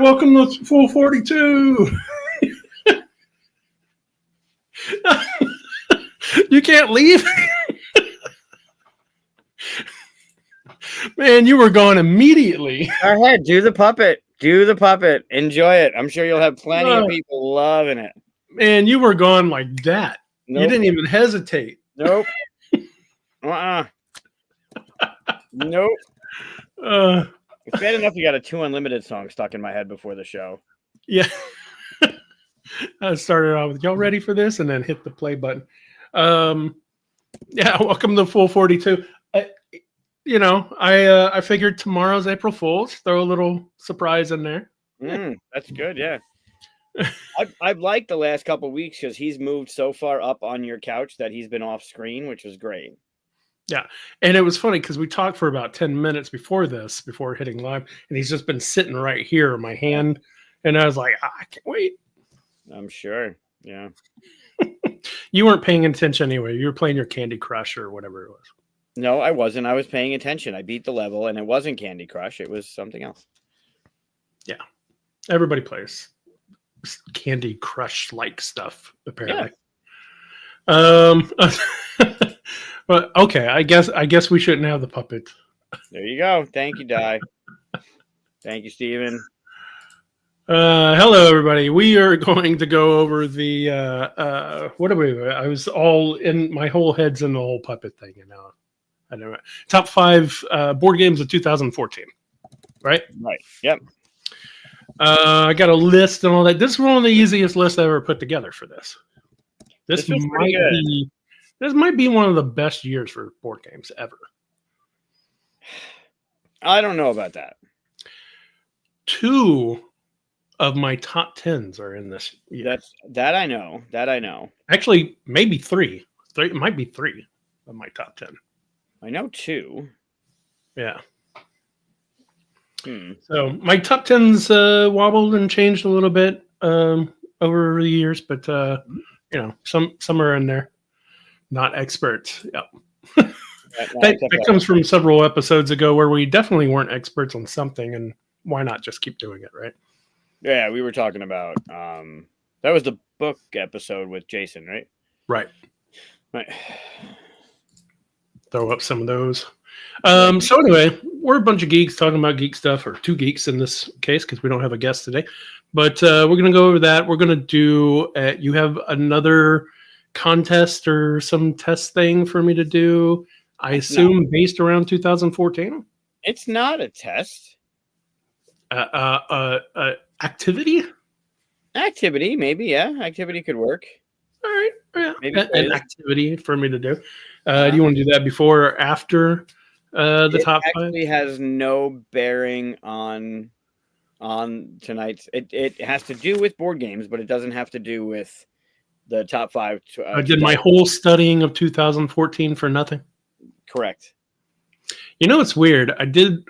welcome to Full 42. You can't leave? Man, you were gone immediately. Go ahead, do the puppet. Do the puppet. Enjoy it. I'm sure you'll have plenty of people loving it. Man, you were gone like that. Nope. You didn't even hesitate. Nope. Nope. It's bad enough you got a 2 Unlimited song stuck in my head before the show. Yeah. I started out with, y'all ready for this? And then hit the play button. Yeah, welcome to Full 42. I figured tomorrow's April Fool's. Throw a little surprise in there. That's good, yeah. I've liked the last couple of weeks because he's moved so far up on your couch that he's been off screen, which was great. Yeah, and it was funny because we talked for about 10 minutes before hitting live, and he's just been sitting right here in my hand, and I was like, I can't wait. I'm sure, yeah. You weren't paying attention anyway. You were playing your Candy Crush or whatever it was. No, I wasn't. I was paying attention. I beat the level, and it wasn't Candy Crush. It was something else. Yeah, everybody plays Candy Crush-like stuff, apparently. Yeah. But okay, I guess we shouldn't have the puppet. There you go. Thank you, Di. Thank you, Steven. Hello, everybody. We are going to go over the what are we? I was all in my whole head's in the whole puppet thing, I don't know. Top 5 board games of 2014. Right. Right. Yep. I got a list and all that. This is one of the easiest lists I ever put together for this. This might be one of the best years for board games ever. I don't know about that. 2 of my top 10s are in this year. That I know. Actually, maybe 3. It might be 3 of my top 10. I know 2. Yeah. So my top 10s wobbled and changed a little bit over the years, but some are in there. Not experts. Yep. That comes from several episodes ago where we definitely weren't experts on something, and why not just keep doing it, right? Yeah, we were talking about that was the book episode with Jason, right? Right. Throw up some of those. So anyway, we're a bunch of geeks talking about geek stuff, or 2 geeks in this case because we don't have a guest today. But we're going to go over that. We're going to do. You have another contest or some test thing for me to do. I assume based around 2014. It's not a test. Activity. Activity, maybe. Yeah, activity could work. All right. Yeah. Maybe an activity for me to do. Do you want to do that before or after the top 5? It actually has no bearing on tonight's. It has to do with board games, but it doesn't have to do with the top 5. I did my whole studying of 2014 for nothing. Correct. You know, it's weird. I did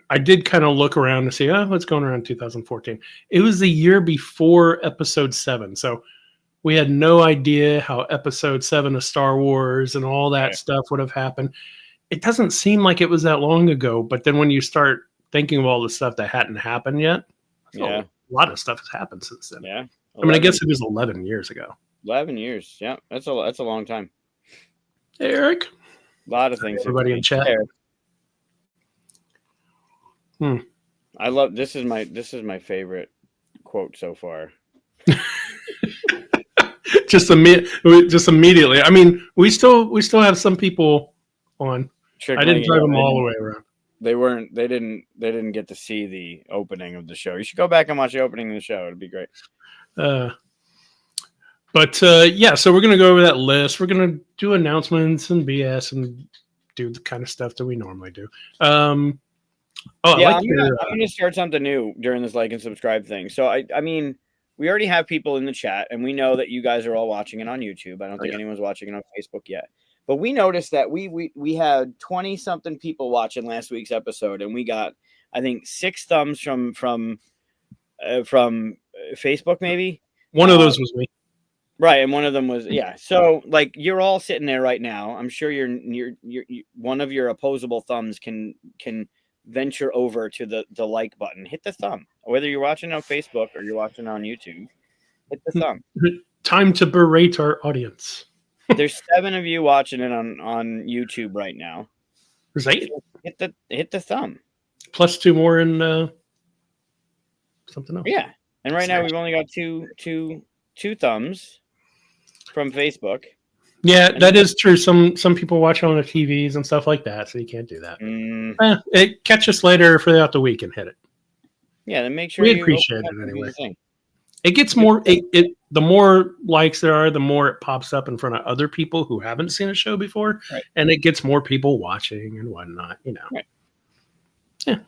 kind of look around to see what's going around 2014. It was the year before Episode 7, so we had no idea how Episode 7 of Star Wars and all that stuff would have happened. It doesn't seem like it was that long ago, but then when you start thinking of all the stuff that hadn't happened yet, a lot of stuff has happened since then. Yeah, I mean, I guess it was 11 years ago. 11 years, yeah, that's a long time. Hey, Eric. A lot of things. Everybody in chat. I love this is my favorite quote so far. just immediately. I mean, we still have some people on. I didn't drive them all the way around. They didn't get to see the opening of the show. You should go back and watch the opening of the show. It'd be great. So we're gonna go over that list. We're gonna do announcements and BS and do the kind of stuff that we normally do. I'm gonna start something new during this like and subscribe thing. So I mean, we already have people in the chat, and we know that you guys are all watching it on YouTube. I don't think anyone's watching it on Facebook yet. But we noticed that we had 20 something people watching last week's episode, and we got I think 6 thumbs from Facebook maybe. One of those was me. Right, and one of them was So like you're all sitting there right now. I'm sure you're one of your opposable thumbs can venture over to the like button, hit the thumb. Whether you're watching on Facebook or you're watching on YouTube, hit the thumb. Time to berate our audience. There's 7 of you watching it on YouTube right now. There's 8. Hit the thumb. Plus 2 more in something else. Yeah, and right now we've only got two thumbs from Facebook. Yeah, that is true. Some people watch on the TVs and stuff like that, so you can't do that. Catch us later throughout the week and hit it. Yeah, then make sure we appreciate it anyway. It gets more. The more likes there are, the more it pops up in front of other people who haven't seen a show before, right. And it gets more people watching and whatnot. Right. Yeah.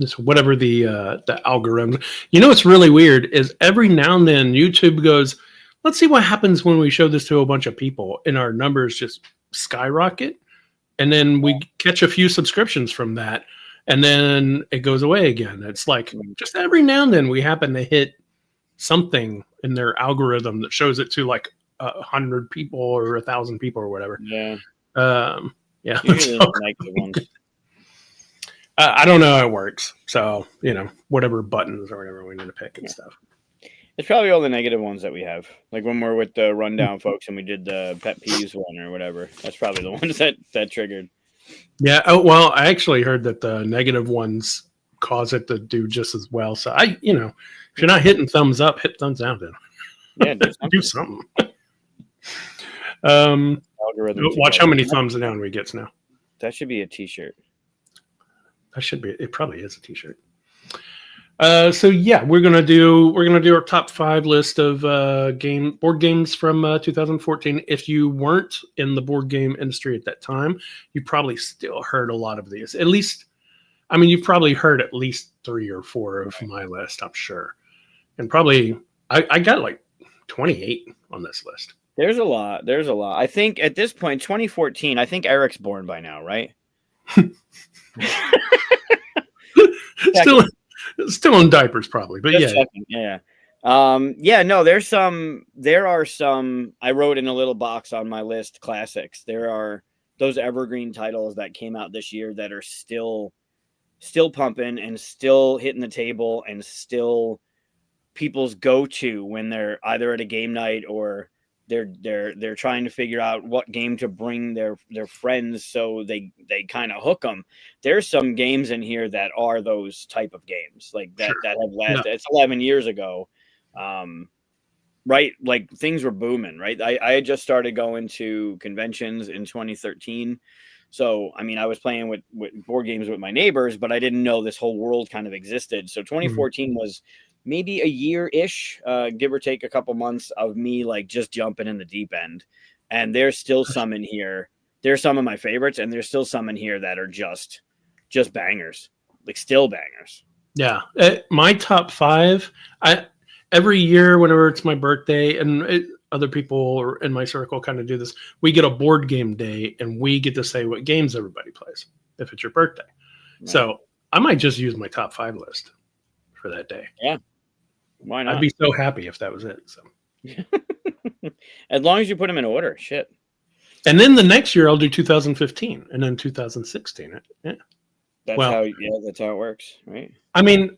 Just whatever the algorithm. What's really weird is every now and then YouTube goes, let's see what happens when we show this to a bunch of people, and our numbers just skyrocket, and then we catch a few subscriptions from that, and then it goes away again. It's like just every now and then we happen to hit something in their algorithm that shows it to like 100 people or 1,000 people or whatever. Yeah. Yeah. Usually like the ones. I don't know how it works. So, whatever buttons or whatever we need to pick and stuff. It's probably all the negative ones that we have. Like when we're with the rundown folks and we did the pet peeves one or whatever. That's probably the ones that triggered. Yeah. Oh, well, I actually heard that the negative ones cause it to do just as well. So if you're not hitting thumbs up, hit thumbs down then. Yeah, do something. Watch how many thumbs down we get now. That should be a t-shirt. That should be. It probably is a t-shirt. So yeah, we're gonna do our top 5 list of board games from 2014. If you weren't in the board game industry at that time, you probably still heard a lot of these. At least, you've probably heard at least 3 or 4 of my list, I'm sure. And probably I got like 28 on this list. There's a lot. I think at this point, 2014. I think Eric's born by now, right? Still in diapers, probably, but just checking. Yeah. There are some. I wrote in a little box on my list classics. There are those evergreen titles that came out this year that are still pumping and still hitting the table and still people's go-to when they're either at a game night or they're trying to figure out what game to bring their friends so they kind of hook them. There's some games in here that are those type of games like that that have lasted. It's 11 years ago, right? Like things were booming, right? I had just started going to conventions in 2013. So, I was playing with board games with my neighbors, but I didn't know this whole world kind of existed. So 2014 was maybe a year-ish, give or take a couple months of me like just jumping in the deep end. And there's still some in here. There's some of my favorites, and there's still some in here that are just bangers, like still bangers. Yeah. My top 5, every year, whenever it's my birthday, and other people in my circle kind of do this, we get a board game day, and we get to say what games everybody plays if it's your birthday. Right. So I might just use my top 5 list for that day. Yeah. Why not? I'd be so happy if that was it. So, as long as you put them in order, shit. And then the next year I'll do 2015, and then 2016. Yeah. That's how it works, right?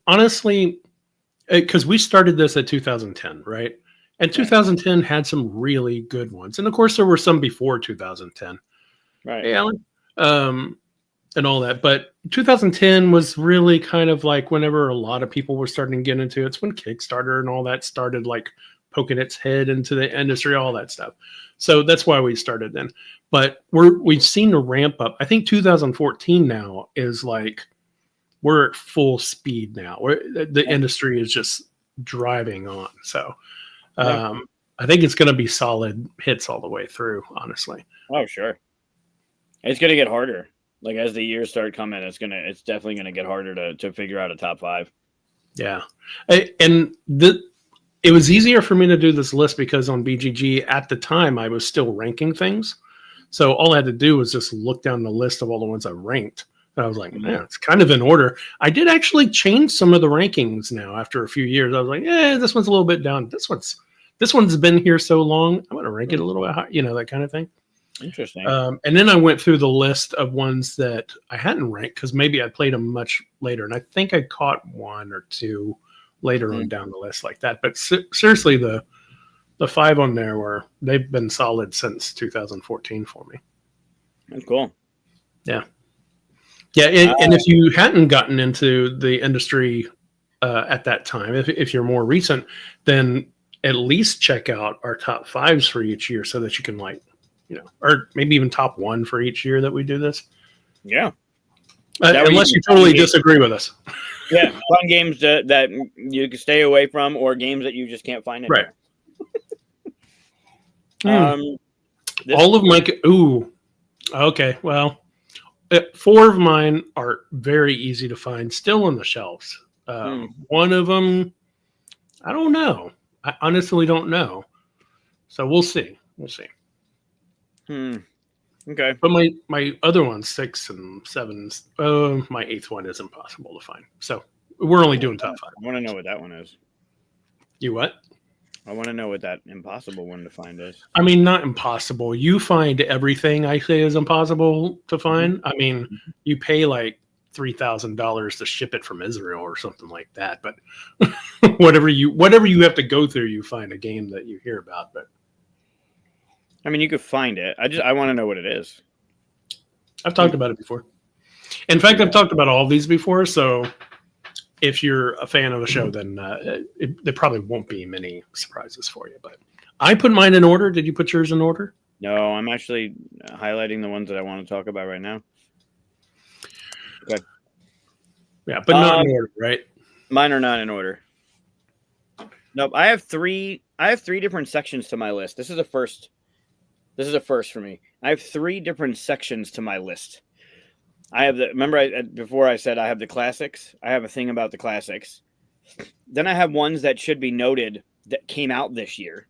Honestly, because we started this at 2010, right? And 2010 had some really good ones, and of course there were some before 2010, right? Hey, Alan, and all that. But 2010 was really kind of like whenever a lot of people were starting to get into it. It's when Kickstarter and all that started like poking its head into the industry, all that stuff. So that's why we started then. But we've seen a ramp up. I think 2014 now is like we're at full speed now. The industry is just driving on. So I think it's going to be solid hits all the way through, honestly. Oh, sure. It's going to get harder. Like as the years start coming, it's definitely gonna get harder to figure out a top 5. Yeah, and it was easier for me to do this list because on BGG at the time I was still ranking things, so all I had to do was just look down the list of all the ones I ranked. And I was like, man, it's kind of in order. I did actually change some of the rankings now after a few years. I was like, this one's a little bit down. This one's been here so long. I'm gonna rank it a little bit higher, that kind of thing. Interesting. And then I went through the list of ones that I hadn't ranked because maybe I played them much later, and I think I caught one or two later on down the list like that. But seriously, the 5 on there they've been solid since 2014 for me. That's cool. Yeah. And if you hadn't gotten into the industry at that time, if you're more recent, then at least check out our top 5s for each year so that you can or maybe even top 1 for each year that we do this. Yeah. Unless you totally disagree with us. Yeah, fun games that you can stay away from, or games that you just can't find anywhere. Right. All of my... Ooh. Okay, well, 4 of mine are very easy to find, still on the shelves. One of them, I don't know. I honestly don't know. So we'll see. Okay. But my other ones, 6 and 7s, my 8th one is impossible to find. So we're only doing top 5. I want to know what that one is. You what? I want to know what that impossible one to find is. I mean, not impossible. You find everything I say is impossible to find. I mean, you pay like $3,000 to ship it from Israel or something like that. But whatever you have to go through, you find a game that you hear about. But I mean, you could find it. I want to know what it is. I've talked about it before. In fact, I've talked about all of these before. So if you're a fan of the show, then there probably won't be many surprises for you. But I put mine in order. Did you put yours in order? No, I'm actually highlighting the ones that I want to talk about right now. Okay. Yeah, but not in order, right? Mine are not in order. Nope. I have three different sections to my list. This is a first for me. I have 3 different sections to my list. I have before I said I have the classics. I have a thing about the classics. Then I have ones that should be noted that came out this year.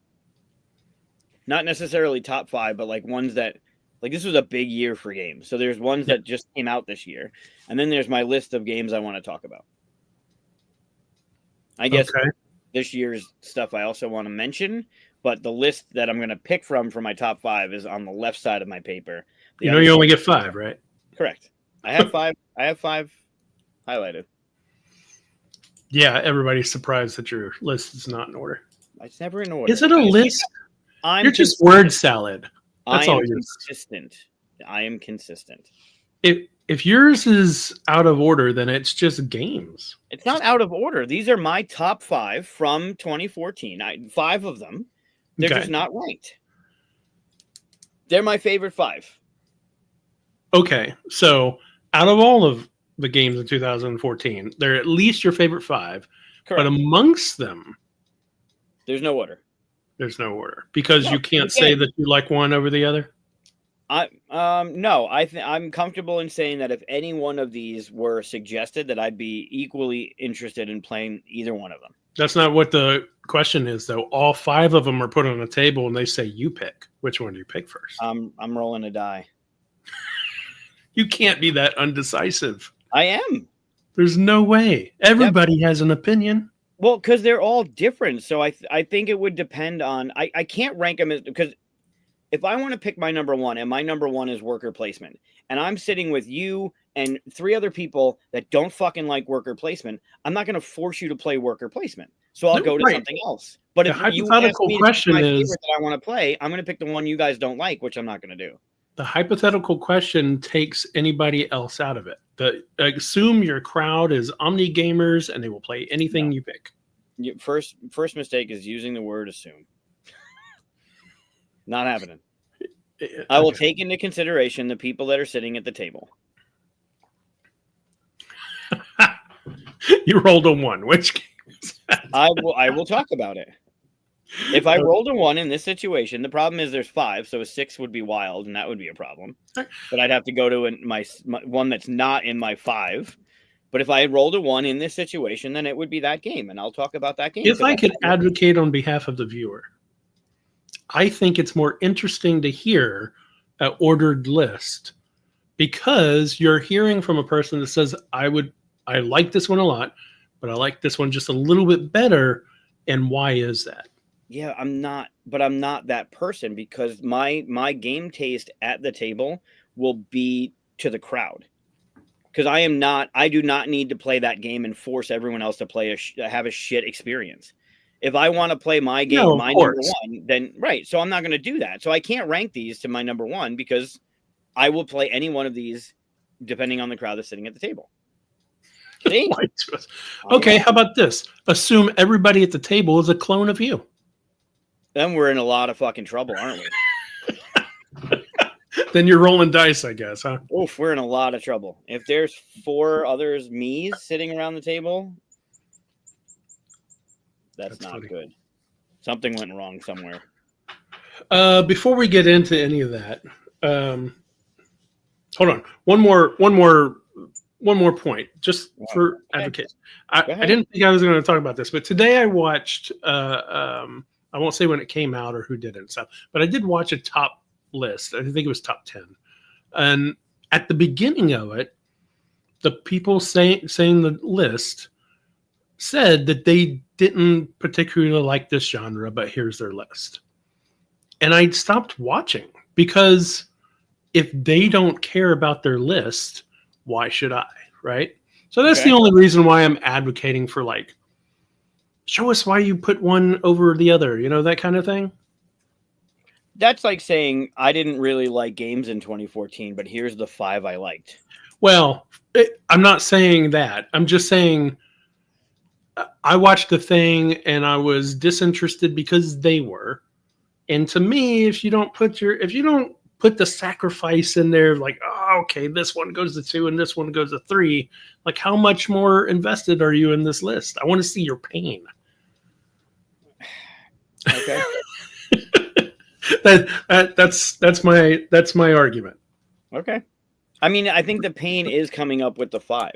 Not necessarily top 5, but like ones that, like, this was a big year for games. So there's ones that just came out this year. And then there's my list of games I want to talk about. I guess this year's stuff I also want to mention, but the list that I'm going to pick from for my top 5 is on the left side of my paper. You only get 5, right? Correct. I have 5. I have 5 highlighted. Yeah, everybody's surprised that your list is not in order. It's never in order. Is it a list? You're just word salad. That's all you're consistent. I am consistent. If yours is out of order, then it's just games. It's not out of order. These are my top 5 from 2014. 5 of them. They're just not ranked. They're my favorite 5. Okay, so out of all of the games in 2014, they're at least your favorite 5. Correct. But amongst them, there's no order. There's no order because you can't say that you like one over the other. No, I'm comfortable in saying that if any one of these were suggested, that I'd be equally interested in playing either one of them. That's not what the question is, though. All 5 of them are put on the table, and they say you pick. Which one do you pick first? I'm rolling a die. You can't be that undecisive. I am. There's no way. Everybody has an opinion. Well, because they're all different. So I think it would depend on... I can't rank them because if I want to pick my number 1, and my number 1 is worker placement, and I'm sitting with you and 3 other people that don't fucking like worker placement, I'm not going to force you to play worker placement. So I'll go to something else. But if you ask me my favorite that I want to play, I'm going to pick the one you guys don't like, which I'm not going to do. The hypothetical question takes anybody else out of it. Assume your crowd is omni gamers and they will play anything you pick. First mistake is using the word assume. Not happening. I will take into consideration the people that are sitting at the table. You rolled a 1. Which game is that? I will talk about it. If I rolled a 1 in this situation, the problem is there's 5, so a 6 would be wild, and that would be a problem. But I'd have to go to my one that's not in my 5. But if I had rolled a 1 in this situation, then it would be that game, and I'll talk about that game. If I could advocate on behalf of the viewer, I think it's more interesting to hear an ordered list because you're hearing from a person that says, I like this one a lot, but I like this one just a little bit better. And why is that? Yeah, I'm not that person because my game taste at the table will be to the crowd. Because I do not need to play that game and force everyone else to have a shit experience. If I want to play my game, No, of my number course. one, then right. So I'm not going to do that. So I can't rank these to my number one because I will play any one of these depending on the crowd that's sitting at the table. See? Okay, how about this? Assume everybody at the table is a clone of you. Then we're in a lot of fucking trouble, aren't we? Then you're rolling dice, I guess, huh? Oof, we're in a lot of trouble. If there's 4 others me's sitting around the table, that's not funny. Good. Something went wrong somewhere. Before we get into any of that, hold on. One more point, just for advocate. I didn't think I was going to talk about this, but today I watched. I won't say when it came out or who did it and stuff, but I did watch a top list. I think it was top 10, and at the beginning of it, the people saying the list said that they didn't particularly like this genre, but here's their list. And I stopped watching because if they don't care about their list, why should I? Right. So that's the only reason why I'm advocating for, like, show us why you put one over the other, that kind of thing. That's like saying I didn't really like games in 2014, but here's the 5 I liked. Well, I'm not saying that. I'm just saying I watched the thing and I was disinterested because they were. And to me, if you don't put the sacrifice in there, like, oh, okay, this one goes to 2 and this one goes to 3, like, how much more invested are you in this list? I want to see your pain. Okay. that's my argument. Okay. I mean, I think the pain is coming up with the 5.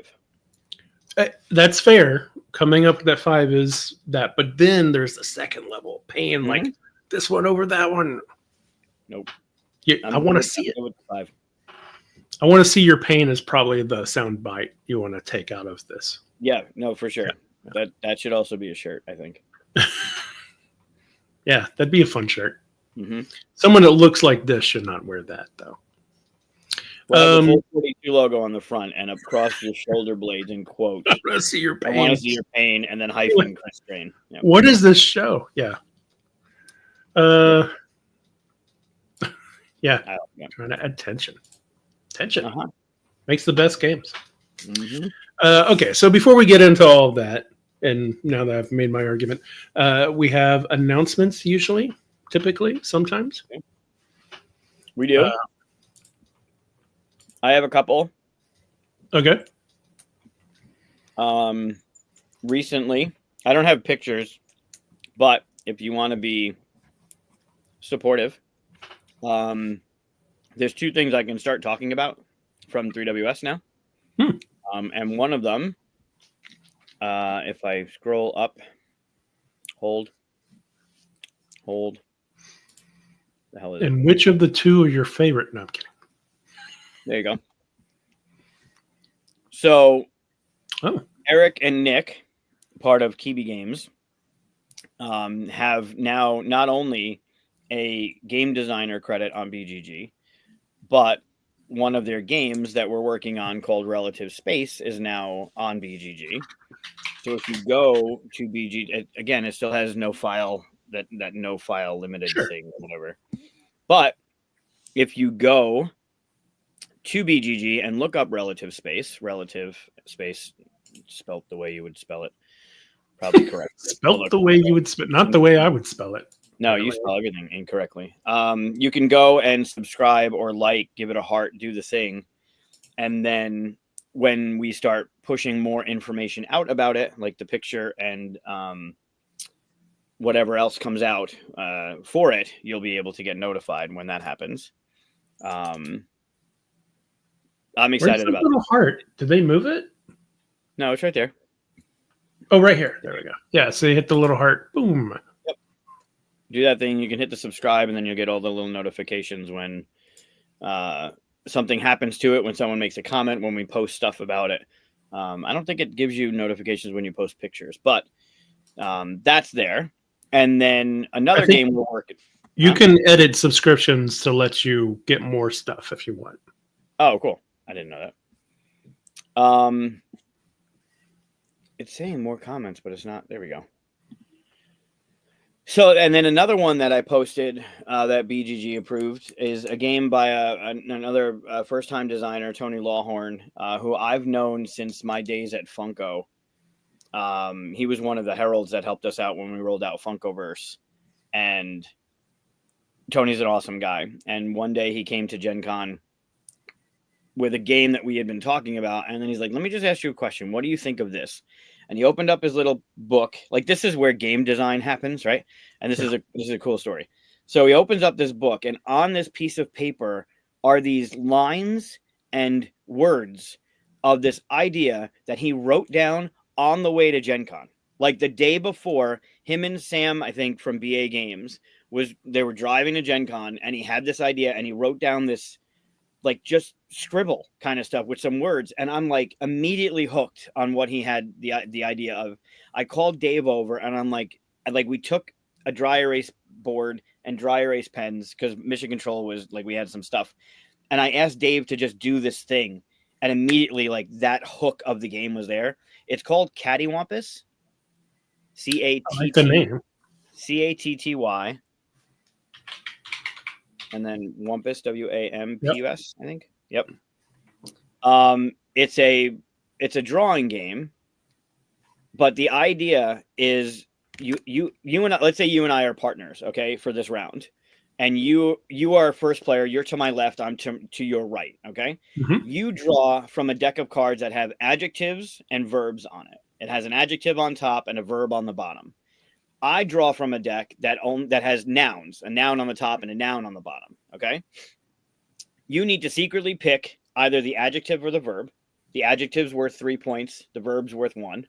That's fair. Coming up with that 5 is that, but then there's the second level pain, like this one over that one. Nope. Yeah, I want to see it. With the 5. I want to see your pain is probably the sound bite you want to take out of this. Yeah, no, for sure. Yeah. That should also be a shirt, I think. Yeah, that'd be a fun shirt. Mm-hmm. Someone that looks like this should not wear that, though. Well, the 442 logo on the front and across your shoulder blades in quote. I want to see your pain. I want to see your pain, and then hyphen Chris Strain. Yep. What is this show? Yeah. Yeah. Trying to add tension. Tension makes the best games. Mm-hmm. Okay, so before we get into all of that, and now that I've made my argument, we have announcements typically, sometimes. We do. I have a couple. Okay. Recently, I don't have pictures, but if you want to be supportive, there's 2 things I can start talking about from 3WS now. And one of them, if I scroll up, hold. The hell is it? And which of the 2 are your favorite? No, I'm kidding. There you go. So, Eric and Nick, part of Kibi Games, have now not only a game designer credit on BGG, but one of their games that we're working on called Relative Space is now on BGG. So if you go to BGG, again, it still has no file, that no file limited thing or whatever. But if you go to BGG and look up Relative Space spelt the way you would spell it, probably correct. Spelt the way you would spell, not the way I would spell it. No, you spell everything incorrectly. You can go and subscribe or give it a heart, do the thing. And then when we start pushing more information out about it, like the picture and whatever else comes out for it, you'll be able to get notified when that happens. I'm excited about it. Little heart. Did they move it? No, it's right there. Oh, right here. There we go. Yeah, so you hit the little heart. Boom. Yep. Do that thing. You can hit the subscribe, and then you'll get all the little notifications when something happens to it, when someone makes a comment, when we post stuff about it. I don't think it gives you notifications when you post pictures, but that's there. And then another game we're working. You can edit subscriptions to let you get more stuff if you want. Oh, cool. I didn't know that. It's saying more comments, but it's not. There we go. So, and then another one that I posted that BGG approved is a game by another first-time designer, Tony Lawhorn, who I've known since my days at Funko. He was one of the heralds that helped us out when we rolled out Funkoverse. And Tony's an awesome guy. And one day he came to Gen Con with a game that we had been talking about. And then he's like, let me just ask you a question. What do you think of this? And he opened up his little book. Like, this is where game design happens, right? And this is a cool story. So he opens up this book, and on this piece of paper are these lines and words of this idea that he wrote down on the way to Gen Con. Like the day before, him and Sam, I think from BA Games, they were driving to Gen Con, and he had this idea, and he wrote down this like just scribble kind of stuff with some words. And I'm like immediately hooked on what he had the idea of. I called Dave over, and I'm like we took a dry erase board and dry erase pens because Mission Control was like, we had some stuff. And I asked Dave to just do this thing. And immediately like that hook of the game was there. It's called Cattywampus. Catty. And then Wampus, Wampus, I think. Yep. It's a drawing game, but the idea is you and I, let's say you and I are partners, okay, for this round, and you are first player. You're to my left. I'm to your right. Okay. Mm-hmm. You draw from a deck of cards that have adjectives and verbs on it. It has an adjective on top and a verb on the bottom. I draw from a deck that has nouns, a noun on the top and a noun on the bottom, okay? You need to secretly pick either the adjective or the verb. The adjective's worth 3 points. The verb's worth 1.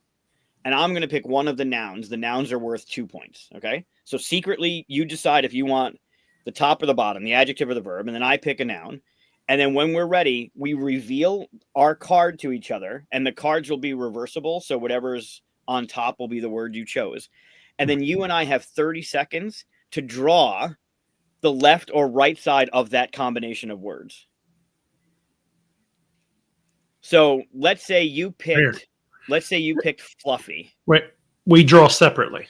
And I'm going to pick one of the nouns. The nouns are worth 2 points, okay? So secretly, you decide if you want the top or the bottom, the adjective or the verb, and then I pick a noun. And then when we're ready, we reveal our card to each other, and the cards will be reversible, so whatever's on top will be the word you chose. And then you and I have 30 seconds to draw the left or right side of that combination of words. So let's say you picked Fluffy. Wait, we draw separately.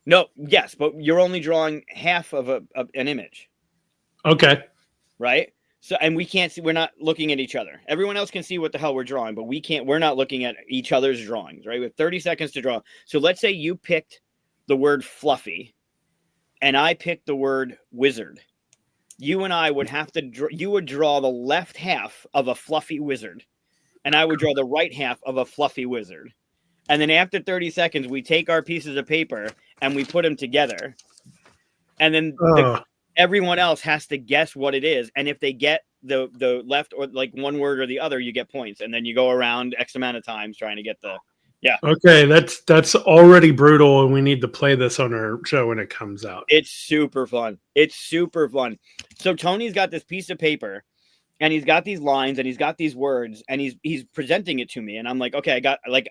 No, yes, but you're only drawing half of an image. Okay. Right? So, and we can't see, we're not looking at each other. Everyone else can see what the hell we're drawing, but we're not looking at each other's drawings, right? We have 30 seconds to draw. So let's say you picked the word fluffy and I picked the word wizard. You and I would have to you would draw the left half of a fluffy wizard and I would draw the right half of a fluffy wizard. And then after 30 seconds, we take our pieces of paper and we put them together. And then everyone else has to guess what it is. And if they get the left or like one word or the other, you get points. And then you go around X amount of times trying to get the. Yeah. Okay, that's already brutal, and we need to play this on our show when it comes out. It's super fun. So Tony's got this piece of paper, and he's got these lines, and he's got these words, and he's presenting it to me, and I'm like, okay,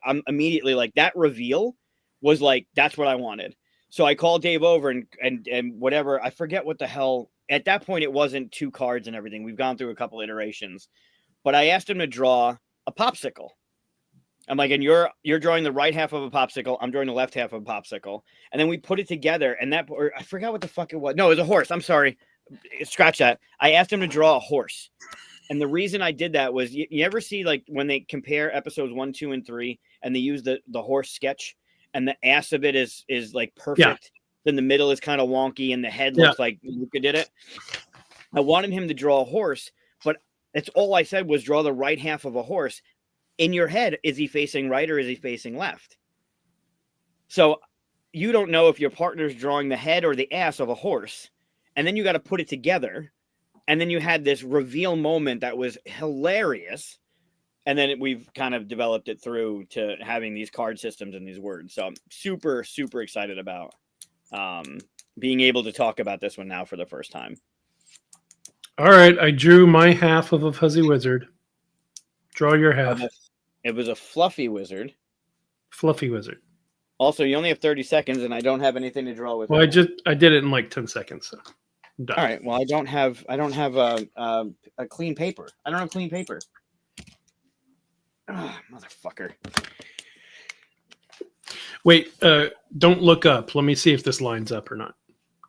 I'm immediately like, that reveal was like, that's what I wanted. So I called Dave over and whatever, I forget what the hell. At that point, it wasn't 2 cards and everything. We've gone through a couple iterations, but I asked him to draw a popsicle. I'm like, and you're drawing the right half of a popsicle. I'm drawing the left half of a popsicle. And then we put it together, and or I forgot what the fuck it was. No, it was a horse. I'm sorry. Scratch that. I asked him to draw a horse. And the reason I did that was, you ever see like when they compare episodes 1, 2, and 3, and they use the horse sketch, and the ass of it is like perfect. Yeah. Then the middle is kind of wonky, and the head looks like Luca did it. I wanted him to draw a horse, but that's all I said was draw the right half of a horse. In your head, is he facing right or is he facing left? So you don't know if your partner's drawing the head or the ass of a horse. And then you got to put it together. And then you had this reveal moment that was hilarious. And then we've kind of developed it through to having these card systems and these words. So I'm super, super excited about being able to talk about this one now for the first time. All right. I drew my half of a fuzzy wizard. Draw your half. It was a fluffy wizard. Fluffy wizard. Also, you only have 30 seconds, and I don't have anything to draw with. Well, I did it in like 10 seconds. So I'm done. All right. Well, I don't have a clean paper. I don't have clean paper. Oh, motherfucker. Wait, don't look up. Let me see if this lines up or not.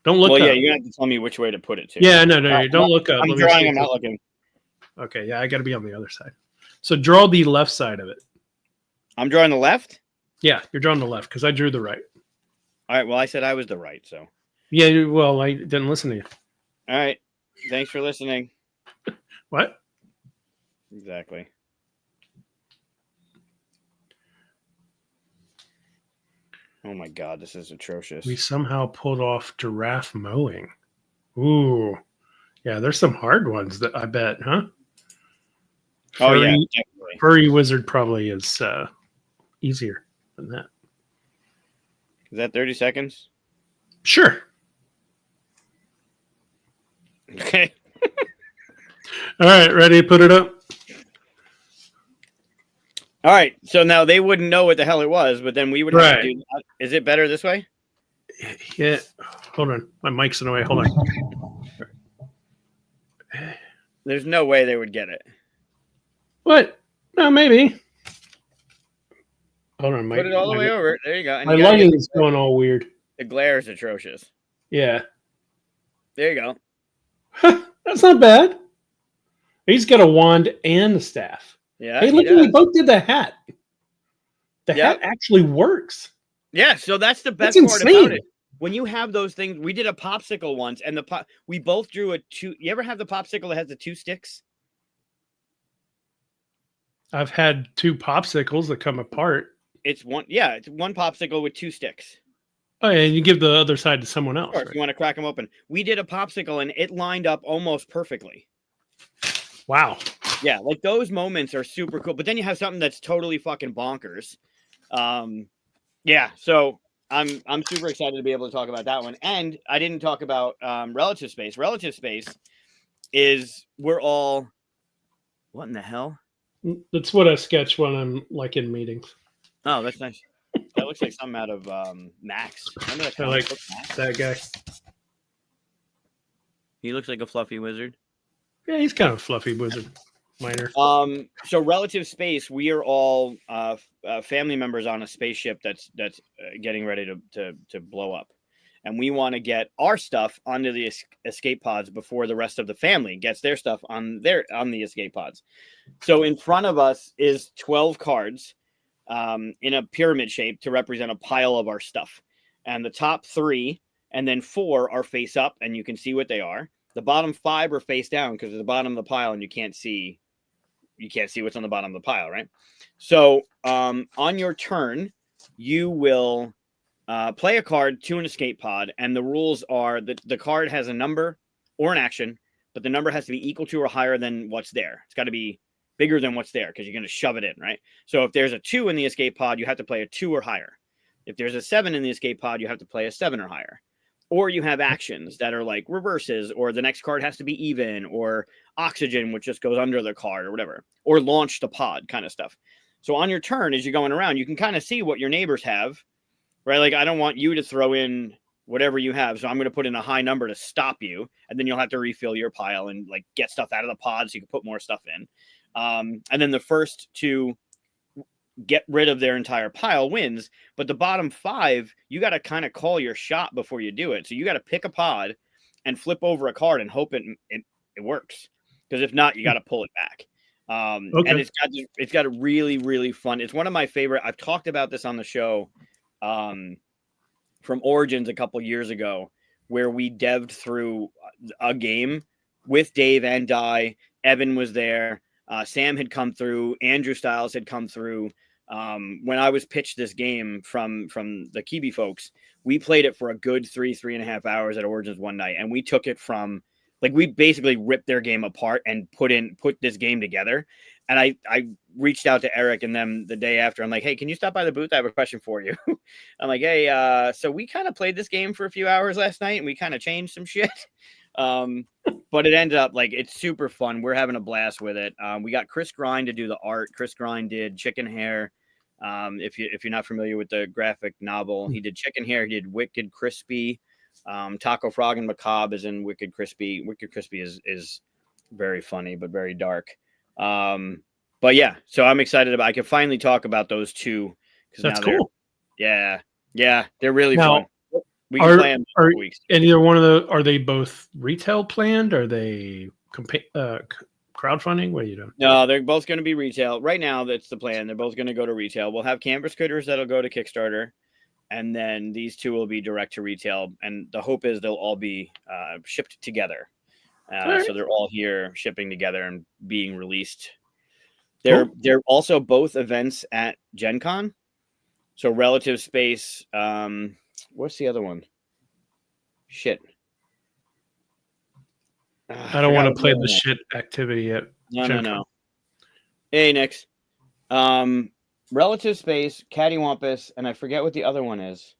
Don't look up. Well, yeah, you have to tell me which way to put it to. Yeah, no, don't look up. I'm drawing, I'm not looking. Okay, yeah, I got to be on the other side. So draw the left side of it. I'm drawing the left? Yeah, you're drawing the left because I drew the right. All right, well, I said I was the right, so. Yeah, well, I didn't listen to you. All right, thanks for listening. What? Exactly. Oh my God, this is atrocious. We somehow pulled off giraffe mowing. Ooh. Yeah, there's some hard ones that I bet, huh? Furry, yeah, definitely. Furry Wizard probably is easier than that. Is that 30 seconds? Sure. Okay. All right, ready to put it up? All right, so now they wouldn't know what the hell it was, but then we would have to do that. Is it better this way? Yeah. Hold on. My mic's in the way. Hold on. There's no way they would get it. What? No, maybe. Hold on. Put it all the way over. There you go. And my lighting is going all weird. The glare is atrocious. Yeah. There you go. That's not bad. He's got a wand and a staff. Yeah. Hey, look, we both did the hat. The hat actually works. Yeah, so that's the best part about it. When you have those things, we did a popsicle once, and we both drew a two. You ever have the popsicle that has the two sticks? I've had two popsicles that come apart. It's one popsicle with two sticks. Oh, yeah, and you give the other side to someone else. Right? If you want to crack them open. We did a popsicle, and it lined up almost perfectly. Wow. Yeah, like those moments are super cool. But then you have something that's totally fucking bonkers. Yeah, so I'm super excited to be able to talk about that one. And I didn't talk about relative space. Relative space is we're all what in the hell? That's what I sketch when I'm like in meetings. Oh, that's nice. That looks like something out of Max. Remember that I like Max? that guy. He looks like a fluffy wizard. Yeah, he's kind of a fluffy wizard. Minor. So relative space, we are all family members on a spaceship that's getting ready to blow up, and we want to get our stuff onto the escape pods before the rest of the family gets their stuff on the escape pods. So in front of us is 12 cards in a pyramid shape to represent a pile of our stuff, and the top 3 and then 4 are face up, and you can see what they are. The bottom 5 are face down because at the bottom of the pile, and you can't see what's on the bottom of the pile, right? So on your turn, you will play a card to an escape pod, and the rules are that the card has a number or an action, but the number has to be equal to or higher than what's there. It's got to be bigger than what's there because you're going to shove it in, right? So if there's a 2 in the escape pod, you have to play a 2 or higher. If there's a 7 in the escape pod, you have to play a 7 or higher. Or you have actions that are like reverses, or the next card has to be even, or oxygen, which just goes under the card or whatever, or launch the pod kind of stuff. So on your turn, as you're going around, you can kind of see what your neighbors have, right? Like, I don't want you to throw in whatever you have. So I'm going to put in a high number to stop you. And then you'll have to refill your pile and like get stuff out of the pod so you can put more stuff in. And then the first to get rid of their entire pile wins, but the bottom 5, you got to kind of call your shot before you do it. So you got to pick a pod and flip over a card and hope it works. Because if not, you got to pull it back. Okay. And it's got a really, really fun. It's one of my favorite. I've talked about this on the show from Origins a couple years ago, where we devved through a game with Dave and Di. Evan was there. Sam had come through. Andrew Styles had come through. When I was pitched this game from the Kiwi folks, we played it for a good 3.5 hours at Origins one night. And we took it from like, we basically ripped their game apart and put this game together. And I reached out to Eric and them the day after. I'm like, hey, can you stop by the booth? I have a question for you. I'm like, hey, so we kind of played this game for a few hours last night and we kind of changed some shit. But it ended up like, it's super fun. We're having a blast with it. We got Chris Grind to do the art. Chris Grind did Chicken Hair. If you're not familiar with the graphic novel, he did Chicken Hair, he did Wicked Crispy, Taco Frog and Macabre is in Wicked Crispy. Wicked Crispy is very funny but very dark. But yeah, so I'm excited about. I can finally talk about those two because that's cool. Yeah, they're really fun. We can play them for weeks. And either one of the are they both retail planned? Are they crowdfunding? What are you doing? No, they're both going to be retail. Right now, that's the plan. They're both going to go to retail. We'll have Canvas Critters that'll go to Kickstarter, and then these two will be direct to retail. And the hope is they'll all be shipped together. Right. So they're all here shipping together and being released. They're also both events at Gen Con. So Relative Space. What's the other one? Shit. I don't want to play the shit activity yet. No. Hey, Nix. Relative Space, Cattywampus, and I forget what the other one is.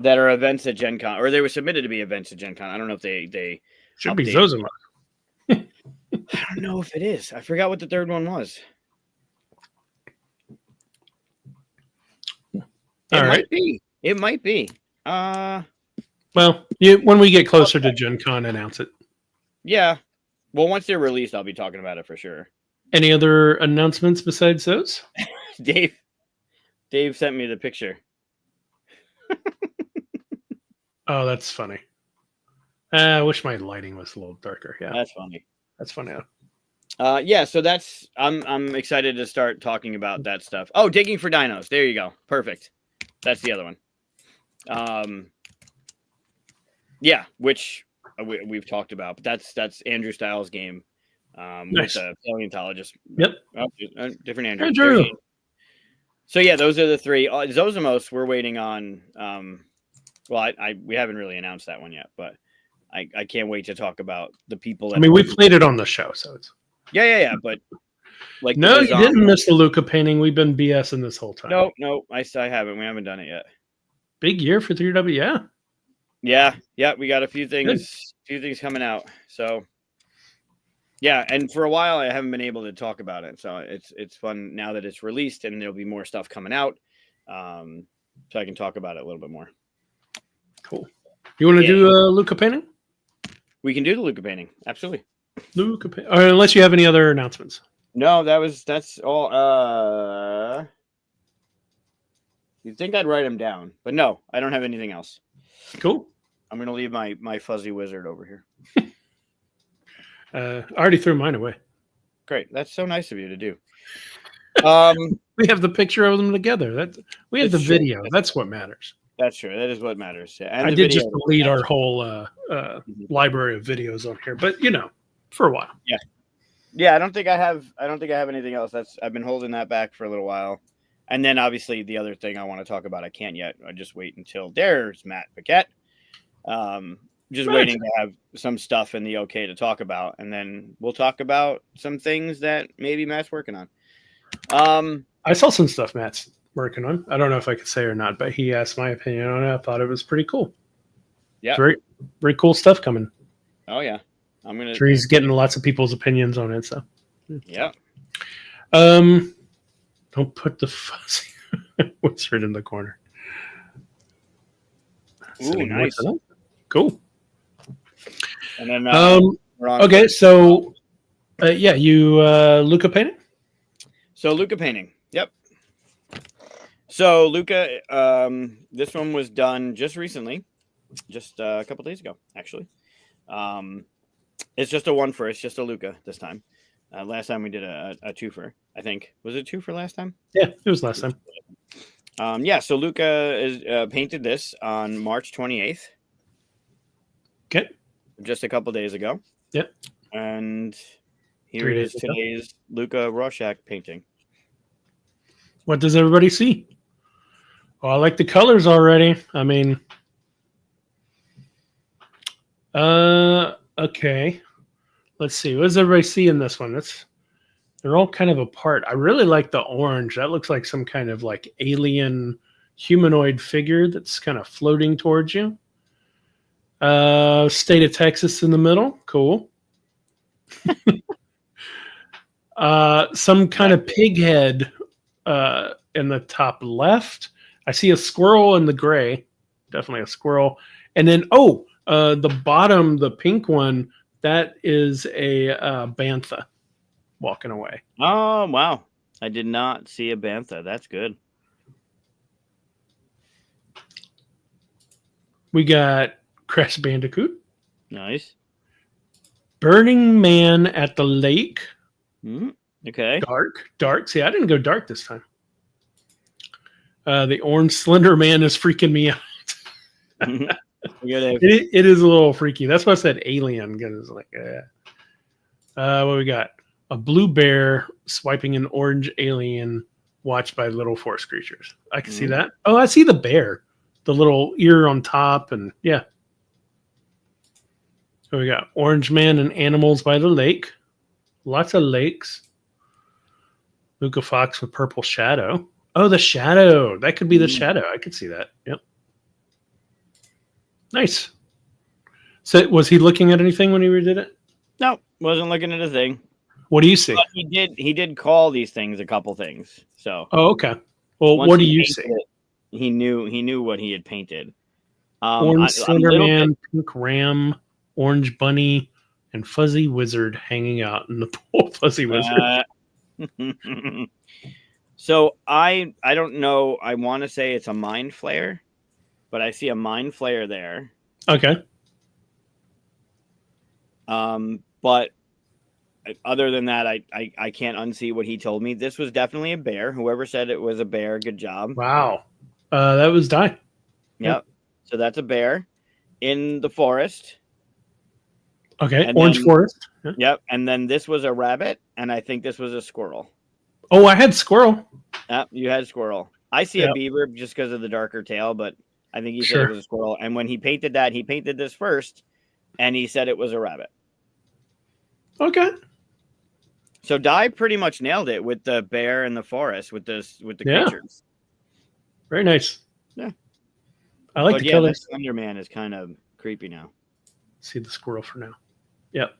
That are events at Gen Con, or they were submitted to be events at Gen Con. I don't know if they should be Zozima. I don't know if it is. I forgot what the third one was. It might be. Well, when we get closer to Gen Con, announce it. Yeah. Well, once they're released, I'll be talking about it for sure. Any other announcements besides those? Dave sent me the picture. Oh, that's funny. I wish my lighting was a little darker. Yeah, that's funny. That's funny. Yeah. So I'm excited to start talking about that stuff. Oh, Digging for Dinos. There you go. Perfect. That's the other one. Yeah, which we've talked about, but that's Andrew Styles' game. Nice. With the paleontologist. Yep. Different Andrew. So yeah, those are the three. Zozimos, we're waiting on. Well, we haven't really announced that one yet, but I can't wait to talk about the people. That we played it on the show, so it's. Yeah. But like, no, you didn't miss the Luca painting. We've been BSing this whole time. No, I haven't. We haven't done it yet. Big year for 3W, yeah. We got a few things coming out. So. Yeah, and for a while I haven't been able to talk about it, so it's fun now that it's released and there'll be more stuff coming out, so I can talk about it a little bit more. Cool. You want to do a Luca painting? We can do the Luca painting, absolutely. Luca painting, unless you have any other announcements. No, that's all. You'd think I'd write them down, but no, I don't have anything else. Cool. I'm gonna leave my fuzzy wizard over here. I already threw mine away. Great. That's so nice of you to do. We have the picture of them together. We have the video. That's what matters. That's true. That is what matters. Yeah. And I did just delete our whole library of videos on here, but for a while. Yeah. Yeah. I don't think I have anything else. I've been holding that back for a little while. And then obviously the other thing I want to talk about, I can't yet. I just wait until there's Matt Paquette. Just waiting to have some stuff in the okay to talk about, and then we'll talk about some things that maybe Matt's working on. I saw some stuff Matt's working on. I don't know if I could say or not, but he asked my opinion on it. I thought it was pretty cool. Yeah, very, very cool stuff coming. Oh yeah, He's getting lots of people's opinions on it. So yeah. Don't put the fuzzy wizard in the corner. Ooh, nice. Cool. And then okay, so you Luca painting? So Luca painting. Yep. So Luca, this one was done just recently, just a couple days ago, actually. It's just a one for. It's just a Luca this time. Last time we did a twofer, I think. Was it two for last time? Yeah, it was last time. Yeah. So Luca is painted this on March 28th. Okay. Just a couple days ago. Yep. And here it is today's Luca Rorschach painting. What does everybody see? Oh, I like the colors already. I mean, okay. Let's see. What does everybody see in this one? They're all kind of apart. I really like the orange. That looks like some kind of like alien humanoid figure that's kind of floating towards you. State of Texas in the middle. Cool. Some kind of pig head in the top left. I see a squirrel in the gray, definitely a squirrel. And then the bottom, the pink one, that is a bantha walking away. Oh wow! I did not see a bantha. That's good. We got Crash Bandicoot. Nice. Burning Man at the Lake. Okay. Dark. See, I didn't go dark this time. The Orange Slender Man is freaking me out. It is a little freaky. That's why I said alien. Because it's like, what we got? A blue bear swiping an orange alien watched by little forest creatures. I can see that. Oh, I see the bear. The little ear on top. And yeah. So we got Orange Man and Animals by the Lake. Lots of lakes. Luca Fox with Purple Shadow. Oh, the shadow. That could be the shadow. I could see that. Yep. Nice. So was he looking at anything when he redid it? No, wasn't looking at a thing. What do you see? But he did call these things a couple things. So okay. Well, what do you see? He knew what he had painted. Orange Slender Man, Pink Ram, Orange Bunny, and Fuzzy Wizard hanging out in the pool. Fuzzy Wizard. So I don't know. I want to say it's a Mind Flayer, but I see a Mind Flayer there. Okay. But other than that, I can't unsee what he told me. This was definitely a bear. Whoever said it was a bear, good job. Wow. That was Dai. Yep. So that's a bear in the forest. Okay. And Orange forest. Yeah. Yep. And then this was a rabbit, and I think this was a squirrel. Oh, I had squirrel. Yep, you had squirrel. I see a beaver just because of the darker tail, but I think he said it was a squirrel. And when he painted that, he painted this first, and he said it was a rabbit. Okay. So Dai pretty much nailed it with the bear in the forest with the creatures. Very nice. Yeah. I like the colors. The Slender Man is kind of creepy now. See the squirrel for now. Yep.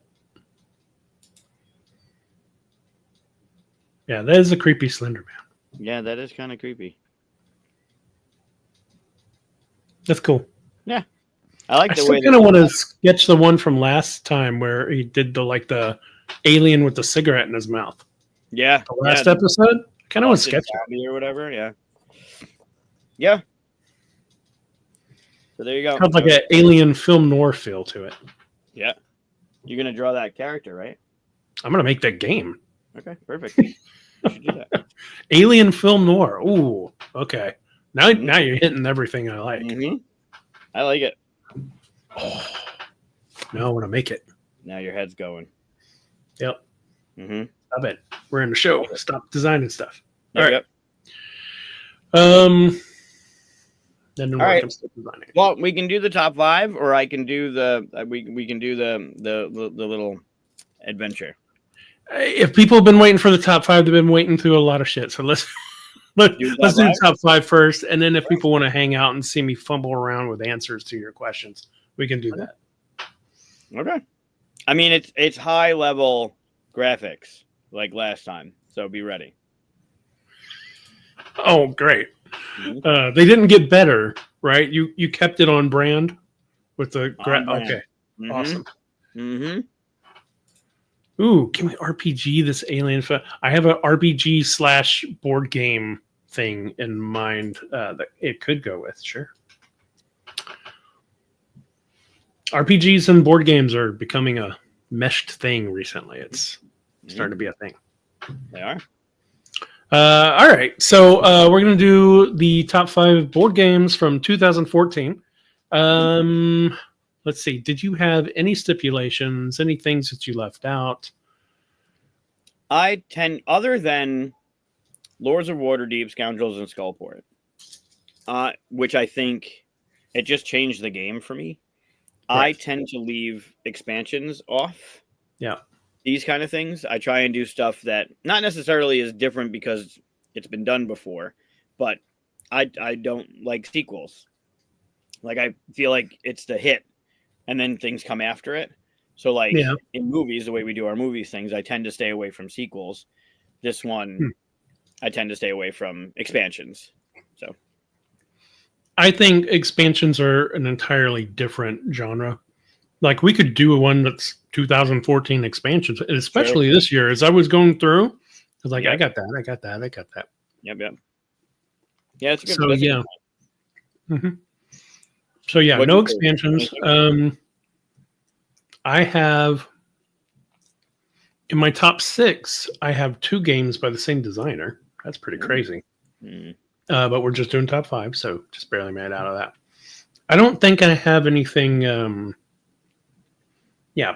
Yeah, that is a creepy Slender Man. Yeah, that is kind of creepy. That's cool. Yeah. I like the way I kind of want to sketch the one from last time where he did the alien with the cigarette in his mouth. Yeah. The last episode. I kind of want to sketch it or whatever. Yeah. Yeah. So there you go. Kind of like an alien film noir feel to it. Yeah. You're gonna draw that character, right? I'm gonna make that game. Okay, perfect. You should do that. Alien film noir. Ooh. Okay. Now you're hitting everything I like. Mm-hmm. I like it. Oh, now I want to make it. Now your head's going. Yep. Mm-hmm. I bet we're in the show. Stop designing stuff. All right. Then all right. Well, we can do the top 5, or I can do the we can do the little adventure. If people have been waiting for the top 5, they've been waiting through a lot of shit. So let's do top 5 first, and then if people want to hang out and see me fumble around with answers to your questions, we can do that. Okay. I mean, it's high level graphics like last time, so be ready. Oh, great. Mm-hmm. They didn't get better, right? You kept it on brand with the okay. Mm-hmm. Awesome. Mm-hmm. Ooh, can we RPG this alien? I have an RPG / board game thing in mind that it could go with. Sure. RPGs and board games are becoming a meshed thing recently. It's starting to be a thing. They are. All right. So we're going to do the top 5 board games from 2014. Let's see. Did you have any stipulations, any things that you left out? Other than Lords of Waterdeep, Scoundrels, and Skullport, which I think it just changed the game for me. Right. I tend to leave expansions off. Yeah. These kind of things. I try and do stuff that not necessarily is different because it's been done before, but I don't like sequels. Like, I feel like it's the hit and then things come after it. So like in movies, the way we do our movies things, I tend to stay away from sequels. This one, I tend to stay away from expansions. So I think expansions are an entirely different genre. Like we could do one that's 2014 expansions, and especially this year. As I was going through, I was like, I got that, I got that, I got that. Yep. Yeah, it's good. So yeah. So yeah, no expansions. I have in my top 6. I have 2 games by the same designer. That's pretty crazy. But we're just doing top 5, so just barely made out of that. I don't think I have anything.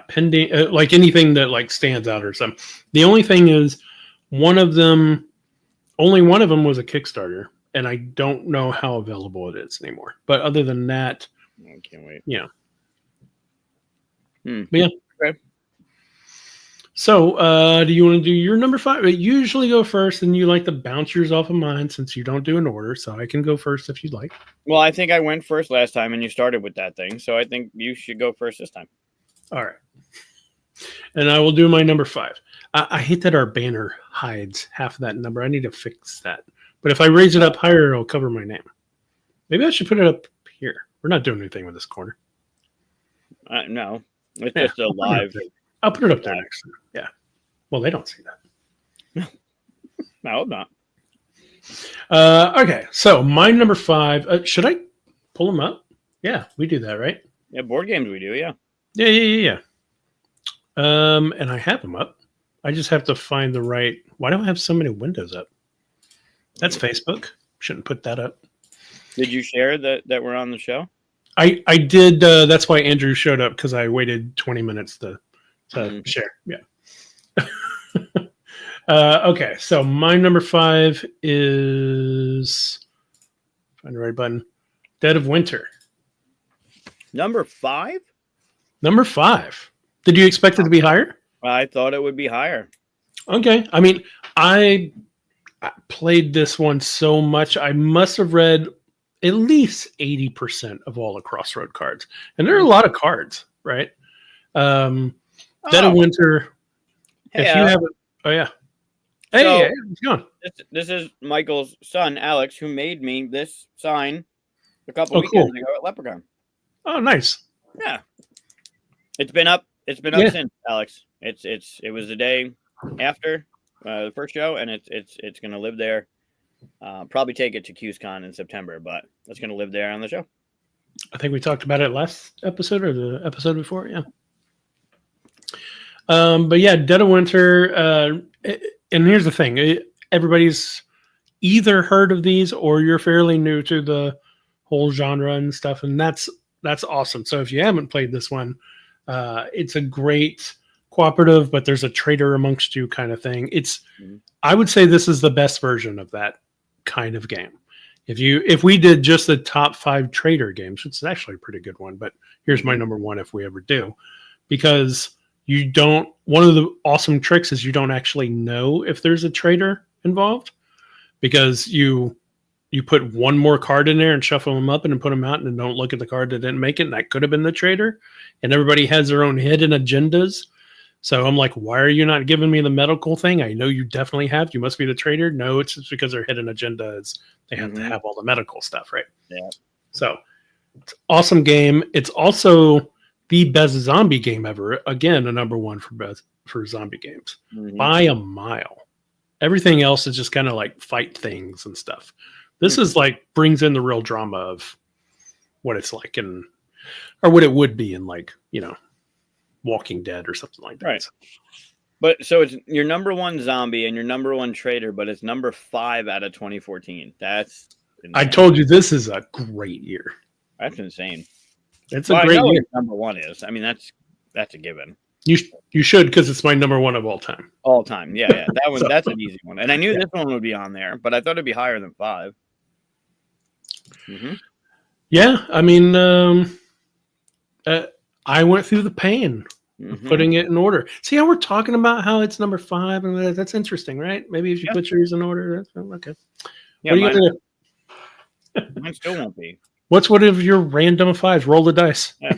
Pending, like anything that like stands out or something. The only thing is, only one of them was a Kickstarter, and I don't know how available it is anymore. But other than that, I can't wait. Yeah. But yeah. Okay. So, do you want to do your number 5? I usually go first, and you like to bounce yours off of mine since you don't do an order. So I can go first if you'd like. Well, I think I went first last time, and you started with that thing. So I think you should go first this time. All right. And I will do my number 5. I hate that our banner hides half of that number. I need to fix that. But if I raise it up higher, it'll cover my name. Maybe I should put it up here. We're not doing anything with this corner. No, it's just a live. I'll put it up there next time. Yeah. Well, they don't see that. No, I hope not. Okay. So my number 5. Should I pull them up? Yeah, we do that, right? Yeah, board games we do. Yeah. Yeah. And I have them up. I just have to find the right. Why do I have so many windows up? That's Facebook. Shouldn't put that up. Did you share that we're on the show? I did. That's why Andrew showed up, because I waited 20 minutes to share. Yeah. Okay. So my number 5 is, find the right button, Dead of Winter. Number 5? Number 5. Did you expect it to be higher? I thought it would be higher. Okay. I mean, I played this one so much. I must have read at least 80% of all the Crossroad cards. And there are a lot of cards, right? Dead of Winter. Hey, if you have it. Oh, yeah. Hey, how's it going? This is Michael's son, Alex, who made me this sign a couple weekends ago at Leprechaun. Oh, nice. Yeah. It's been up. It's been up since, Alex. It was the day after the first show, and it's going to live there. Probably take it to QsCon in September, but it's going to live there on the show. I think we talked about it last episode or the episode before. Yeah. But yeah, Dead of Winter. And here's the thing: everybody's either heard of these or you're fairly new to the whole genre and stuff, and that's awesome. So if you haven't played this one, it's a great cooperative, but there's a traitor amongst you kind of thing. I would say this is the best version of that kind of game. If we did just the top 5 traitor games, which is actually a pretty good one, but here's my number 1 if we ever do, because one of the awesome tricks is you don't actually know if there's a traitor involved, because you put one more card in there and shuffle them up and then put them out and then don't look at the card that didn't make it, and that could have been the traitor. And everybody has their own hidden agendas. So I'm like, why are you not giving me the medical thing? I know you definitely have. You must be the traitor. No, it's just because their hidden agenda is they have to have all the medical stuff, right? Yeah. So it's an awesome game. It's also the best zombie game ever. Again, a number 1 for zombie games by a mile. Everything else is just kind of like fight things and stuff. This is like brings in the real drama of what it's like or what it would be in, like, Walking Dead or something like that. Right. But so it's your number 1 zombie and your number 1 traitor, but it's number 5 out of 2014. That's insane. I told you this is a great year. That's insane. It's a great year. Number 1 is. I mean, that's a given. You should, because it's my number 1 of all time. All time. Yeah. That one. That's an easy one. And I knew this one would be on there, but I thought it'd be higher than 5. Yeah, I mean, I went through the pain of putting it in order. See how we're talking about how it's number 5, and that's interesting, right? Maybe if you put yours in order, that's okay. Yeah, what are you gonna do? Mine still won't be. What's one of your random 5s? Roll the dice. Yeah.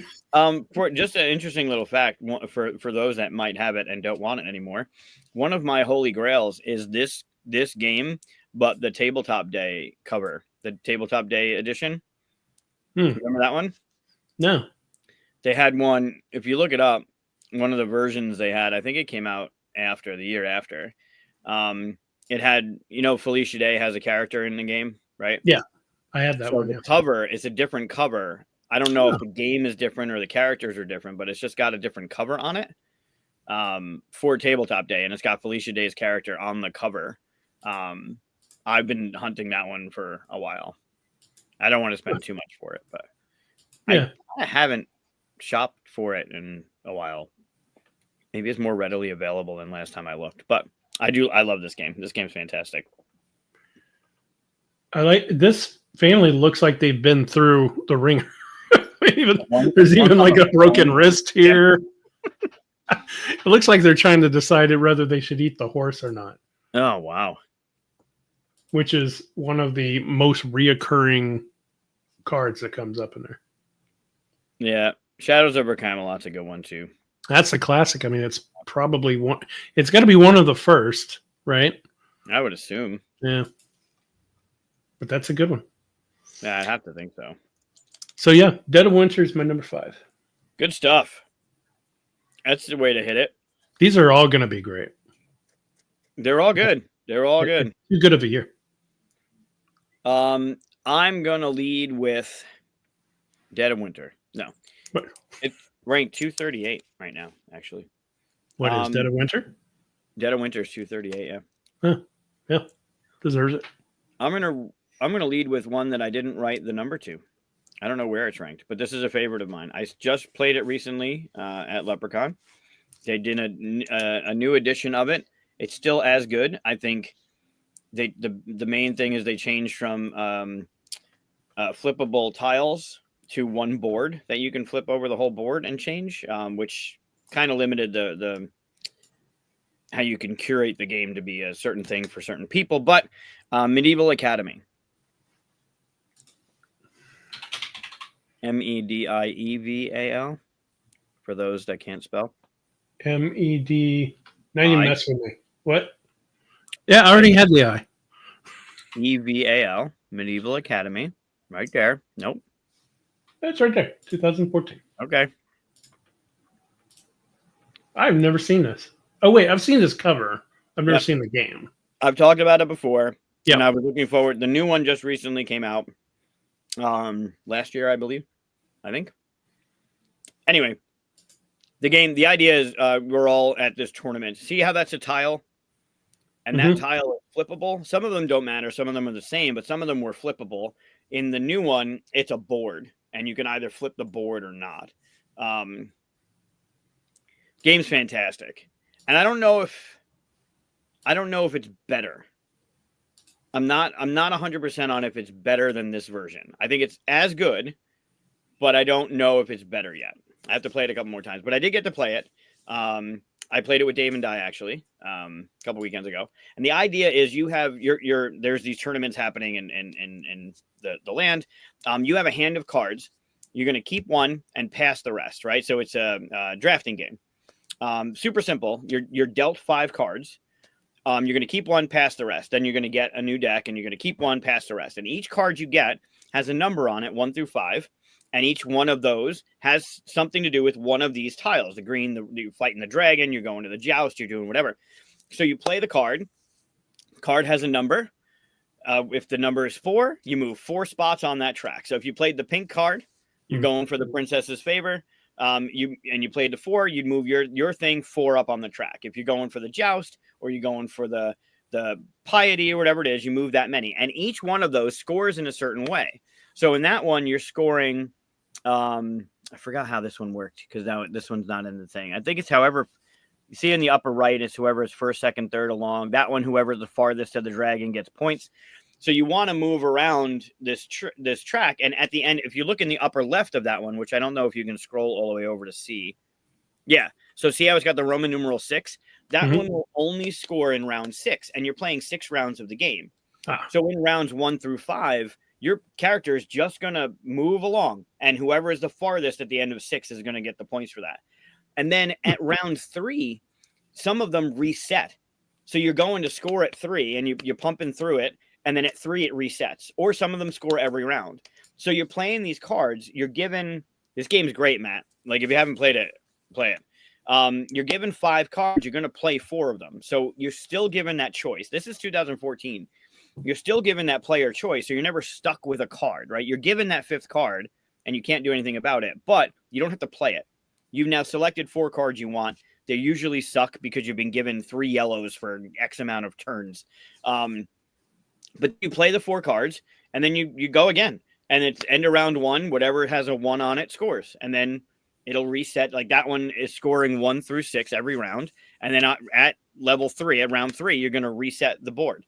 For just an interesting little fact for those that might have it and don't want it anymore, one of my holy grails is this game. but the Tabletop Day cover, the Tabletop Day edition. Remember that one? No. They had one. If you look it up, one of the versions they had, I think it came out the year after. It had, Felicia Day has a character in the game, right? Yeah, I had that one. The cover is a different cover. I don't know if the game is different or the characters are different, but it's just got a different cover on it for Tabletop Day, and it's got Felicia Day's character on the cover. I've been hunting that one for a while. I don't want to spend too much for it, but I haven't shopped for it in a while. Maybe it's more readily available than last time I looked, but I love this game. This game's fantastic. I like this family. Looks like they've been through the ringer. There's even like a broken wrist here. It looks like they're trying to decide whether they should eat the horse or not. Oh, wow. Which is one of the most reoccurring cards that comes up in there. Yeah. Shadows over Camelot's a good one too. That's a classic. I mean, it's probably one. It's got to be one of the first, right? I would assume. Yeah. But that's a good one. Yeah, I have to think so. So yeah, Dead of Winter is my number 5. Good stuff. That's the way to hit it. These are all going to be great. They're all good. They're all good. Too good of a year. I'm going to lead with Dead of Winter. No. It's ranked 238 right now, actually. What is Dead of Winter? Dead of Winter is 238, yeah. Huh. Yeah. Deserves it. I'm gonna lead with one that I didn't write the number to. I don't know where it's ranked, but this is a favorite of mine. I just played it recently at Leprechaun. They did a new edition of it. It's still as good. I think the main thing is they changed from flippable tiles to one board that you can flip over the whole board and change, which kind of limited the how you can curate the game to be a certain thing for certain people. But Medieval Academy. Medieval, for those that can't spell. MED. Now you mess with me. What? Yeah, I already had the I. EVAL, Medieval Academy. Right there. Nope. That's right there. 2014. Okay. I've never seen this. Oh, wait. I've seen this cover. I've never seen the game. I've talked about it before. Yeah. And I was looking forward. The new one just recently came out. Last year, I believe. I think. Anyway, the idea is we're all at this tournament. See how that's a tile? And that tile is flippable. Some of them don't matter. Some of them are the same, but some of them were flippable. In the new one, it's a board, and you can either flip the board or not. Game's fantastic. And I don't know if it's better. I'm not 100% on if it's better than this version. I think it's as good, but I don't know if it's better yet. I have to play it a couple more times, but I did get to play it. I played it with Dave and Di actually a couple weekends ago. And the idea is you have there's these tournaments happening in the land. You have a hand of cards. You're going to keep one and pass the rest, right? So it's a drafting game. Super simple. You're dealt 5 cards. You're going to keep one, pass the rest. Then you're going to get a new deck, and you're going to keep one, pass the rest. And each card you get has a number on it, 1 through 5. And each one of those has something to do with one of these tiles. The green, you're fighting the dragon, you're going to the joust, you're doing whatever. So you play the card. The card has a number. If the number is 4, you move 4 spots on that track. So if you played the pink card, you're going for the princess's favor. You played the 4, you'd move your thing 4 up on the track. If you're going for the joust or you're going for the piety or whatever it is, you move that many. And each one of those scores in a certain way. So in that one, you're scoring. I forgot how this one worked because now this one's not in the thing. I think it's however you see in the upper right, it's whoever is first, second, third along. That one, whoever's the farthest to the dragon gets points. So you want to move around this track. And at the end, if you look in the upper left of that one, which I don't know if you can scroll all the way over to see. Yeah. So see how it's got the Roman numeral 6? That one will only score in round 6. And you're playing 6 rounds of the game. So in rounds 1 through 5, your character is just going to move along. And whoever is the farthest at the end of 6 is going to get the points for that. And then at round 3, some of them reset. So you're going to score at 3 and you're pumping through it. And then at 3, it resets, or some of them score every round. So you're playing these cards. You're given, this game's great, Matt. Like if you haven't played it, play it. You're given 5 cards. You're going to play 4 of them. So you're still given that choice. This is 2014. You're still given that player choice. So you're never stuck with a card, right? You're given that 5th card and you can't do anything about it, but you don't have to play it. You've now selected 4 cards you want. They usually suck because you've been given 3 yellows for X amount of turns. But you play the 4 cards and then you go again, and it's end of round 1, whatever has a 1 on it scores. And then it'll reset. Like that one is scoring 1 through 6 every round. And then at level 3, at round 3, you're going to reset the board.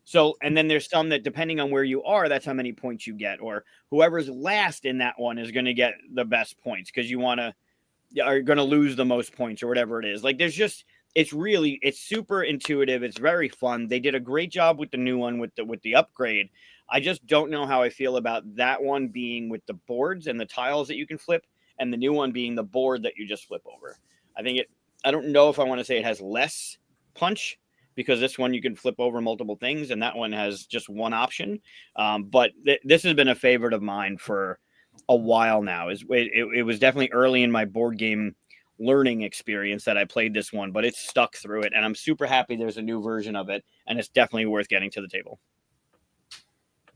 So, and then there's some that depending on where you are, that's how many points you get, or whoever's last in that one is going to get the best points because you are going to lose the most points or whatever it is. Like there's just, it's super intuitive. It's very fun. They did a great job with the new one with the upgrade. I just don't know how I feel about that one being with the boards and the tiles that you can flip, and the new one being the board that you just flip over. I don't know if I want to say it has less punch, because this one you can flip over multiple things and that one has just one option. But this has been a favorite of mine for a while now. It was definitely early in my board game learning experience that I played this one, but it's stuck through it, and I'm super happy there's a new version of it, and it's definitely worth getting to the table.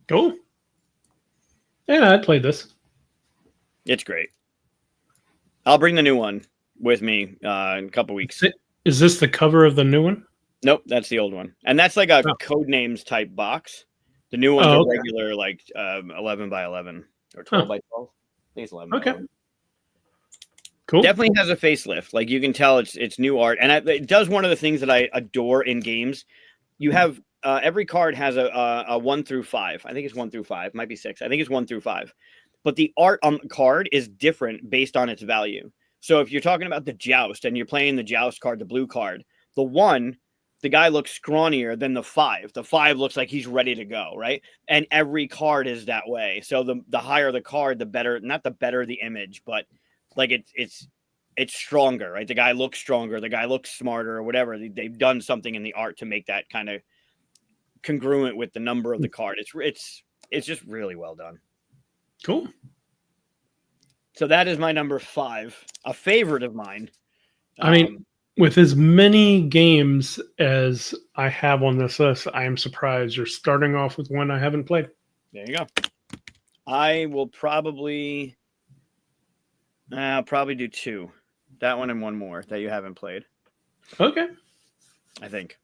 Cool. Yeah, I played this. It's great. I'll bring the new one with me in a couple weeks. Is this the cover of the new one? Nope, that's the old one, and that's like a Codenames type box. The new one's a regular 11 by 11 or 12 by 12. I think it's 11. Okay. Cool. Definitely has a facelift. Like you can tell it's new art, and it does one of the things that I adore in games. You have every card has a 1 through 5. I think it's 1 through 5. Might be 6. I think it's 1 through 5. But the art on the card is different based on its value. So if you're talking about the Joust and you're playing the Joust card, the blue card, the 1, the guy looks scrawnier than the 5. The 5 looks like he's ready to go, right? And every card is that way. So the higher the card, the better. Not the better the image, but like it's stronger, right? The guy looks stronger, the guy looks smarter, or whatever. They've done something in the art to make that kind of congruent with the number of the card. It's just really well done. Cool. So that is my number 5, a favorite of mine. I mean, with as many games as I have on this list, I am surprised you're starting off with one I haven't played. There you go. I will probably do 2. That one and one more that you haven't played. Okay. I think.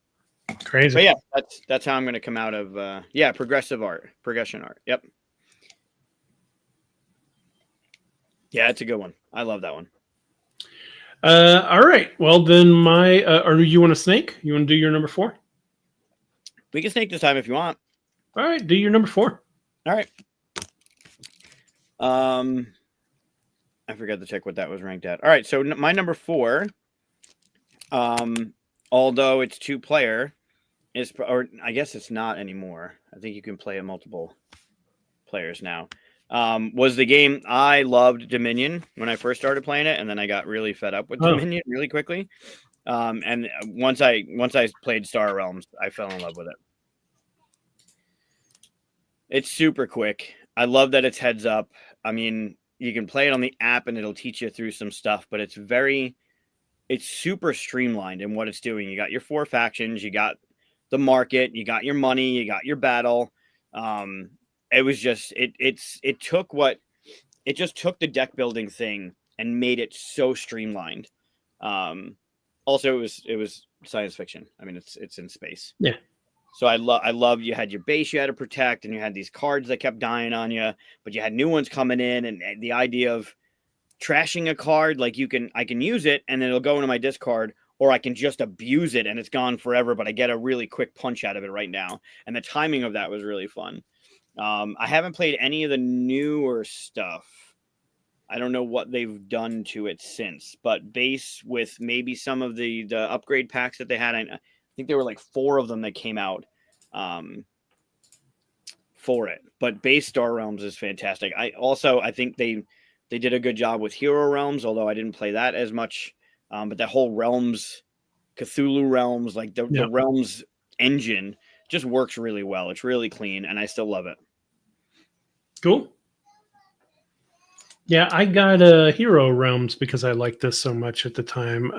Crazy. But yeah, that's how I'm going to come out of progression art. Yep. Yeah, it's a good one. I love that one. All right. Well, then or you want to snake? You want to do your number 4? We can snake this time if you want. All right. Do your number 4. All right. I forgot to check what that was ranked at. All right. So my number 4, although it's 2-player, or I guess it's not anymore. I think you can play it multiple players now. Was the game I loved Dominion when I first started playing it, and then I got really fed up with Dominion really quickly. And once I played Star Realms, I fell in love with it. It's super quick. I love that it's heads up. I mean, you can play it on the app and it'll teach you through some stuff, but it's super streamlined in what it's doing. You got your 4 factions, you got the market, you got your money, you got your battle. It was just, it just took the deck building thing and made it so streamlined. Also it was science fiction. I mean, it's in space. Yeah. So I love you had your base you had to protect, and you had these cards that kept dying on you, but you had new ones coming in, and the idea of trashing a card, like I can use it and then it'll go into my discard, or I can just abuse it and it's gone forever, but I get a really quick punch out of it right now. And the timing of that was really fun. I haven't played any of the newer stuff. I don't know what they've done to it since, but base with maybe some of the upgrade packs that they had. I think there were like 4 of them that came out for it, but base Star Realms is fantastic. I think they did a good job with Hero Realms, although I didn't play that as much. But that whole Realms Cthulhu Realms, like the Realms engine just works really well. It's really clean, and I still love it. Cool. Yeah, I got Hero Realms because I liked this so much at the time.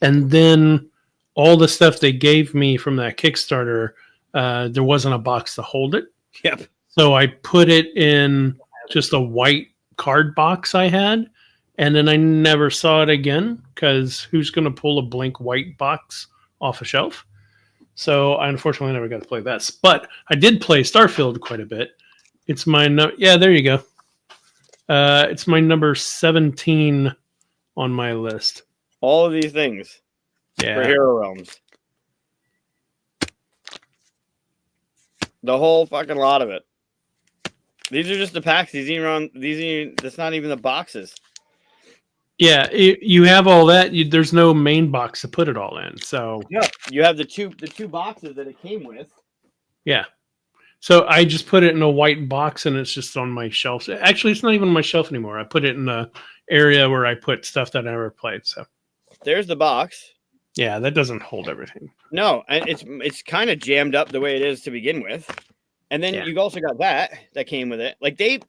And then all the stuff they gave me from that Kickstarter, there wasn't a box to hold it. Yep. So I put it in just a white card box I had, and then I never saw it again because who's going to pull a blank white box off a shelf? So I unfortunately never got to play that. But I did play Starfield quite a bit. It's my there you go. It's my number 17 on my list. All of these things for Hero Realms. The whole fucking lot of it. These are just the packs. That's not even the boxes. Yeah, you have all that. There's no main box to put it all in. So yeah, you have the two boxes that it came with. Yeah. So I just put it in a white box and it's just on my shelf. Actually, it's not even on my shelf anymore. I put it in the area where I put stuff that I never played. So there's the box. Yeah, that doesn't hold everything. No, and it's kind of jammed up the way it is to begin with. And then you also got that came with it. Like they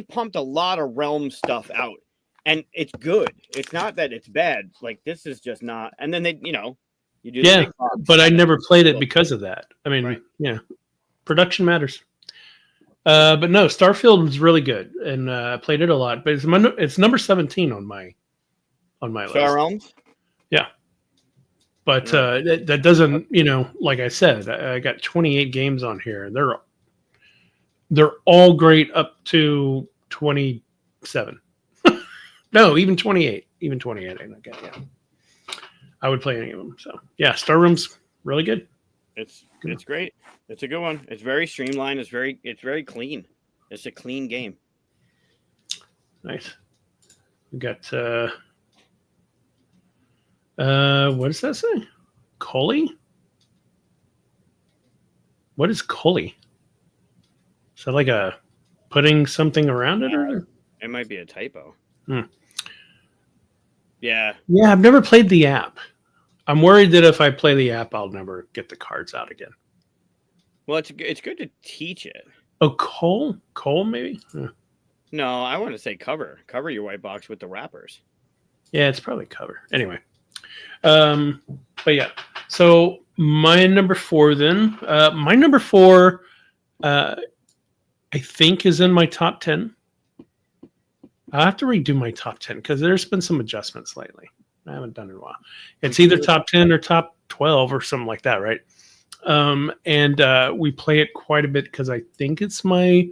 pumped a lot of Realm stuff out. And it's good. It's not that it's bad. Like this is just not. And then they, you do. Yeah, but I never played it because of that. I mean, production matters. But no, Starfield was really good, and I played it a lot. But it's number 17 on my list. Star Realms. Yeah, but that doesn't, like I said, I got 28 games on here, and they're all great up to 27. No, even 28. Even 28, I think. Yeah. I would play any of them. So, yeah, Star Realms, really good. It's great. It's a good one. It's very streamlined. It's very clean. It's a clean game. Nice. We got what does that say? Cully? What is Cully? Is that like a putting something around it, or it might be a typo? Yeah, I've never played the app. I'm worried that if I play the app, I'll never get the cards out again. Well, it's good to teach it. Oh, Cole, maybe? No, I want to say cover your white box with the wrappers. Yeah, it's probably cover. Anyway, but yeah. So my number 4 then. My number 4, I think, is in my top 10. I have to redo my top 10 because there's been some adjustments lately. I haven't done it in a while. It's either top 10 or top 12 or something like that, right? And we play it quite a bit because I think it's my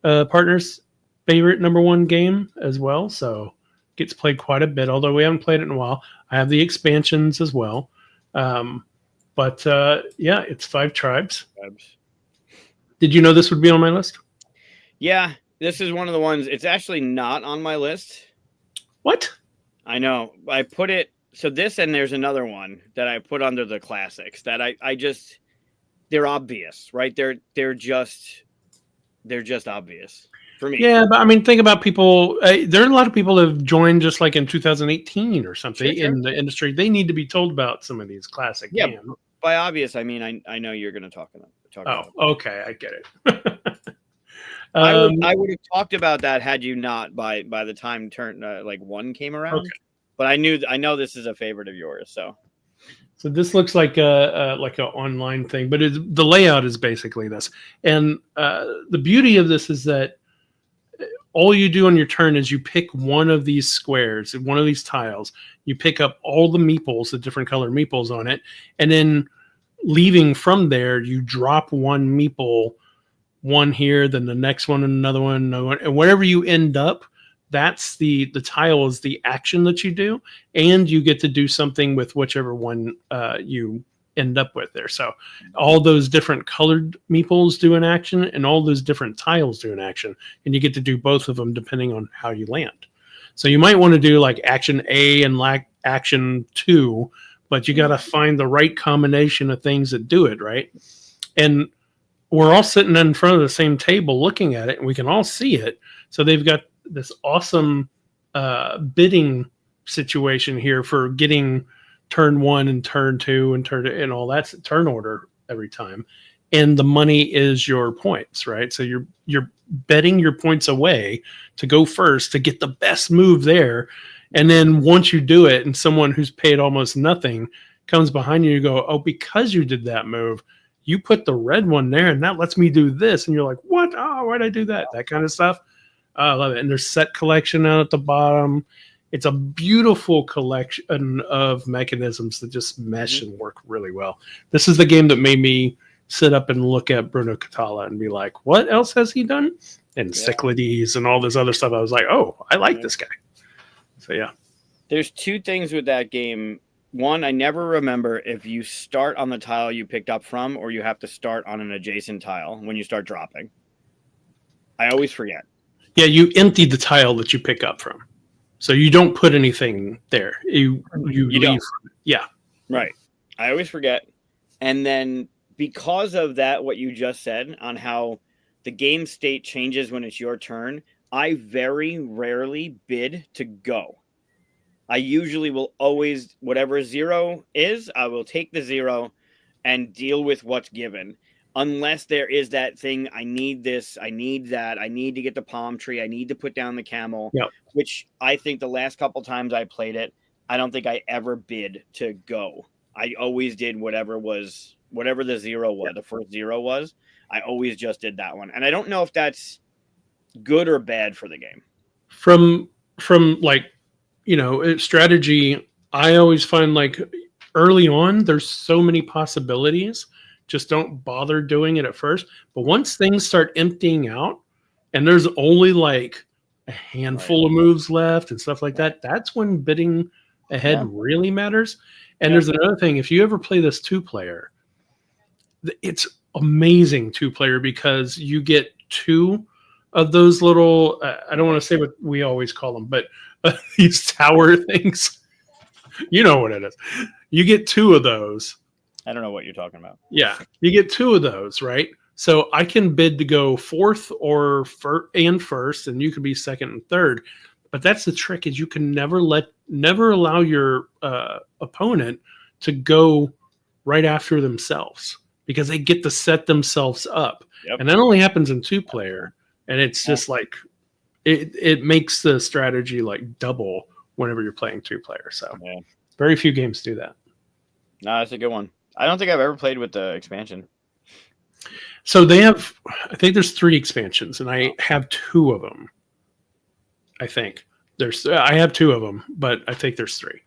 partner's favorite number 1 game as well. So it gets played quite a bit, although we haven't played it in a while. I have the expansions as well. But it's 5 Tribes. Did you know this would be on my list? Yeah. This is one of the ones. It's actually not on my list. What? I know. I put it. So this, and there's another one that I put under the classics that I just, they're obvious, right? They're just obvious for me. Yeah, but I mean, think about people. There are a lot of people that have joined just like in 2018 or something in the industry. They need to be told about some of these classic games. By obvious, I mean I know you're going to talk about. Oh, okay, I get it. I would have talked about that had you not by the time turn 1 came around. Okay. But I know this is a favorite of yours. So this looks like a online thing, but the layout is basically this. And the beauty of this is that all you do on your turn is you pick one of these squares, one of these tiles. You pick up all the meeples, the different color meeples on it, and then leaving from there, you drop one meeple. One here, then the next one, and another one, and wherever you end up, that's the tile is the action that you do, and you get to do something with whichever one you end up with there. So all those different colored meeples do an action, and all those different tiles do an action, and you get to do both of them depending on how you land. So you might want to do like action A and action 2, but you got to find the right combination of things that do it, right? And we're all sitting in front of the same table looking at it, and we can all see it. So they've got this awesome bidding situation here for getting turn 1 and turn 2 and all that's turn order every time. And the money is your points, right? So you're betting your points away to go first to get the best move there. And then once you do it and someone who's paid almost nothing comes behind you, you go, oh, because you did that move, you put the red one there and that lets me do this. And you're like, what? Oh, why'd I do that? That kind of stuff. I love it. And there's set collection out at the bottom. It's a beautiful collection of mechanisms that just mesh and work really well. This is the game that made me sit up and look at Bruno Catala and be like, what else has he done? And Cyclades and all this other stuff. I was like, oh, I like this guy. So, yeah. There's two things with that game. One, I never remember if you start on the tile you picked up from or you have to start on an adjacent tile when you start dropping. I always forget. Yeah, you empty the tile that you pick up from. So you don't put anything there. You leave. Don't. Yeah. Right. I always forget. And then because of that, what you just said on how the game state changes when it's your turn, I very rarely bid to go. I usually will always, whatever 0 is, I will take the 0 and deal with what's given. Unless there is that thing, I need this, I need that, I need to get the palm tree, I need to put down the camel, which I think the last couple times I played it, I don't think I ever bid to go. I always did whatever the 0 was, the first 0 was, I always just did that one. And I don't know if that's good or bad for the game. From like, strategy, I always find like early on, there's so many possibilities. Just don't bother doing it at first. But once things start emptying out and there's only like a handful of moves left and stuff like that, that's when bidding ahead really matters. And there's another thing. If you ever play this 2-player, it's amazing 2-player because you get 2 of those little, I don't want to say what we always call them, but these tower things. You know what it is. You get 2 of those. I don't know what you're talking about. Yeah, you get 2 of those, right? So I can bid to go 4th or first, and you could be 2nd and 3rd. But that's the trick: is you can never allow your opponent to go right after themselves because they get to set themselves up, and that only happens in 2-player. And it's just like it makes the strategy like double whenever you're playing 2-player. So very few games do that. No, that's a good one. I don't think I've ever played with the expansion. So they have, I think there's 3 expansions, and I have 2 of them. I think I have 2 of them, but I think there's 3.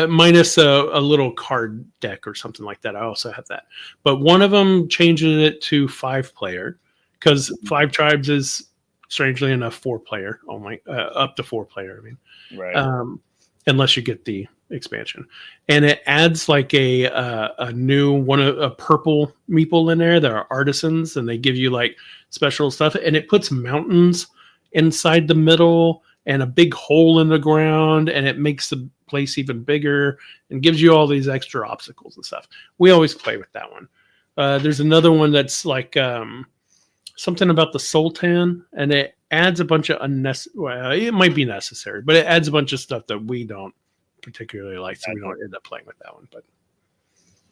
Minus a little card deck or something like that. I also have that. But one of them changes it to 5-player because 5 Tribes is, strangely enough, 4-player only, up to 4-player. I mean, right. Unless you get the expansion, and it adds like a new one, a purple meeple in there. There are artisans, and they give you like special stuff, and it puts mountains inside the middle and a big hole in the ground, and it makes the place even bigger and gives you all these extra obstacles and stuff. We always play with that one. There's another one that's like something about the Sultan, and it adds a bunch of it might be necessary, but it adds a bunch of stuff that we don't particularly like, so we don't end up playing with that one. But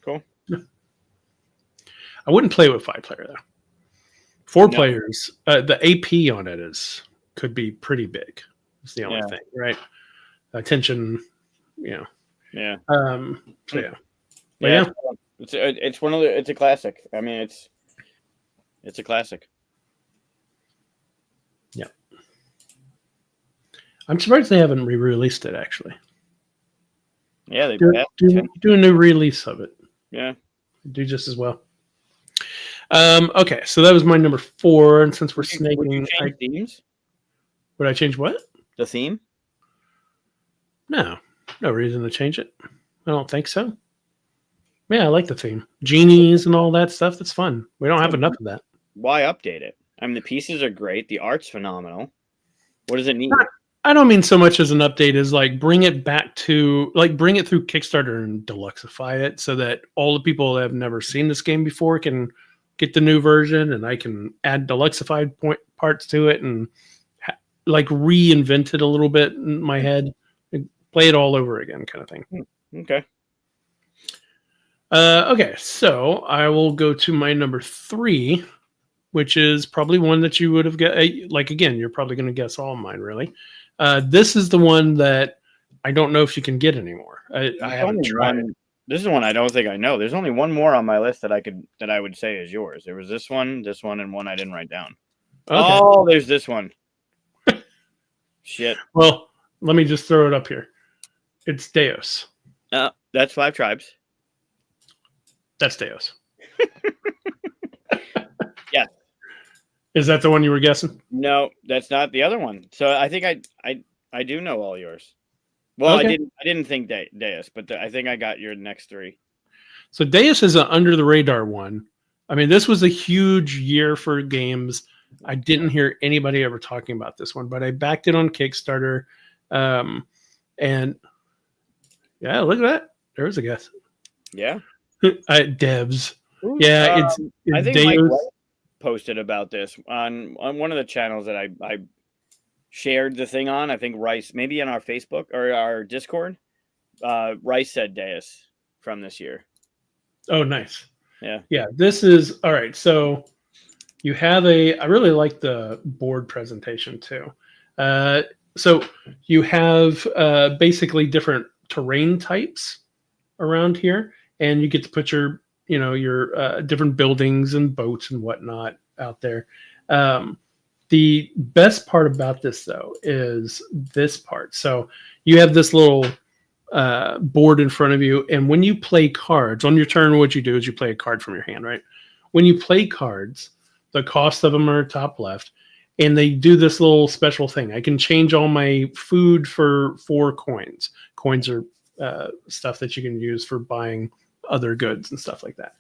cool. I wouldn't play with 5-player though. 4 players, the AP on it could be pretty big. It's the only thing, right? Attention, Yeah. So It's one of the. It's a classic. I mean, it's a classic. Yeah. I'm surprised they haven't re-released it, actually. Yeah, they do a new release of it. Yeah. Do just as well. Okay, so that was my number 4, and since we're snaking, would you change themes? Would I change what? The theme? No reason to change it. I don't think so. Yeah, I like the theme. Genies and all that stuff. That's fun. We don't have enough of that. Why update it? I mean, the pieces are great. The art's phenomenal. What does it need? I don't mean so much as an update as like bring it back to like bring it through Kickstarter and deluxify it so that all the people that have never seen this game before can get the new version, and I can add deluxified parts to it and like reinvent it a little bit in my head and play it all over again, kind of thing. Okay. Okay, so I will go to my number 3, which is probably one that you would have get. Like again, you're probably going to guess all of mine. Really, this is the one that I don't know if you can get anymore. I haven't tried. This is one I don't think I know. There's only one more on my list that I would say is yours. There was this one, and one I didn't write down. Okay. Oh, there's this one. Shit. Well, let me just throw it up here. It's Deus. That's 5 Tribes. That's Deus. Yeah. Is that the one you were guessing? No, that's not the other one. So I think I do know all yours. Well, okay. I didn't think Deus, but I think I got your next 3. So Deus is an under the radar one. I mean, this was a huge year for games. I didn't hear anybody ever talking about this one, but I backed it on Kickstarter. And yeah, look at that. There's a guess. Yeah. Devs. Ooh, yeah, it's I think Deus. Mike posted about this on one of the channels that I shared the thing on. I think Rice, maybe on our Facebook or our Discord. Rice said Deus from this year. Oh, nice. Yeah. Yeah, this is all right. So you have I really like the board presentation too. So you have basically different terrain types around here, and you get to put your different buildings and boats and whatnot out there. The best part about this, though, is this part. So you have this little board in front of you, and when you play cards on your turn, what you do is you play a card from your hand, right? When you play cards, the cost of them are top left, and they do this little special thing. I can change all my food for 4 coins. Coins are stuff that you can use for buying other goods and stuff like that.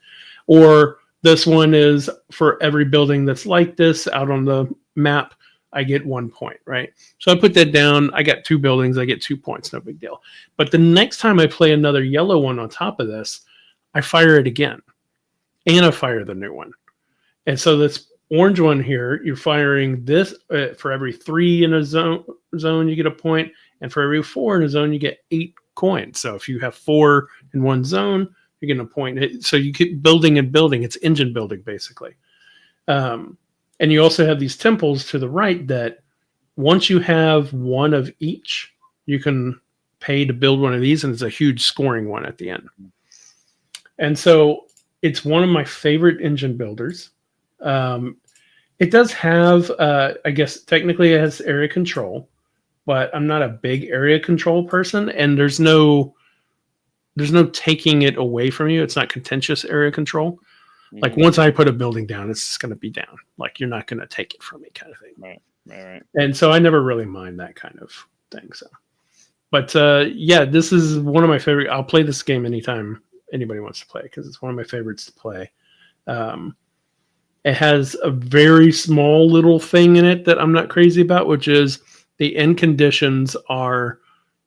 Or this one is for every building that's like this out on the map, I get 1 point, right? So I put that down. I got 2 buildings. I get 2 points. No big deal. But the next time I play another yellow one on top of this, I fire it again. And I fire the new one. And so this orange one here, you're firing this for every 3 in a zone, you get a point. And for every 4 in a zone, you get 8 coins. So if you have 4 in one zone, you're getting a point. So you keep building and building. It's engine building, basically. And you also have these temples to the right that once you have one of each, you can pay to build one of these, and it's a huge scoring one at the end. And so it's one of my favorite engine builders. It does have, I guess, technically it has area control, but I'm not a big area control person, and there's no taking it away from you. It's not contentious area control. Like once I put a building down, it's just going to be down. Like you're not going to take it from me, kind of thing. Right. And so I never really mind that kind of thing. So, but yeah, this is one of my favorite. I'll play this game anytime anybody wants to play because it's one of my favorites to play. It has a very small little thing in it that I'm not crazy about, which is the end conditions are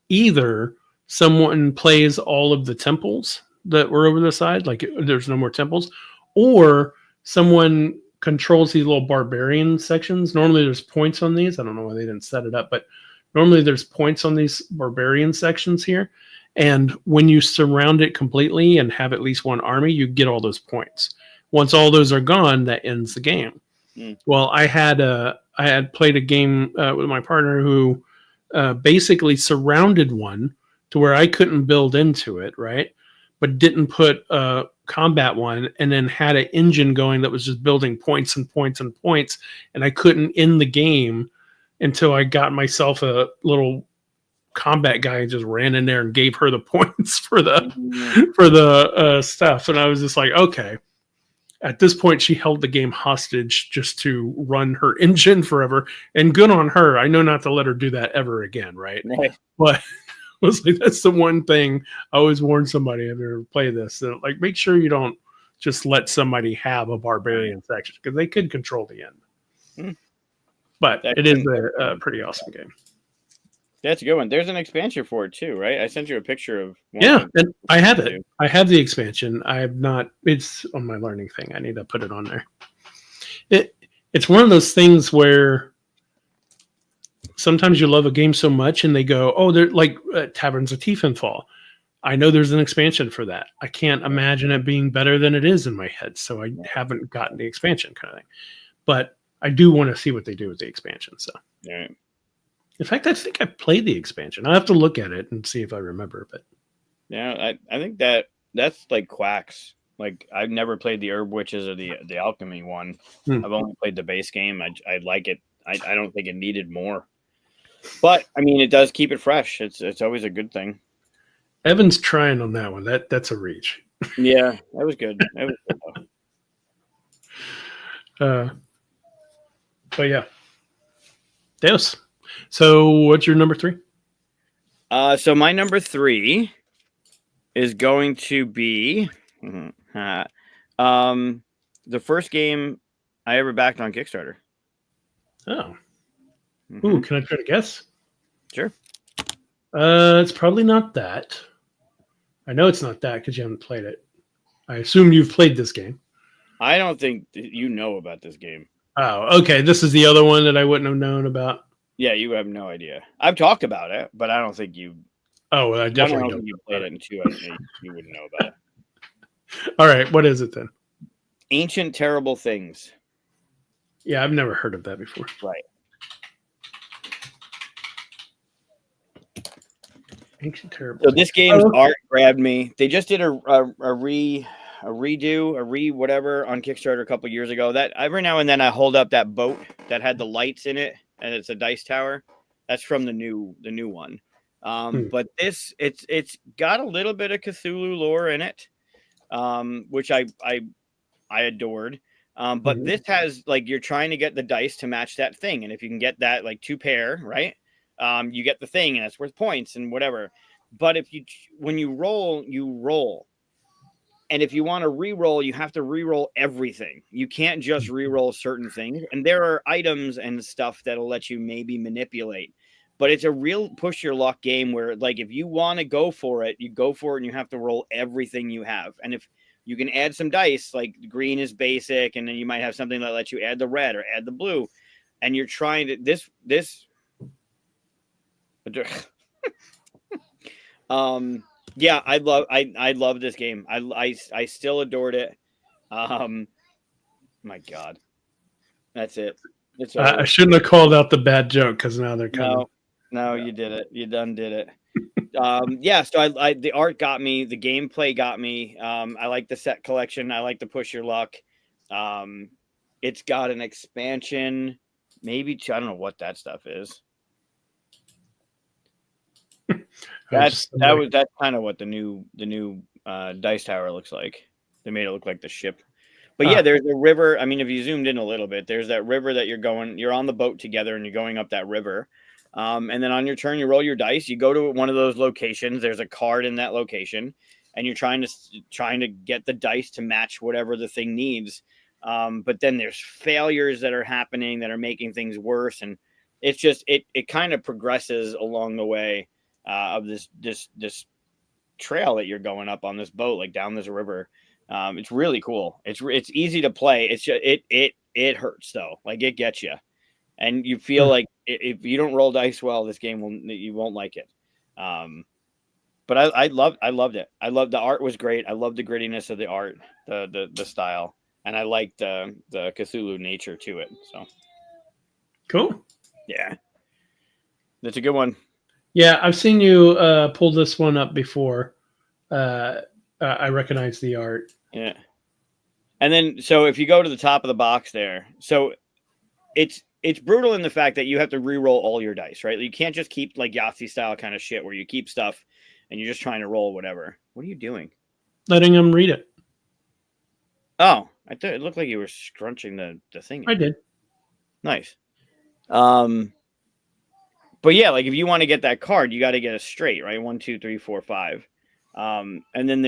either someone plays all of the temples that were over the side, like there's no more temples, or someone controls these little barbarian sections. Normally there's points on these. I don't know why they didn't set it up, but normally there's points on these barbarian sections here. And when you surround it completely and have at least one army, you get all those points. Once all those are gone, that ends the game. Well, I had played a game with my partner who basically surrounded one to where I couldn't build into it, right? But didn't put a combat one, and then had an engine going that was just building points and points and points, and I couldn't end the game until I got myself a little combat guy and just ran in there and gave her the points for the stuff. And I was just like, okay. At this point, she held the game hostage just to run her engine forever, and good on her. I know not to let her do that ever again, right? But I was like, that's the one thing I always warn somebody if they play this. That, like, make sure you don't just let somebody have a barbarian section because they could control the end. But it is a pretty awesome game. That's a good one. There's an expansion for it too, right? I sent you a picture of one. Yeah, and I have it. I have the expansion. I have not. It's on my learning thing. I need to put it on there. It's one of those things where sometimes you love a game so much and they go, oh, they're like Taverns of Tiefenfall. I know there's an expansion for that. I can't imagine it being better than it is in my head, so I haven't gotten the expansion kind of thing. But I do want to see what they do with the expansion. So, yeah. In fact, I think I played the expansion. I have to look at it and see if I remember. But yeah, I think that's like Quacks. Like I've never played the Herb Witches or the Alchemy one. I've only played the base game. I like it. I don't think it needed more. But I mean, it does keep it fresh. It's always a good thing. Evan's trying on that one. That's a reach. Yeah, that was good. That was good but yeah, Deus. So what's your number 3? So my number 3 is going to be the first game I ever backed on Kickstarter. Oh. Ooh, can I try to guess? Sure. It's probably not that. I know it's not that because you haven't played it. I assume you've played this game. I don't think you know about this game. Oh, okay. This is the other one that I wouldn't have known about. Yeah, you have no idea. I've talked about it, but I don't think you. Oh, well, I definitely don't think you played it, and 2, you wouldn't know about it. All right, what is it then? Ancient Terrible Things. Yeah, I've never heard of that before. Right. Ancient Terrible. So this game's art grabbed me. They just did a redo, whatever on Kickstarter a couple years ago. That every now and then I hold up that boat that had the lights in it, and it's a dice tower. That's from the new one. But this it's got a little bit of Cthulhu lore in it, which I adored. But this has like you're trying to get the dice to match that thing, and if you can get that like 2 pair, right? You get the thing, and it's worth points and whatever. But when you roll, you roll. And if you want to re-roll, you have to re-roll everything. You can't just re-roll certain things. And there are items and stuff that'll let you maybe manipulate. But it's a real push your luck game where, like, if you want to go for it, you go for it and you have to roll everything you have. And if you can add some dice, like green is basic, and then you might have something that lets you add the red or add the blue. And you're trying to yeah, I love this game. I still adored it. My God, that's it. It's I shouldn't have called out the bad joke because now they're coming. No, you did it. You done did it. Yeah. So the art got me. The gameplay got me. I like the set collection. I like to push your luck. It's got an expansion. Maybe I don't know what that stuff is. That's kind of what the new dice tower looks like. They made it look like the ship. But yeah, there's a river. I mean, if you zoomed in a little bit, there's that river that you're on the boat together and you're going up that river. And then on your turn, you roll your dice. You go to one of those locations. There's a card in that location, and you're trying to get the dice to match whatever the thing needs. But then there's failures that are happening that are making things worse, and it's just it kind of progresses along the way of this trail that you're going up on this boat, like down this river. It's really cool. It's easy to play. It's just, it hurts though. Like it gets you, and you feel like if you don't roll dice well, this game you won't like it. But I loved it. I loved the art was great. I loved the grittiness of the art, the style, and I liked the Cthulhu nature to it. So cool. Yeah, that's a good one. Yeah, I've seen you pull this one up before. I recognize the art. Yeah. And then, so if you go to the top of the box there, so it's brutal in the fact that you have to re-roll all your dice, right? You can't just keep like Yahtzee style kind of shit where you keep stuff and you're just trying to roll whatever. What are you doing? Letting them read it. Oh, I thought it looked like you were scrunching the thing. I did. Nice. But yeah, like if you want to get that card, you got to get a straight, right? 1, 2, 3, 4, 5. And then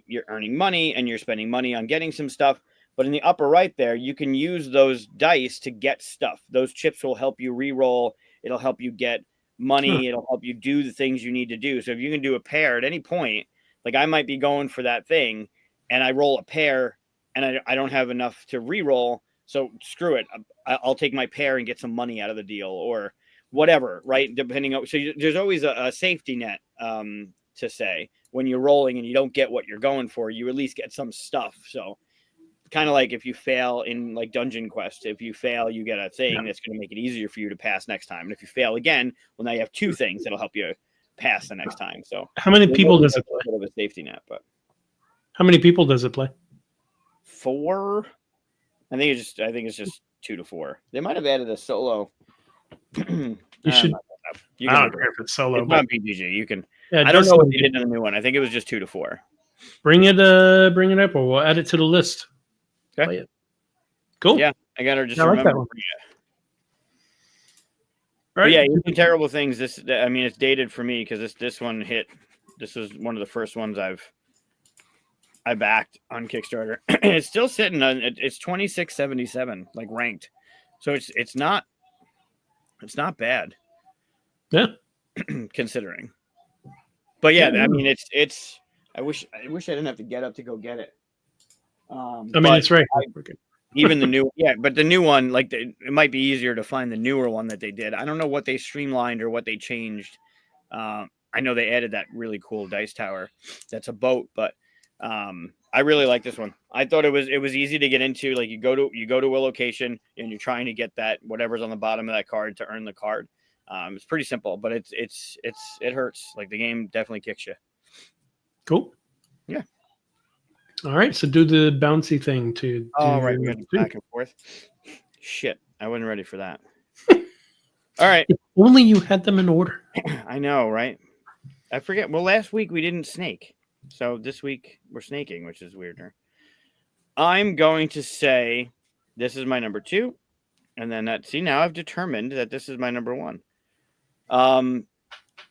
you're earning money and you're spending money on getting some stuff. But in the upper right there, you can use those dice to get stuff. Those chips will help you re-roll. It'll help you get money. It'll help you do the things you need to do. So if you can do a pair at any point, like I might be going for that thing and I roll a pair and I don't have enough to re-roll. So screw it. I'll take my pair and get some money out of the deal or whatever, right? Depending on, so there's always a safety net to say when you're rolling and you don't get what you're going for, you at least get some stuff. So kind of like if you fail in like Dungeon Quest, if you fail, you get a thing that's going to make it easier for you to pass next time. And if you fail again, well, now you have 2 things that'll help you pass the next time. So how many people does it play? A bit of a safety net, but how many people does it play? 4. I think it's just 2 to 4. They might have added a solo. You should. I don't care if it's solo. It's not PPG. You can. Yeah, I don't know what they did in the new one. I think it was just 2 to 4. Bring it up, or we'll add it to the list. Okay. Cool. Yeah, I gotta just remember. That one. Right. Yeah, you do terrible things. It's dated for me because this one hit. This was one of the first ones I backed on Kickstarter. It's still sitting on. It's 2677, like ranked. So it's not bad. Yeah. Considering. But yeah, I mean it's. I wish I didn't have to get up to go get it. It's right. Even the new, but the new one, like it might be easier to find the newer one that they did. I don't know what they streamlined or what they changed. I know they added that really cool dice tower. That's a boat, but I really like this one. I thought it was easy to get into. Like you go to a location and you're trying to get that whatever's on the bottom of that card to earn the card. It's pretty simple, but it hurts. Like the game definitely kicks you. Cool. Yeah. All right. So do the bouncy thing to. Oh, right. We got back and forth. Shit. I wasn't ready for that. All right. If only you had them in order. I know, right? I forget. Well, last week we didn't snake. So this week we're snaking, which is weirder. I'm going to say this is my number 2. And then now I've determined that this is my number 1.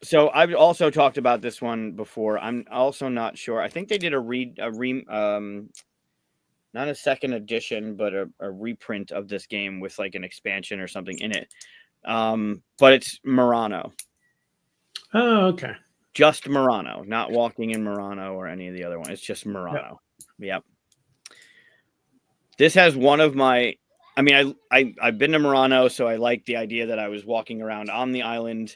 So I've also talked about this one before. I'm also not sure. I think they did not a second edition, but a reprint of this game with like an expansion or something in it. But it's Murano. Oh, okay. Just Murano, not Walking in Murano or any of the other one. It's just Murano. Yep. This has one of my. I mean, I've been to Murano, so I like the idea that I was walking around on the island.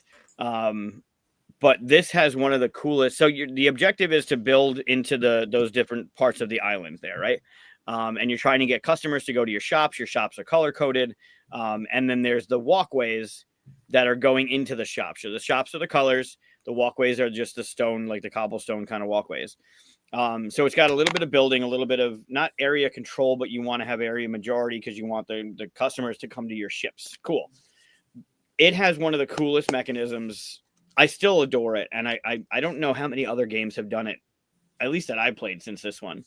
But this has one of the coolest. So the objective is to build into those different parts of the island there, right? And you're trying to get customers to go to your shops. Your shops are color coded, and then there's the walkways that are going into the shops. So the shops are the colors. The walkways are just the stone, like the cobblestone kind of walkways. So it's got a little bit of building, a little bit of not area control, but you want to have area majority because you want the customers to come to your ships. Cool. It has one of the coolest mechanisms. I still adore it. And I don't know how many other games have done it, at least that I've played since this one.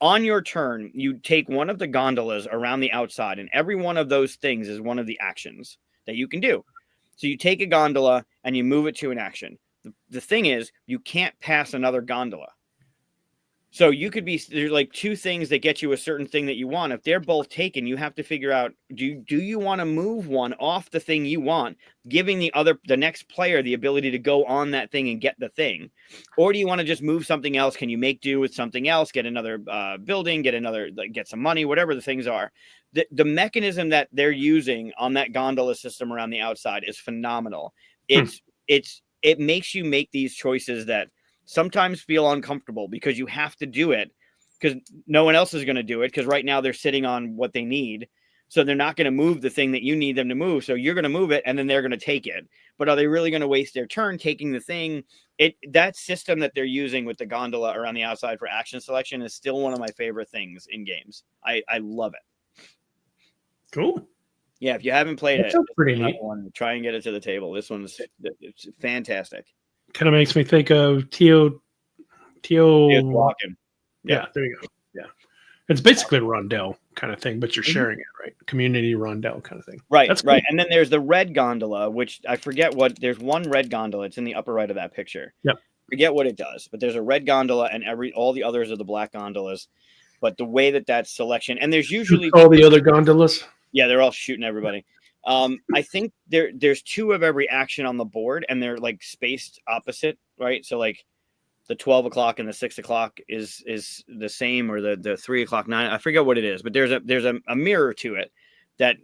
On your turn, you take one of the gondolas around the outside, and every one of those things is one of the actions that you can do. So you take a gondola and you move it to an action. The thing is, you can't pass another gondola. So you could there's like 2 things that get you a certain thing that you want. If they're both taken, you have to figure out, do you want to move one off the thing you want, giving the next player the ability to go on that thing and get the thing? Or do you want to just move something else? Can you make do with something else, get another building, get some money, whatever the things are? The mechanism that they're using on that gondola system around the outside is phenomenal. It makes you make these choices that sometimes feel uncomfortable because you have to do it because no one else is going to do it because right now they're sitting on what they need. So they're not going to move the thing that you need them to move. So you're going to move it and then they're going to take it. But are they really going to waste their turn taking the thing? That system that they're using with the gondola around the outside for action selection is still one of my favorite things in games. I love it. Cool. Yeah, if you haven't played it, pretty neat. Try and get it to the table. It's fantastic. Kind of makes me think of Teo walking. Yeah, there you go. Yeah. It's basically a rondel kind of thing, but you're sharing it, right? Community rondel kind of thing. Right, that's right. Cool. And then there's the red gondola, which I forget there's one red gondola. It's in the upper right of that picture. Yep. Forget what it does, but there's a red gondola and all the others are the black gondolas. But the way that selection, and there's usually all the other gondolas. Yeah, they're all shooting everybody. I think there's 2 of every action on the board, and they're like spaced opposite, right? So like the 12 o'clock and the 6 o'clock is the same, or the 3 o'clock, 9. I forget what it is, but there's a mirror to it that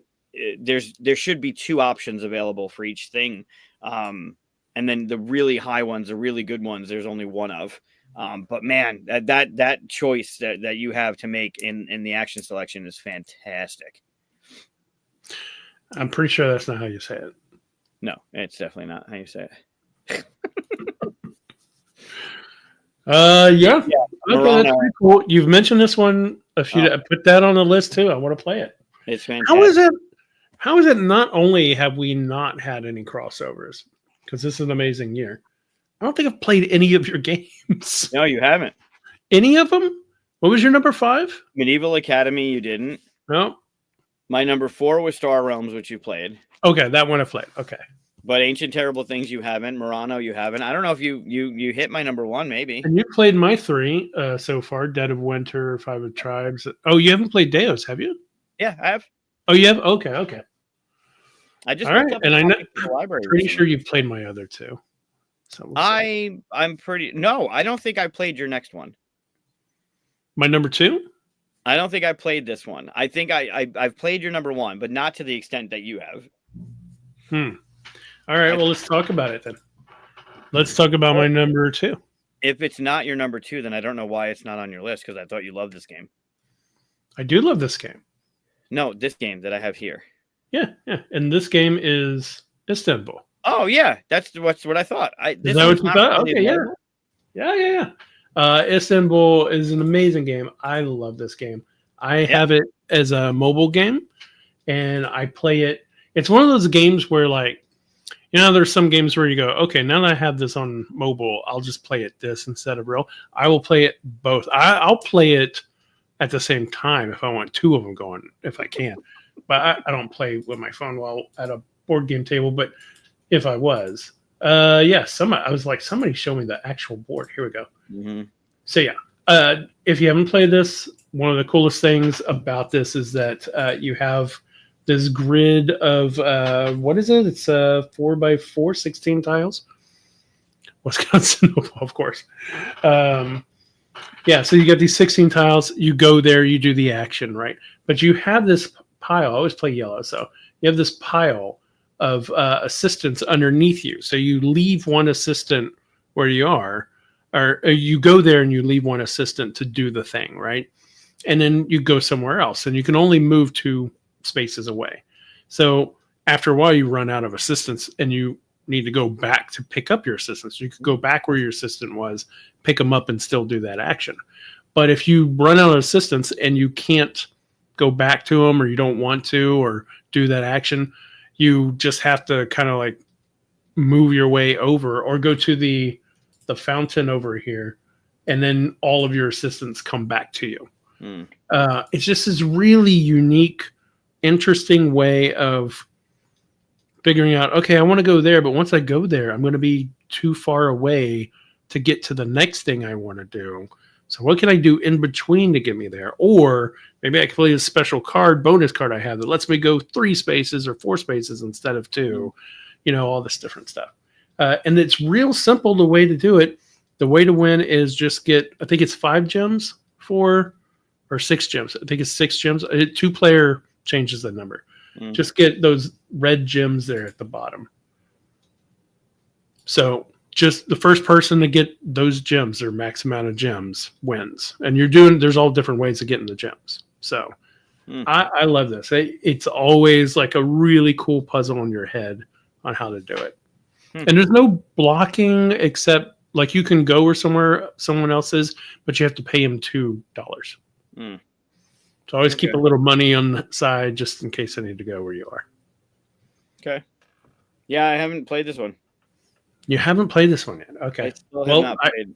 there should be 2 options available for each thing. And then the really high ones, the really good ones, there's only one of. But man, that choice that you have to make in the action selection is fantastic. I'm pretty sure that's not how you say it. No, it's definitely not how you say it. Yeah. Okay, that's pretty cool. You've mentioned this one a few. Put that on the list too. I want to play it. It's fantastic. How is it? Not only have we not had any crossovers, because this is an amazing year. I don't think I've played any of your games. No, you haven't. Any of them? What was your number 5? Medieval Academy. You didn't. No. My number 4 was Star Realms, which you played. Okay, that one I played. Okay. But Ancient Terrible Things you haven't. Murano you haven't. I don't know if you hit my number 1 maybe. And you played my 3 so far: Dead of Winter, Five of Tribes. Oh, you haven't played Deus, have you? Yeah, I have. Oh, you have? Okay. I just all right, and I'm pretty sure you've played my other 2. So I'm pretty. No, I don't think I played your next one. My number 2? I don't think I played this one. I think I've played your number 1, but not to the extent that you have. All right, well, let's talk about it then. Let's talk about my number 2. If it's not your number 2, then I don't know why it's not on your list, because I thought you loved this game. I do love this game. No, this game that I have here. Yeah. And this game is Istanbul. Oh, yeah. That's what I thought. Is that what you thought? Okay, yeah. Istanbul is an amazing game. I love this game. I have it as a mobile game, and I play it. It's one of those games where, like, there's some games where you go, okay, now that I have this on mobile, I'll just play it this instead of real. I will play it both. I'll play it at the same time if I want 2 of them going, if I can. But I don't play with my phone while at a board game table. But if I was, I was like, somebody show me the actual board. Here we go. Mm-hmm. So if you haven't played this, one of the coolest things about this is that you have this grid of what is it? It's 4x4, 16 tiles. Wisconsin, of course. So you got these 16 tiles. You go there, you do the action, right? But you have this pile. I always play yellow, so you have this pile of assistants underneath you. So you leave one assistant where you are, or you go there and you leave one assistant to do the thing, right? And then you go somewhere else, and you can only move 2 spaces away. So after a while, you run out of assistants, and you need to go back to pick up your assistants. You could go back where your assistant was, pick them up, and still do that action. But if you run out of assistants and you can't go back to them, or you don't want to, or do that action, you just have to kind of like move your way over, or go to the fountain over here, and then all of your assistants come back to you. It's just this really unique, interesting way of figuring out, okay, I want to go there, but once I go there, I'm going to be too far away to get to the next thing I want to do. So what can I do in between to get me there? Or maybe I can play a special bonus card I have that lets me go 3 spaces or 4 spaces instead of 2, all this different stuff. And it's real simple, the way to do it. The way to win is just get, I think it's 5 gems or 6 gems. I think it's 6 gems. 2-player changes the number. Just get those red gems there at the bottom. So just the first person to get those gems, or max amount of gems, wins. And there's all different ways of getting the gems. So I love this. It's always like a really cool puzzle in your head on how to do it. And there's no blocking, except like you can go where someone else is, but you have to pay him $2. So always keep a little money on the side just in case I need to go where you are. Okay. Yeah, I haven't played this one. You haven't played this one yet? Okay. I still have not played.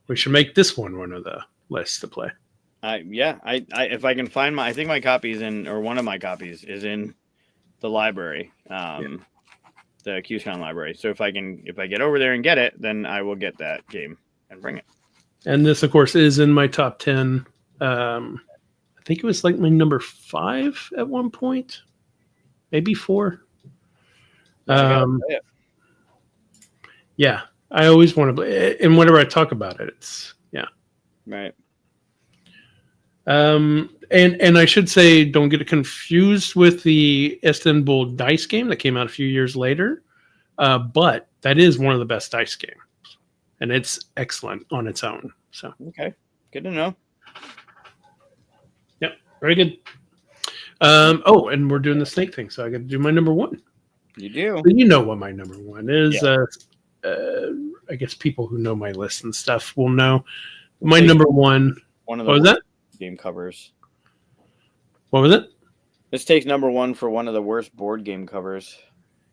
We should make this one of the lists to play. If I can find I think my copy is in, or one of my copies is in the library, the QSCon library. So if I get over there and get it, then I will get that game and bring it. And this, of course, is in my top 10. I think it was like my number 5 at one point, maybe 4. Yeah, I always want to play, and whenever I talk about it, it's right. And I should say, don't get it confused with the Istanbul dice game that came out a few years later. But that is one of the best dice games. and it's excellent on its own. So okay, good to know. Yep, very good. Oh, and we're doing the snake thing, so I got to do my number one. You do. So you know what my number one is. Yeah. I guess people who know my list and stuff will know my number one. One of the what was that? Game covers. What was it? This takes number one for one of the worst board game covers.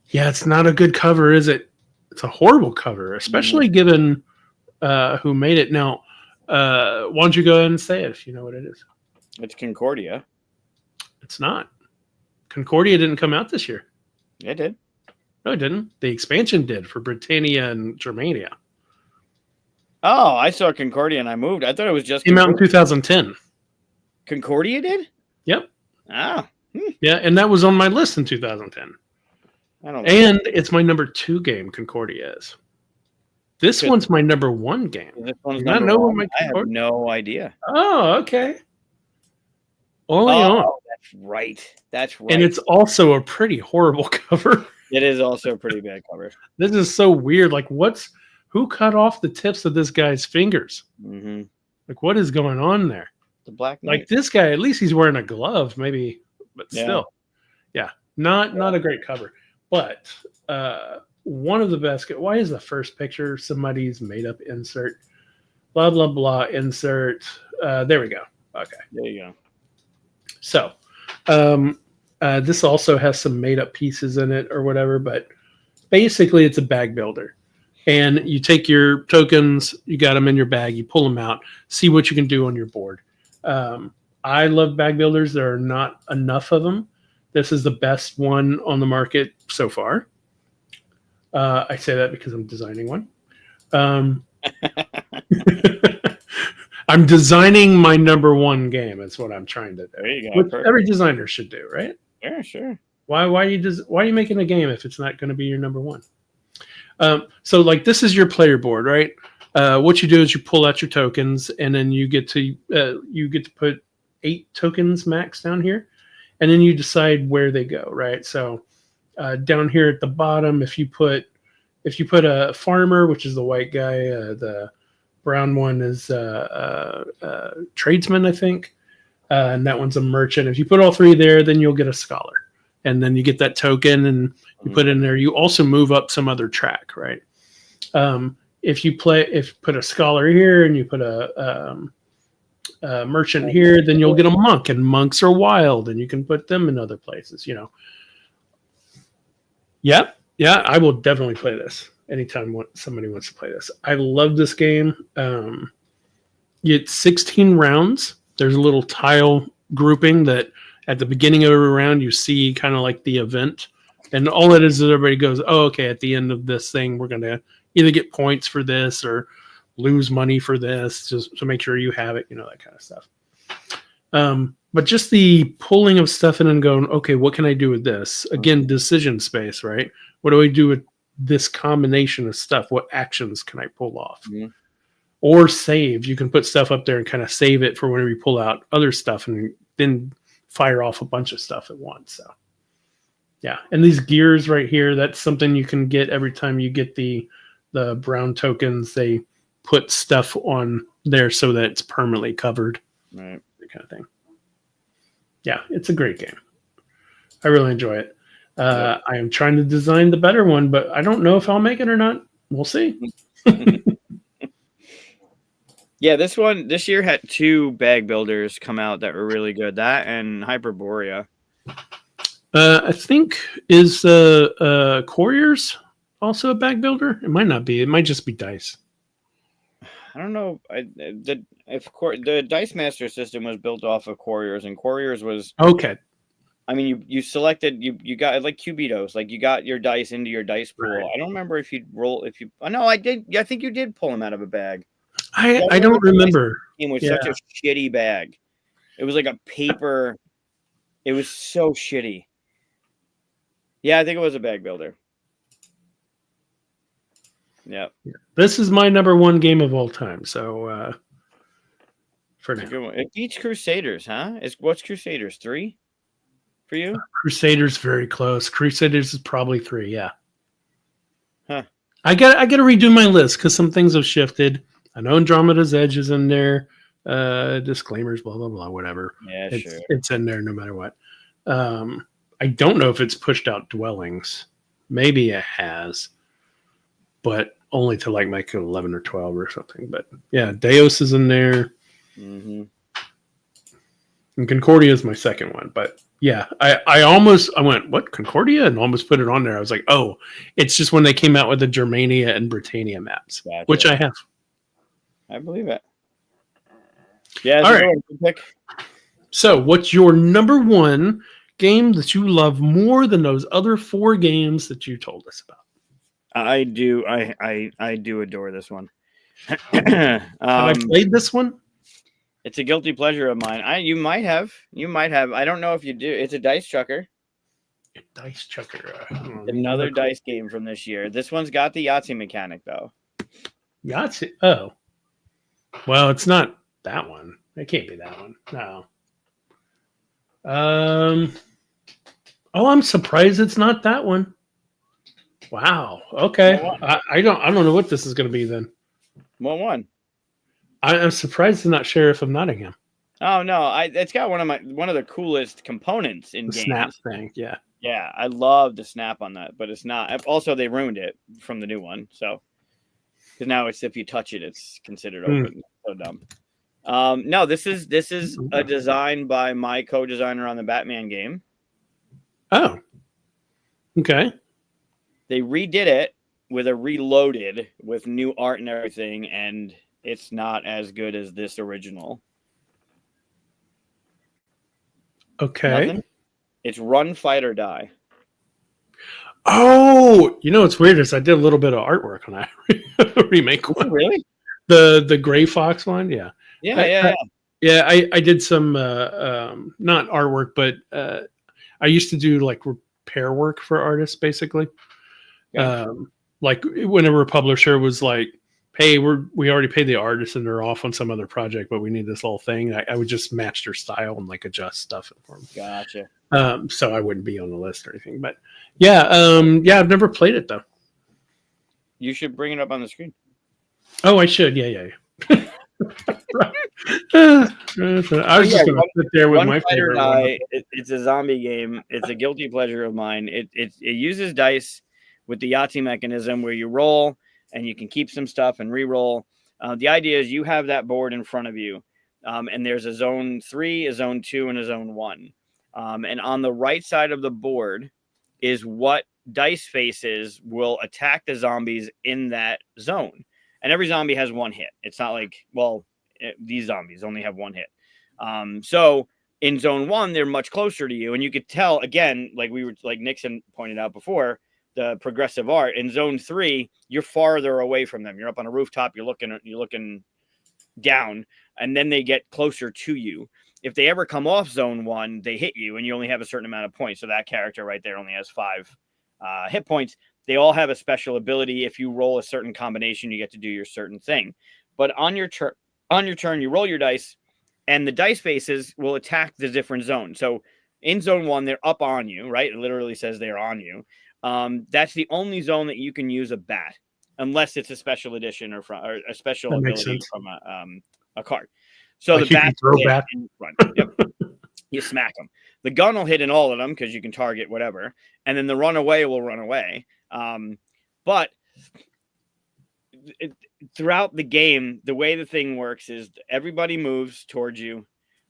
Yeah, it's not a good cover, is it? It's a horrible cover, especially given who made it. Now, why don't you go ahead and say it if you know what it is? It's Concordia. It's not. Concordia didn't come out this year. It did. No, it didn't. The expansion did for Britannia and Germania. Oh, I saw Concordia and I moved. I thought it was just Came out in 2010. Concordia did? Yep. Ah. Yeah, and that was on my list in 2010. And it's my number 2 game, Concordia is. This one's my number 1 game. This one's I have no idea. Oh, okay. Only on. That's right. That's right. And it's also a pretty horrible cover. It is also a pretty bad cover. This is so weird. Like, who cut off the tips of this guy's fingers? Mm-hmm. Like, what is going on there? The Black Knight. Like, this guy, at least he's wearing a glove, maybe, but still. Yeah, not a great cover. But one of the best. Why is the first picture somebody's made up insert? Blah, blah, blah, insert. There we go. Okay. There you go. So, this also has some made up pieces in it or whatever, but basically it's a bag builder. And you take your tokens, you got them in your bag, you pull them out, see what you can do on your board. I love bag builders. There are not enough of them. This is the best one on the market so far. I say that because I'm designing one. I'm designing my number 1 game. That's what I'm trying to do. There you go. Which every designer should do, right? Yeah, sure. Why are you making a game if it's not going to be your number 1? So like this is your player board, right? What you do is you pull out your tokens, and then you get to put 8 tokens max down here, and then you decide where they go, right? So down here at the bottom, if you put a farmer, which is the white guy, the brown one is tradesman, I think, and that one's a merchant. If you put all 3 there, then you'll get a scholar, and then you get that token and you put in there. You also move up some other track, right? If you put a scholar here and you put a merchant here, then you'll get a monk, and monks are wild, and you can put them in other places. Yeah, I will definitely play this anytime somebody wants to play this. I love this game. It's 16 rounds. There's a little tile grouping that at the beginning of every round you see kind of like the event. And all it is everybody goes, oh, okay, at the end of this thing, we're going to either get points for this or lose money for this, just to make sure you have it, that kind of stuff. But just the pulling of stuff in and going, okay, what can I do with this? Again, decision space, right? What do I do with this combination of stuff? What actions can I pull off? Mm-hmm. Or save. You can put stuff up there and kind of save it for whenever you pull out other stuff and then fire off a bunch of stuff at once. So, yeah. And these gears right here, that's something you can get every time you get the brown tokens. They put stuff on there so that it's permanently covered. Right. That kind of thing. Yeah, it's a great game. I really enjoy it. I am trying to design the better one, but I don't know if I'll make it or not. We'll see. Yeah, this year had 2 bag builders come out that were really good. That and Hyperborea. I think is Couriers also a bag builder? It might not be. It might just be dice. I don't know. The Dice Master system was built off of Couriers, and Couriers was okay. I mean, you selected, you got like Cubitos, like you got your dice into your dice pool. Right. I don't remember I did. I think you did pull them out of a bag. I don't remember. It was such a shitty bag. It was like a paper. It was so shitty. Yeah, I think it was a bag builder. Yeah. This is my number 1 game of all time. So for now, it beats Crusaders, huh? What's Crusaders 3 for you? Crusaders very close. Crusaders is probably 3. Yeah. Huh. I got to redo my list because some things have shifted. I know Andromeda's Edge is in there. Disclaimers, blah blah blah, whatever. Yeah, sure. It's in there no matter what. I don't know if it's pushed out Dwellings. Maybe it has, but only to like make it 11 or 12 or something. But yeah, Deus is in there. Mm-hmm. And Concordia is my second one. But yeah, I went, what, Concordia? And almost put it on there. I was like, oh, it's just when they came out with the Germania and Britannia maps, gotcha. Which I have. I believe it. Yeah, all right. Good pick. So what's your number one game that you love more than those other 4 games that you told us about? I do. I do adore this one. Have I played this one? It's a guilty pleasure of mine. You might have. I don't know if you do. It's a Dice Chucker. Dice Chucker. Another dice game from this year. This one's got the Yahtzee mechanic though. Yahtzee. Oh. Well, it's not that one. It can't be that one. No. Oh, I'm surprised it's not that one. Wow. Okay. I don't know what this is going to be then. What one? I'm surprised it's not Sheriff of Nottingham. Oh no! It's got one of the coolest components in games. Snap thing. Yeah. Yeah, I love the snap on that, but it's not. Also, they ruined it from the new one, so because now it's if you touch it, it's considered open. So dumb. No, this is a design by my co-designer on the Batman game. Oh. Okay. They redid it with a reloaded with new art and everything, and it's not as good as this original. Okay. Nothing? It's Run, Fight, or Die. Oh, what's weird is I did a little bit of artwork on that remake one. Really? The Gray Fox one? Yeah. Yeah. I did some not artwork, but I used to do like repair work for artists, basically. Yeah. Like whenever a publisher was like, hey, we already paid the artist and they're off on some other project, but we need this whole thing. I would just match their style and like adjust stuff for them. Gotcha. So I wouldn't be on the list or anything, but yeah, I've never played it though. You should bring it up on the screen. Oh, I should. Yeah. I was just going to sit there with my favorite Die. It's a zombie game. It's a guilty pleasure of mine. It uses dice with the Yahtzee mechanism where you roll and you can keep some stuff and re-roll. The idea is you have that board in front of you, and there's a zone 3, a zone 2, and a zone 1. And on the right side of the board is what dice faces will attack the zombies in that zone. And every zombie has 1 hit. It's not like, these zombies only have 1 hit. So in zone 1, they're much closer to you. And you could tell, again, like Nixon pointed out before, the progressive art. In zone 3, you're farther away from them. You're up on a rooftop. You're looking down, and then they get closer to you. If they ever come off zone 1, they hit you, and you only have a certain amount of points. So that character right there only has 5 hit points. They all have a special ability. If you roll a certain combination, you get to do your certain thing. But on your turn, you roll your dice, and the dice faces will attack the different zones. So in zone 1, they're up on you, right? It literally says they're on you. That's the only zone that you can use a bat, unless it's a special edition or a special ability from a card. So like the bat in front. Yep. You smack them. The gun will hit in all of them because you can target whatever, and then the runaway will run away. But throughout the game, the way the thing works is everybody moves towards you.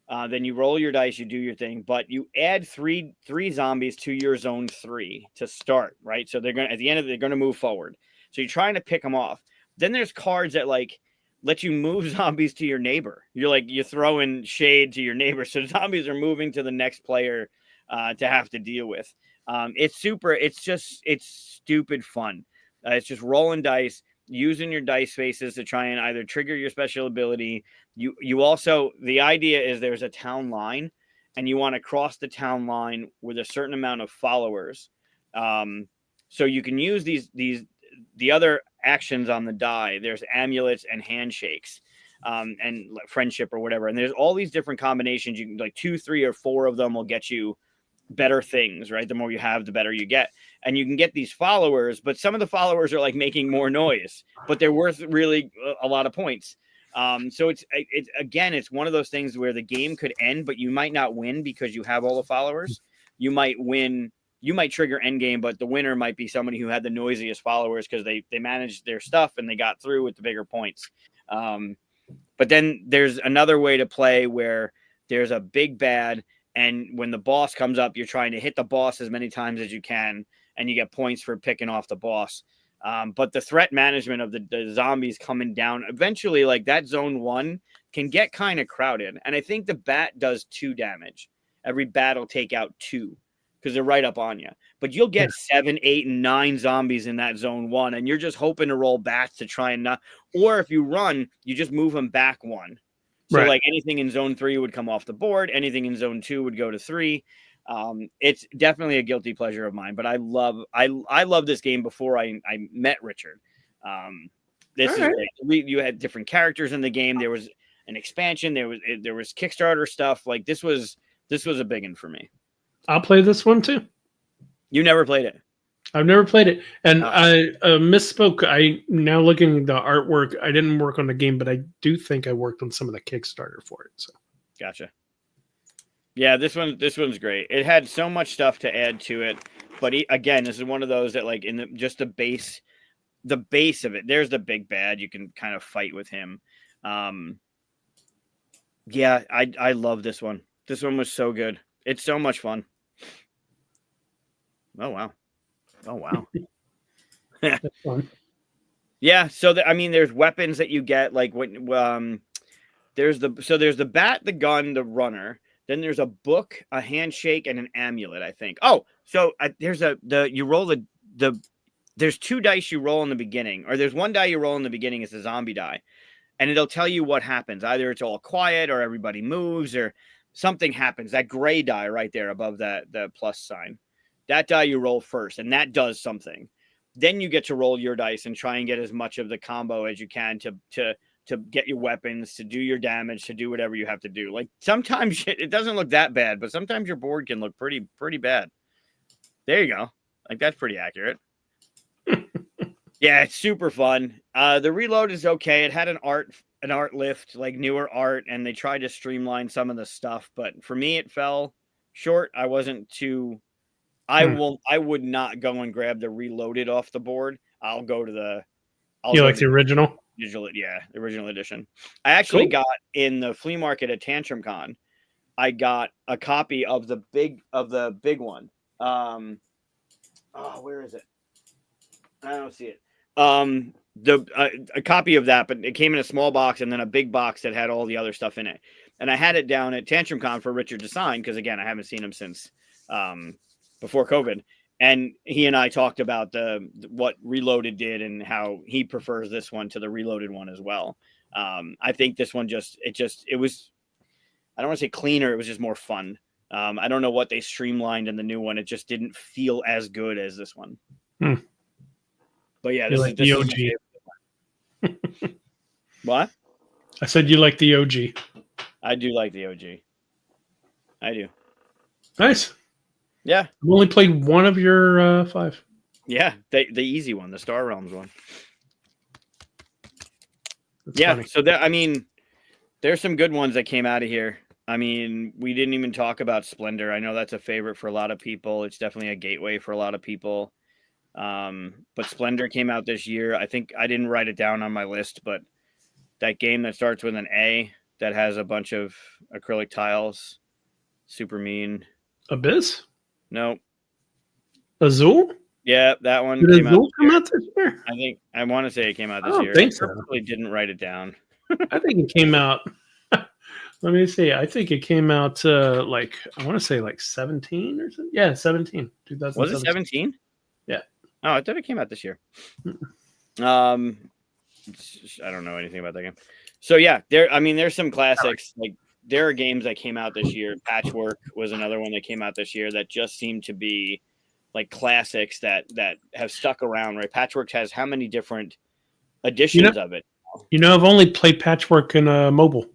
Then you roll your dice, you do your thing, but you add three zombies to your zone 3 to start, right? So they're gonna at the end of it, they're gonna move forward. So you're trying to pick them off. Then there's cards that like let you move zombies to your neighbor. You're throwing shade to your neighbor, so zombies are moving to the next player to have to deal with. It's stupid fun. It's just rolling dice, using your dice faces to try and either trigger your special ability. You also, the idea is there's a town line and you want to cross the town line with a certain amount of followers. So you can use the other actions on the die. There's amulets and handshakes, and friendship or whatever. And there's all these different combinations. You can like 2, 3, or 4 of them will get you better things, right? The more you have, the better you get. And you can get these followers, but some of the followers are like making more noise, but they're worth really a lot of points. So it's one of those things where the game could end, but you might not win because you have all the followers. You might win. You might trigger endgame, but the winner might be somebody who had the noisiest followers because they managed their stuff and they got through with the bigger points. But then there's another way to play where there's a big bad, and when the boss comes up, you're trying to hit the boss as many times as you can, and you get points for picking off the boss. But the threat management of the zombies coming down, eventually, like that zone 1 can get kind of crowded. And I think the bat does 2 damage. Every bat will take out 2 because they're right up on you. But you'll get 7, 8, and 9 zombies in that zone 1, and you're just hoping to roll bats to try and not. Or if you run, you just move them back 1. So like anything in zone 3 would come off the board. Anything in zone 2 would go to 3. It's definitely a guilty pleasure of mine, but I love this game before I met Richard. This is great. You had different characters in the game. There was an expansion. There was Kickstarter stuff. Like this was a big one for me. I'll play this one too. You never played it. I've never played it, and I misspoke. I now looking at the artwork. I didn't work on the game, but I do think I worked on some of the Kickstarter for it. So, gotcha. Yeah, this one's great. It had so much stuff to add to it, but again, this is one of those that like in the base of it. There's the big bad. You can kind of fight with him. Yeah, I love this one. This one was so good. It's so much fun. Oh wow. that's fun. Yeah, so there's weapons that you get like when there's the bat, the gun, the runner. Then there's a book, a handshake, and an amulet, I think. Oh, so there's you roll there's 2 dice you roll in the beginning, or there's 1 die you roll in the beginning. It's a zombie die, and it'll tell you what happens. Either it's all quiet, or everybody moves, or something happens. That gray die right there above the plus sign. That die you roll first, and that does something. Then you get to roll your dice and try and get as much of the combo as you can to get your weapons, to do your damage, to do whatever you have to do. Like sometimes it doesn't look that bad, but sometimes your board can look pretty bad. There you go. Like that's pretty accurate. Yeah, it's super fun. The reload is okay. It had an art lift, like newer art, and they tried to streamline some of the stuff, but for me it fell short. I wasn't too I would not go and grab the reloaded off the board. I'll go to the the original? The original edition. I actually got in the flea market at Tantrum Con. I got a copy of the big one. Where is it? I don't see it. A copy of that, but it came in a small box and then a big box that had all the other stuff in it. And I had it down at Tantrum Con for Richard to sign because again, I haven't seen him since before COVID. And he and I talked about what Reloaded did and how he prefers this one to the Reloaded one as well. I think this one it was, I don't want to say cleaner. It was just more fun. I don't know what they streamlined in the new one. It just didn't feel as good as this one. But yeah, this is the OG. What? I said you like the OG. I do like the OG. I do. Nice. Yeah. I've only played one of your 5. Yeah, the easy one, the Star Realms one. That's yeah, funny. So there's some good ones that came out of here. I mean, we didn't even talk about Splendor. I know that's a favorite for a lot of people. It's definitely a gateway for a lot of people. But Splendor came out this year. I think I didn't write it down on my list, but that game that starts with an A that has a bunch of acrylic tiles, super mean. Abyss? No. Azul? Yeah, that one. Did Azul come out this year? I want to say it came out this year. I think so. I probably didn't write it down. I think it came out. Let me see. I think it came out I want to say 17 or something. Yeah, 17. 2017. Was it 17? Yeah. Oh, I thought it came out this year. I don't know anything about that game. So yeah, there's some classics. Like there are games that came out this year. Patchwork was another one that came out this year that just seemed to be like classics that have stuck around, right? Patchwork has how many different editions of it? I've only played Patchwork in mobile.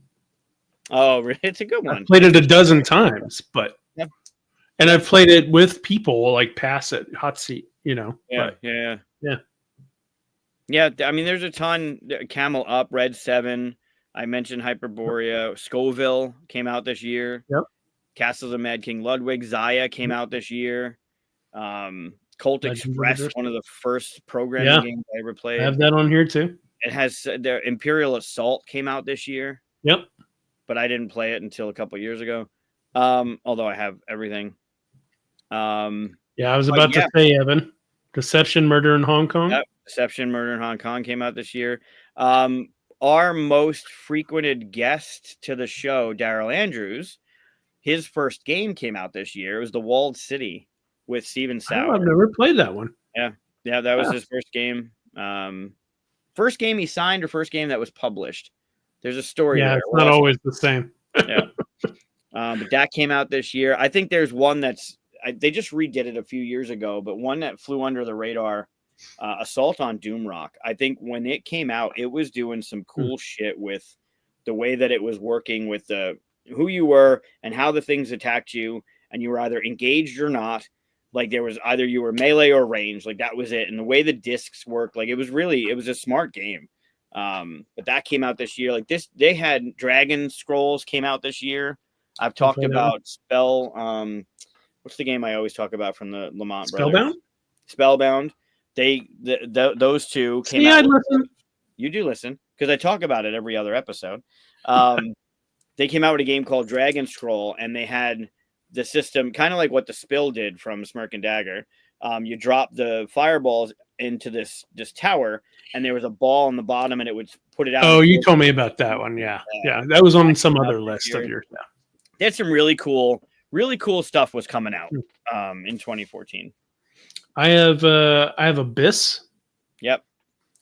Oh, it's a good one. I've played it a dozen times, but And I've played it with people, like pass it, hot seat, you know. Yeah, but, yeah. I mean, there's a ton. Camel Up, Red 7. I mentioned Hyperborea. Scoville came out this year. Yep. Castles of Mad King Ludwig. Zaya came out this year. Colt Express, one of the first programming games I ever played. I have that on here too. It has the Imperial Assault came out this year. Yep. But I didn't play it until a couple years ago. Although I have everything. I was about to say, Evan, Deception, Murder in Hong Kong. Yep. Deception, Murder in Hong Kong came out this year. Our most frequented guest to the show, Daryl Andrews, his first game came out this year. It was The Walled City with Steven Sauer. I've never played that one. Yeah, that was his first game. First game he signed or first game that was published. There's a story. Yeah, it's not always the same. Yeah, but that came out this year. I think there's one they just redid it a few years ago, but one that flew under the radar. Assault on Doomrock. I think when it came out, it was doing some cool shit with the way that it was working with who you were and how the things attacked you, and you were either engaged or not. Like there was either you were melee or range, like that was it. And the way the discs worked, like it was a smart game. But that came out this year. Like they had Dragon Scrolls came out this year. I've talked about Spell. What's the game I always talk about from the Lamont brothers? Spellbound. Those two came out. You do listen because I talk about it every other episode. They came out with a game called Dragon Scroll, and they had the system kind of like what the Spill did from Smirk and Dagger. You drop the fireballs into this tower, and there was a ball on the bottom, and it would put it out. Oh, you told me about that one. Yeah, that was on some other list of yours. Yeah, they had some really cool stuff was coming out in 2014. I have Abyss. Yep.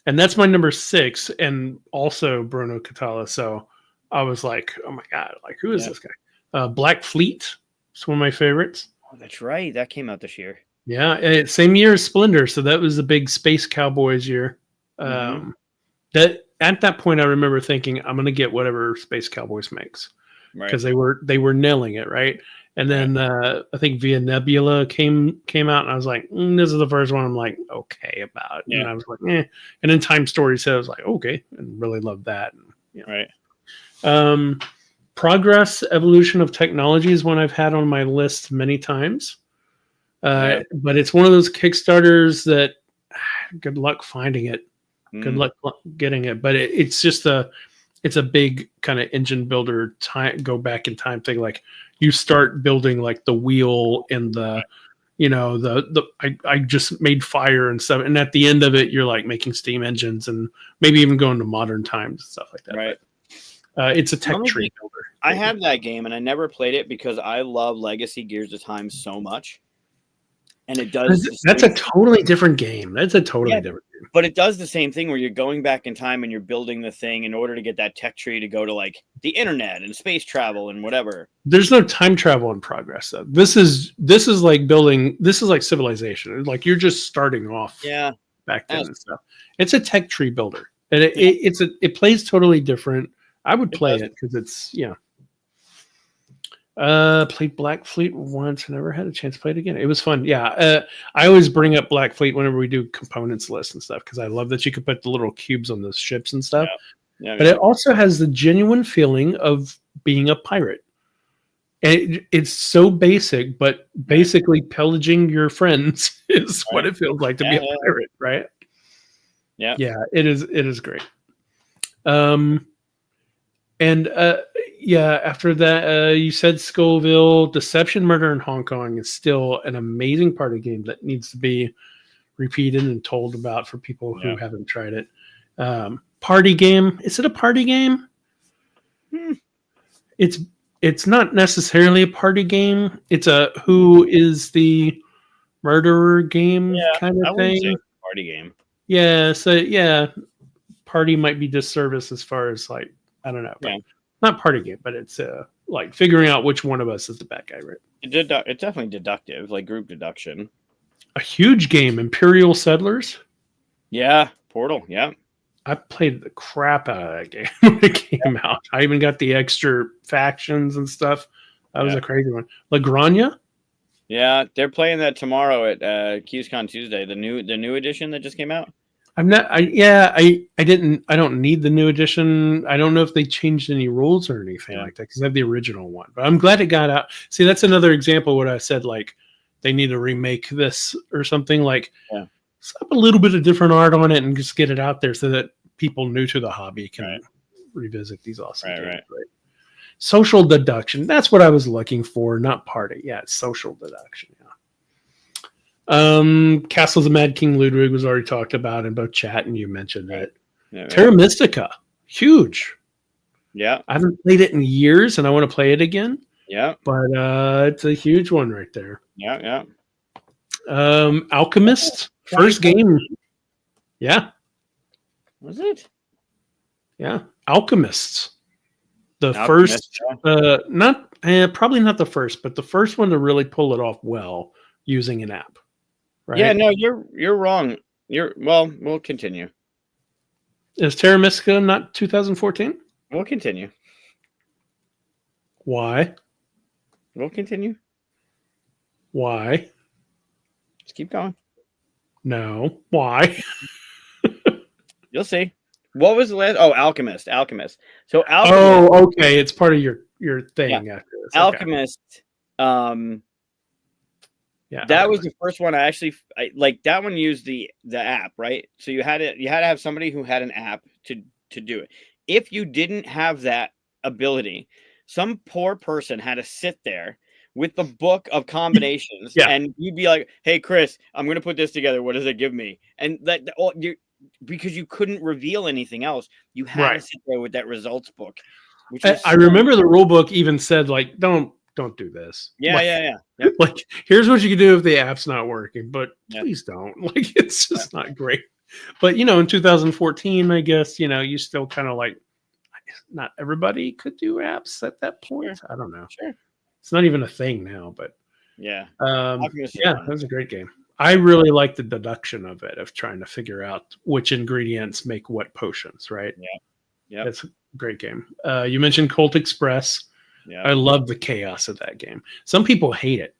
And that's my number 6, and also Bruno Catala. So I was like, oh my God, like who is this guy? Black Fleet. It's one of my favorites. Oh, that's right. That came out this year. Yeah, same year as Splendor. So that was the big Space Cowboys year. That at that point I remember thinking I'm gonna get whatever Space Cowboys makes. Because they were nailing it, right? And then I think Via Nebula came out, and I was like, this is the first one I'm like, okay about. Yeah. And I was like, eh. And then Time Story said, I was like, okay, and really loved that. And, Right. Progress, Evolution of Technology is one I've had on my list many times. But it's one of those Kickstarters that good luck finding it. Good luck getting it. But it's just it's a big kind of engine builder go back in time thing. Like you start building like the wheel and I just made fire and stuff. And at the end of it, you're like making steam engines and maybe even going to modern times and stuff like that. Right. But, it's a tech tree builder. I have that game and I never played it because I love Legacy Gears of Time so much. And it does. That's a totally different game. That's a totally different game. But it does the same thing where you're going back in time and you're building the thing in order to get that tech tree to go to like the internet and space travel and whatever. There's no time travel in Progress though. This is like building. This is like Civilization. Like you're just starting off. Yeah. Back then and stuff. It's a tech tree builder, and it plays totally different. I would play it because it's played Black Fleet once. Never had a chance to play it again. It was fun. Yeah. I always bring up Black Fleet whenever we do components lists and stuff because I love that you could put the little cubes on the ships and stuff. But it also has the genuine feeling of being a pirate. And it's so basic, but basically pillaging your friends is what it feels like to be a pirate, right? Yeah. Yeah, it is great. After that, you said Scoville. Deception, Murder in Hong Kong is still an amazing party game that needs to be repeated and told about for people who haven't tried it. Party game. Is it a party game? It's not necessarily a party game. It's a who is the murderer game kind of thing. Say party game. Yeah. So party might be disservice as far as like I don't know. Not party game, but it's like figuring out which one of us is the bad guy, right? It's definitely deductive, like group deduction. A huge game, Imperial Settlers. Yeah, Portal. Yeah, I played the crap out of that game when it came out. I even got the extra factions and stuff. That was a crazy one. La Granja. Yeah, they're playing that tomorrow at QsCon Tuesday. The new edition that just came out. I don't need the new edition. I don't know if they changed any rules or anything like that because I have the original one. But I'm glad it got out. See, that's another example of what I said, like they need to remake this or something, like slap a little bit of different art on it and just get it out there so that people new to the hobby can revisit these awesome games. Right. Social deduction. That's what I was looking for, not party. Yeah, it's social deduction. Castles of Mad King Ludwig was already talked about in both chat and you mentioned it. Terra Mystica, huge. Yeah, I haven't played it in years and I want to play it again. Yeah, but it's a huge one right there. Yeah. Alchemist, first game. Yeah, was it? Yeah, Alchemists. First, probably not the first, but the first one to really pull it off well using an app. Right? Yeah, no, you're wrong. We'll continue. Is Terra Mystica not 2014? We'll continue. Why? We'll continue. Why? Just keep going. No. Why? You'll see. What was the last? Oh, Alchemist. So Alchemist. Oh, okay. It's part of your thing after this. Alchemist. Okay. That was the first one I like. That one used the app, right? So you had to have somebody who had an app to do it. If you didn't have that ability, some poor person had to sit there with the book of combinations, and you'd be like, "Hey, Chris, I'm going to put this together. What does it give me?" And because you couldn't reveal anything else, you had to sit there with that results book. I remember the rule book even said, like, don't do this. Yeah. Like, here's what you can do if the app's not working, but please don't. Like, it's just not great. But, in 2014, I guess, you still kind of like, not everybody could do apps at that point. Sure. I don't know. Sure. It's not even a thing now, but that was a great game. I really like the deduction of it, of trying to figure out which ingredients make what potions, right? Yeah. It's a great game. You mentioned Colt Express. Yeah. I love the chaos of that game. Some people hate it.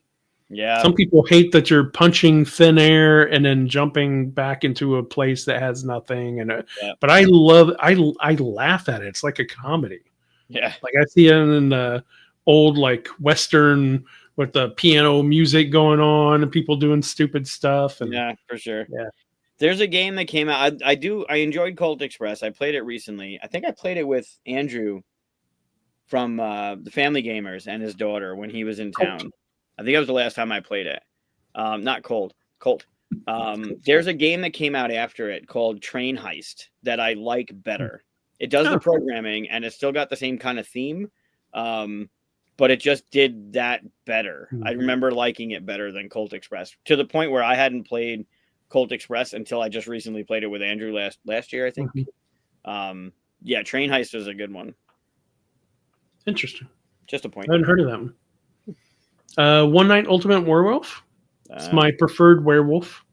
Yeah. Some people hate that you're punching thin air and then jumping back into a place that has nothing. But I laugh at it. It's like a comedy. Yeah. Like I see it in the old like Western with the piano music going on and people doing stupid stuff. And, yeah, for sure. Yeah. There's a game that came out. I enjoyed Colt Express. I played it recently. I think I played it with Andrew from the Family Gamers and his daughter when he was in town. Colt. I think that was the last time I played it. Not Colt. There's a game that came out after it called Train Heist that I like better. It does the programming and it's still got the same kind of theme, but it just did that better. I remember liking it better than Colt Express, to the point where I hadn't played Colt Express until I just recently played it with Andrew last year, I think. Train Heist was a good one. Interesting. Just a point. I hadn't heard of that one. One Night Ultimate Werewolf. It's my preferred werewolf.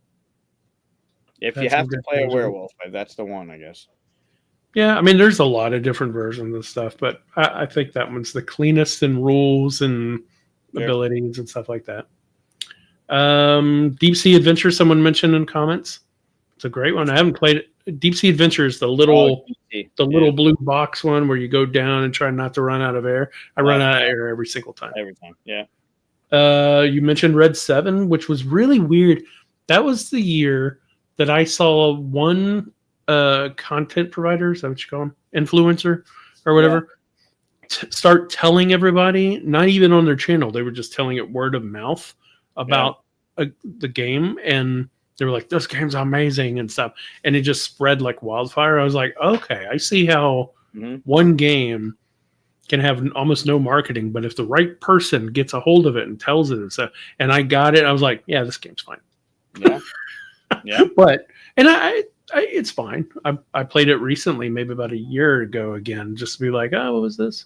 If you have to play a werewolf, that's the one, I guess. Yeah, I mean, there's a lot of different versions of stuff, but I think that one's the cleanest in rules and abilities and stuff like that. Deep Sea Adventure, someone mentioned in comments. It's a great one. I haven't played it. Deep Sea Adventure is the little blue box one where you go down and try not to run out of air. I run out of air every single time. Yeah. You mentioned Red 7, which was really weird. That was the year that I saw one content provider, is that what you call them? Influencer or whatever, start telling everybody, not even on their channel, they were just telling it word of mouth about the game, and they were like, this game's amazing and stuff, and it just spread like wildfire. I was like, okay, I see how one game can have almost no marketing, but if the right person gets a hold of it and tells it and stuff, and I got it, I was like, yeah, this game's fine. But it's fine. I played it recently, maybe about a year ago again, just to be like, oh, what was this?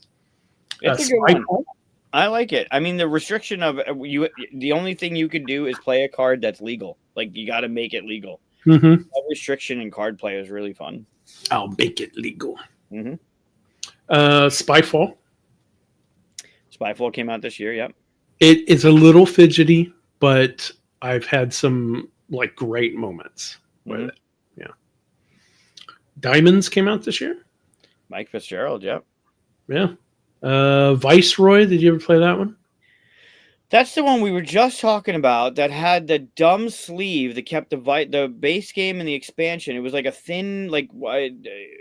It's a good one. I like it. I mean, the restriction of the only thing you could do is play a card that's legal. Like, you got to make it legal. That restriction in card play is really fun. I'll make it legal. Spyfall. Spyfall came out this year. Yep. It is a little fidgety, but I've had some like great moments with it. Yeah. Diamonds came out this year. Mike Fitzgerald, yep. Yeah. Viceroy, did you ever play that one? That's the one we were just talking about that had the dumb sleeve that kept the base game and the expansion. It was like a thin, like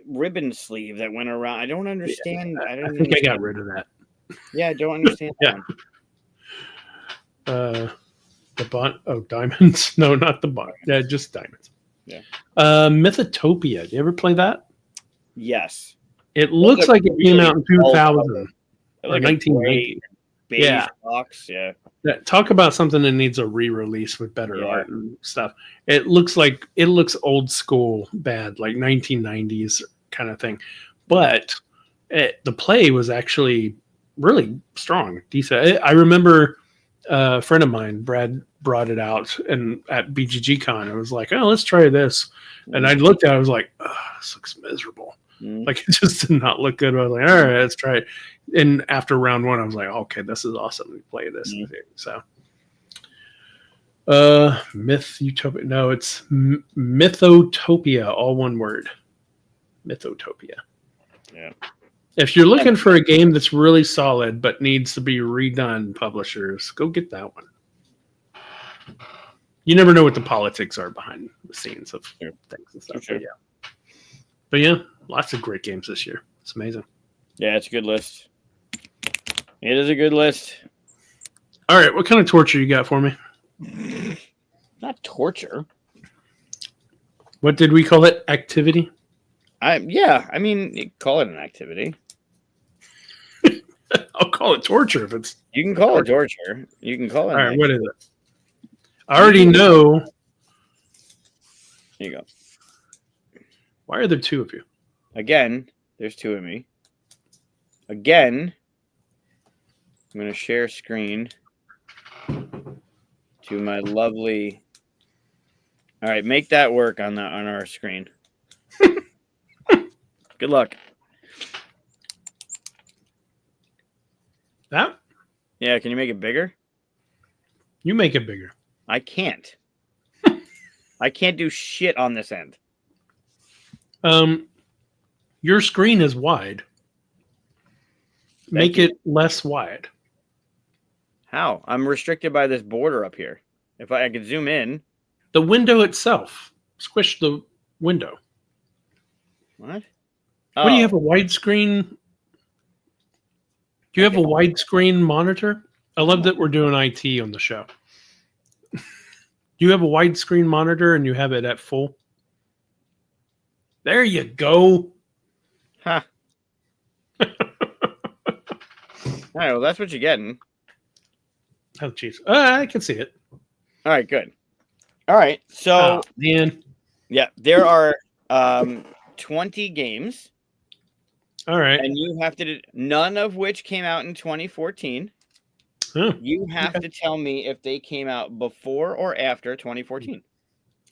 ribbon sleeve that went around. I don't understand. Yeah, I think I got rid of that. Yeah, I don't understand that one. The bond. Oh, diamonds. No, not the bond. Yeah, just diamonds. Yeah. Mythotopia. Did you ever play that? Yes. It looks like it came out in 2000 or 1990. Yeah. Box. Yeah. Talk about something that needs a re-release with better art and stuff. It looks old school bad, like 1990s kind of thing. But the play was actually really strong, decent. I remember a friend of mine, Brad, brought it out and at BGG Con. I was like, oh, let's try this. And I looked at it, I was like, oh, this looks miserable. Like, it just did not look good. I was like, all right, let's try it. And after round one, I was like, okay, this is awesome. We play this. So, Mythotopia. No, it's Mythotopia, all one word. Mythotopia. Yeah. If you're looking for a game that's really solid but needs to be redone, publishers, go get that one. You never know what the politics are behind the scenes of things and stuff. Sure. But yeah, lots of great games this year. It's amazing. Yeah, it's a good list. It is a good list. All right, what kind of torture you got for me? Not torture. What did we call it? Activity? I mean, you call it an activity. I'll call it torture if it's. You can call it torture. You can call it. All right, what is it? I already know. Here you go. Why are there two of you? Again, there's two of me. Again, I'm going to share screen to my lovely. All right, make that work on our screen. Good luck. That? Yeah, can you make it bigger? You make it bigger. I can't. I can't do shit on this end. Your screen is wide. Make it less wide. How? I'm restricted by this border up here. If I could zoom in. The window itself. Squish the window. What? What do you have, a widescreen? Do you have a widescreen monitor? I love that we're doing IT on the show. You have a widescreen monitor and you have it at full? There you go. Huh. All right, well, that's what you're getting. Oh, jeez. I can see it. All right, good. All right, so... man. Yeah, there are 20 games. All right. And you have to... None of which came out in 2014. Oh, you have to tell me if they came out before or after 2014.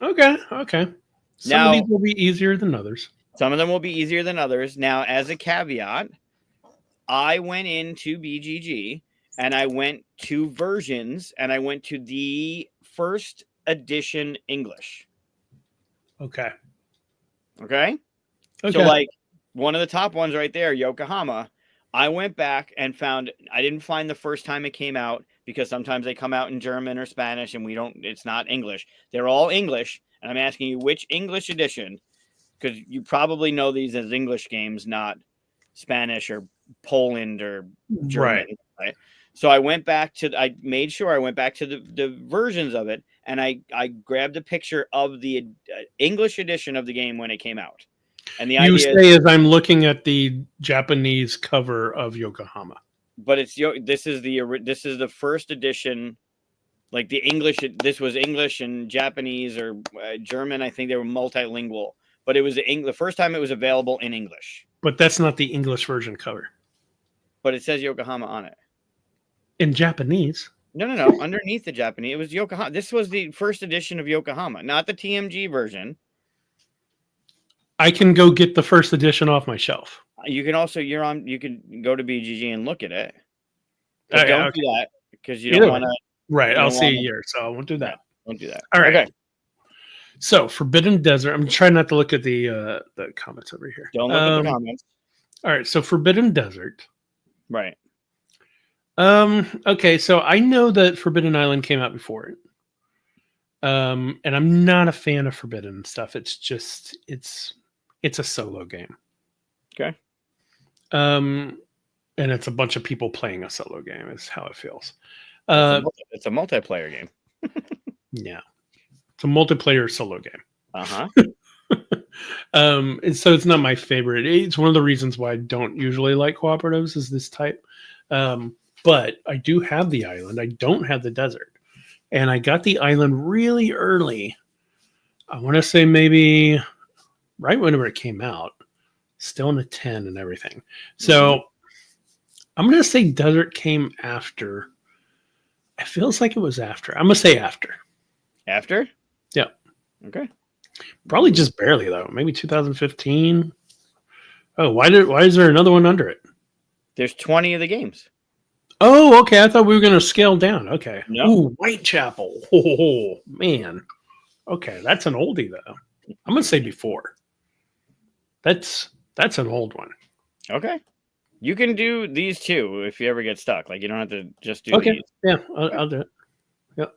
Okay. Some of these will be easier than others. Some of them will be easier than others. Now, as a caveat, I went into BGG and I went to versions and I went to the first edition English. Okay. So, like, one of the top ones right there, Yokohama, I went back and found, I didn't find the first time it came out because sometimes they come out in German or Spanish and it's not English. They're all English. And I'm asking you which English edition, because you probably know these as English games, not Spanish or Poland or German. Right? So I made sure I went back to the versions of it, and I grabbed a picture of the English edition of the game when it came out. And the idea is I'm looking at the Japanese cover of Yokohama. But this is the first edition, like the English. This was English and Japanese or German. I think they were multilingual, but it was the first time it was available in English. But that's not the English version cover. But it says Yokohama on it. In Japanese? No. Underneath the Japanese, it was Yokohama. This was the first edition of Yokohama, not the TMG version. I can go get the first edition off my shelf. You can also you can go to BGG and look at it. But don't do that because you don't want to. Right. I'll see a year, so I won't do that. Won't do that. All right. Okay. So Forbidden Desert. I'm trying not to look at the comments over here. Don't look at the comments. All right. So Forbidden Desert. Right. Okay. So I know that Forbidden Island came out before it. And I'm not a fan of Forbidden stuff. It's just it's a solo game. Okay. And it's a bunch of people playing a solo game is how it feels. It's a multiplayer game. Yeah. It's a multiplayer solo game. Uh-huh. And so it's not my favorite. It's one of the reasons why I don't usually like cooperatives is this type. But I do have the island. I don't have the desert. And I got the island really early. I want to say maybe right whenever it came out. Still in a 10 and everything. So I'm going to say desert came after. It feels like it was after. I'm going to say after. After? Yeah. Okay. Probably just barely though. Maybe 2015. Oh, why is there another one under it? There's 20 of the games. Oh, okay. I thought we were going to scale down. Okay. No. Ooh, Whitechapel. Oh, man. Okay, that's an oldie though. I'm going to say before. That's an old one. Okay. You can do these two if you ever get stuck. Like you don't have to just do these. Yeah, I'll do it. Yep.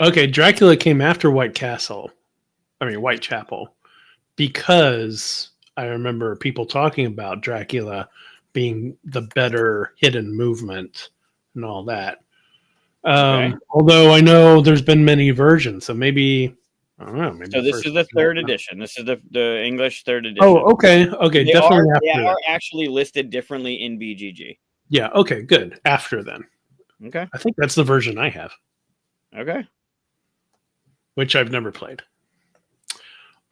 Okay, Dracula came after Whitechapel, because I remember people talking about Dracula being the better hidden movement and all that. Although I know there's been many versions, so maybe I don't know. Maybe so this is the third edition. This is the English third edition. Oh, okay. They definitely they are actually listed differently in BGG. Yeah. Okay. Good. After then. Okay. I think that's the version I have. Okay. Which I've never played.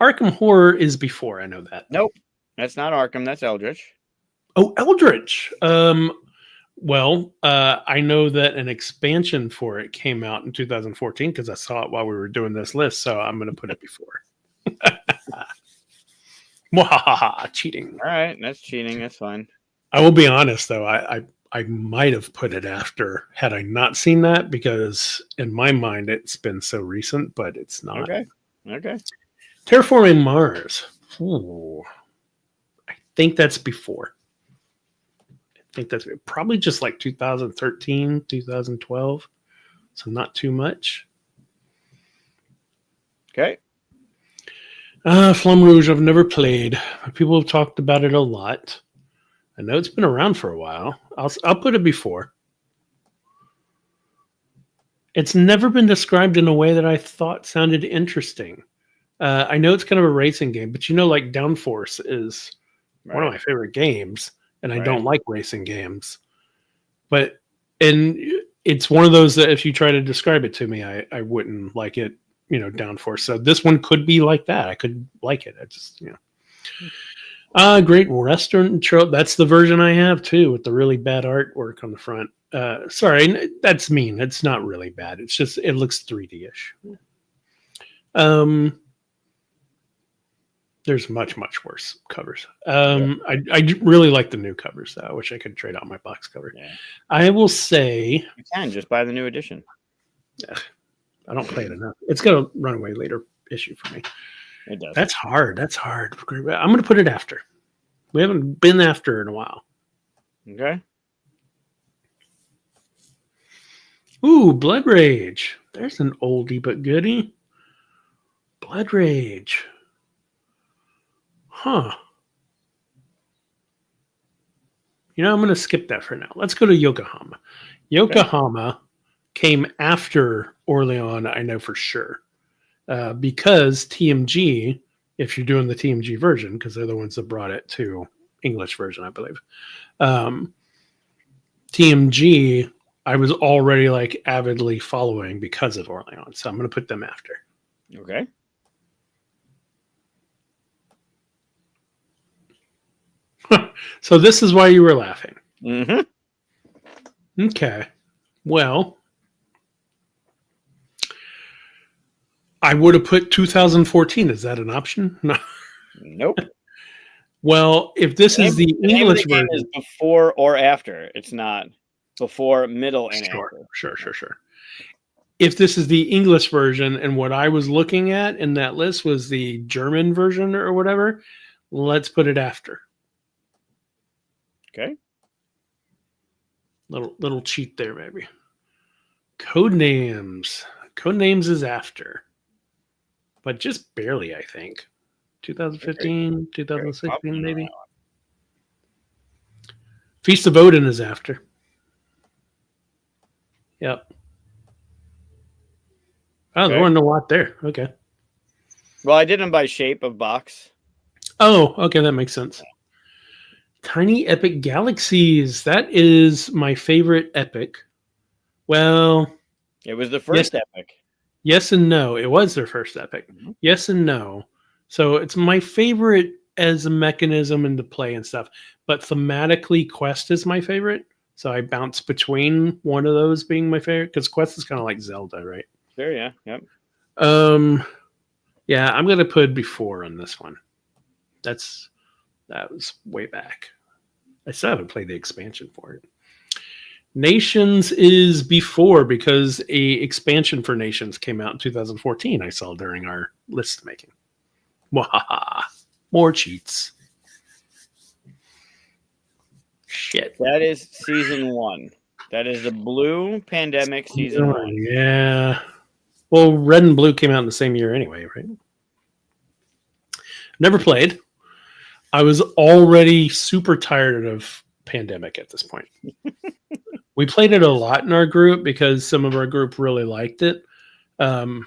Arkham Horror is before. I know that. Nope. That's not Arkham. That's Eldritch. Oh, Eldritch. Well, I know that an expansion for it came out in 2014 because I saw it while we were doing this list, so I'm going to put it before. Cheating. All right, that's cheating. That's fine. I will be honest, though. I might have put it after had I not seen that because in my mind it's been so recent, but it's not. Okay. Terraforming Mars. Ooh. I think that's before. I think that's probably just like 2013, 2012. So not too much. Okay. Flamme Rouge, I've never played. People have talked about it a lot. I know it's been around for a while. I'll put it before. It's never been described in a way that I thought sounded interesting. I know it's kind of a racing game, but like Downforce is one of my favorite games. And I don't like racing games, and it's one of those that if you try to describe it to me, I wouldn't like it, Downforce. So this one could be like that. I could like it. I just, Great Western Trail. That's the version I have too, with the really bad artwork on the front. Sorry, that's mean. It's not really bad. It's just, it looks 3D-ish. There's much, much worse covers. I really like the new covers, though. I wish I could trade out my box cover. Yeah. I will say... You can just buy the new edition. I don't play it enough. It's got a runaway later issue for me. It does. That's hard. I'm going to put it after. We haven't been after in a while. Okay. Ooh, Blood Rage. There's an oldie but goodie. Blood Rage. Huh. I'm going to skip that for now. Let's go to Yokohama. Yokohama came after Orleans, I know for sure. Because TMG, if you're doing the TMG version, because they're the ones that brought it to English version, I believe. TMG, I was already like avidly following because of Orleans. So I'm going to put them after. Okay. So this is why you were laughing. Mm-hmm. Okay. Well, I would have put 2014. Is that an option? No. Nope. Well, if this is the English version, is before or after. It's not. Before, middle, and Sure, after. sure. If this is the English version and what I was looking at in that list was the German version or whatever, let's put it after. Okay. Little cheat there, maybe. Codenames. Codenames is after. But just barely, I think. 2015, 2016, maybe. Feast of Odin is after. Yep. Oh, there wasn't a lot there. Okay. Well, I did them by shape of box. Oh, okay, that makes sense. Tiny Epic Galaxies. That is my favorite epic. Well, it was the first epic. Yes and no. It was their first epic. Mm-hmm. Yes and no. So it's my favorite as a mechanism and to play and stuff. But thematically, Quest is my favorite. So I bounce between one of those being my favorite because Quest is kind of like Zelda, right? Sure, yeah. Yep. Yeah, I'm gonna put before on this one. That was way back. I still haven't played the expansion for it. Nations is before because a expansion for Nations came out in 2014. I saw during our list making. Wahaha. More cheats. Shit. That is season 1. That is the Blue Pandemic season 1. Yeah. Well, Red and Blue came out in the same year anyway, right? Never played. I was already super tired of Pandemic at this point. We played it a lot in our group because some of our group really liked it. And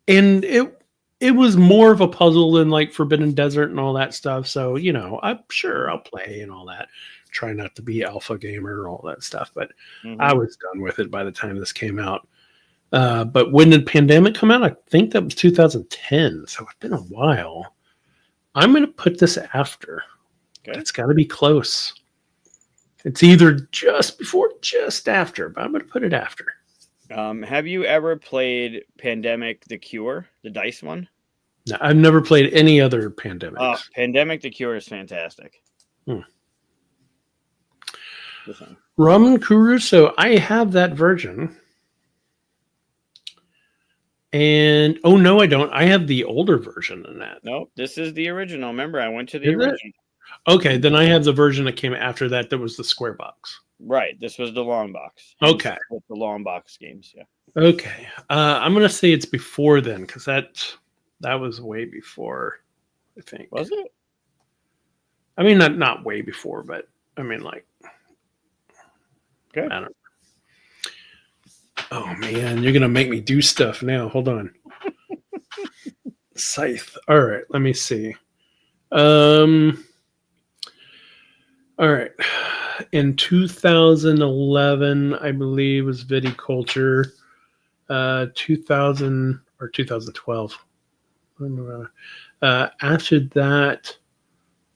it was more of a puzzle than like Forbidden Desert and all that stuff. So, I'm sure I'll play and all that. Try not to be alpha gamer or all that stuff. But I was done with it by the time this came out. But when did Pandemic come out? I think that was 2010. So it's been a while. I'm going to put this after. Okay. It's got to be close. It's either just before, just after, but I'm going to put it after. Have you ever played Pandemic: The Cure, the dice one? No, I've never played any other Pandemics. Pandemic: The Cure is fantastic. Rum Crusoe, I have that version. And, oh, no, I don't. I have the older version than that. No, this is the original. Remember, I went to the original. Okay, then I have the version that came after that was the square box. Right, this was the long box. Okay. With the long box games, yeah. Okay, I'm going to say it's before then because that was way before, I think. Was it? I mean, not way before, but I mean, like, okay. I don't know. Oh, man, you're going to make me do stuff now. Hold on. Scythe. All right, let me see. All right. In 2011, I believe, was Viticulture. 2000 or 2012. After that,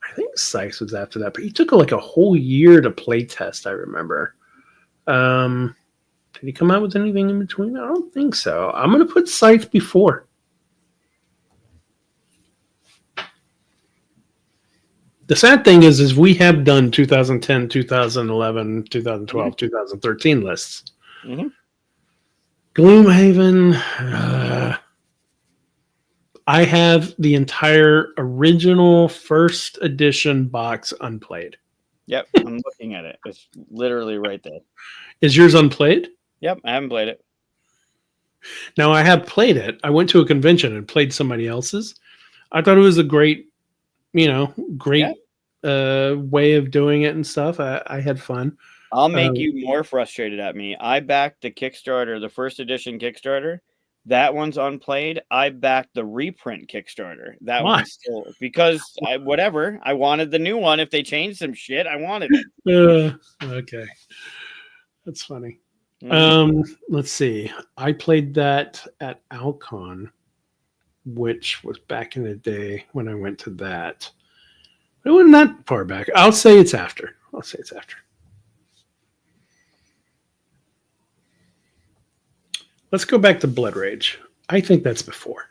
I think Scythe was after that, but he took like a whole year to play test, I remember. Did he come out with anything in between? I don't think so. I'm going to put Scythe before. The sad thing is we have done 2010, 2011, 2012, 2013 lists. Mm-hmm. Gloomhaven. I have the entire original first edition box unplayed. Yep, I'm looking at it. It's literally right there. Is yours unplayed? Yep, I haven't played it. Now, I have played it. I went to a convention and played somebody else's. I thought it was a great way of doing it and stuff. I had fun. I'll make you more frustrated at me. I backed the Kickstarter, the first edition Kickstarter. That one's unplayed. I backed the reprint Kickstarter. That one's still because I wanted the new one. If they changed some shit, I wanted it. Okay, that's funny. Let's see. I played that at Alcon, which was back in the day when I went to that. It wasn't that far back. I'll say it's after. Let's go back to Blood Rage. I think that's before.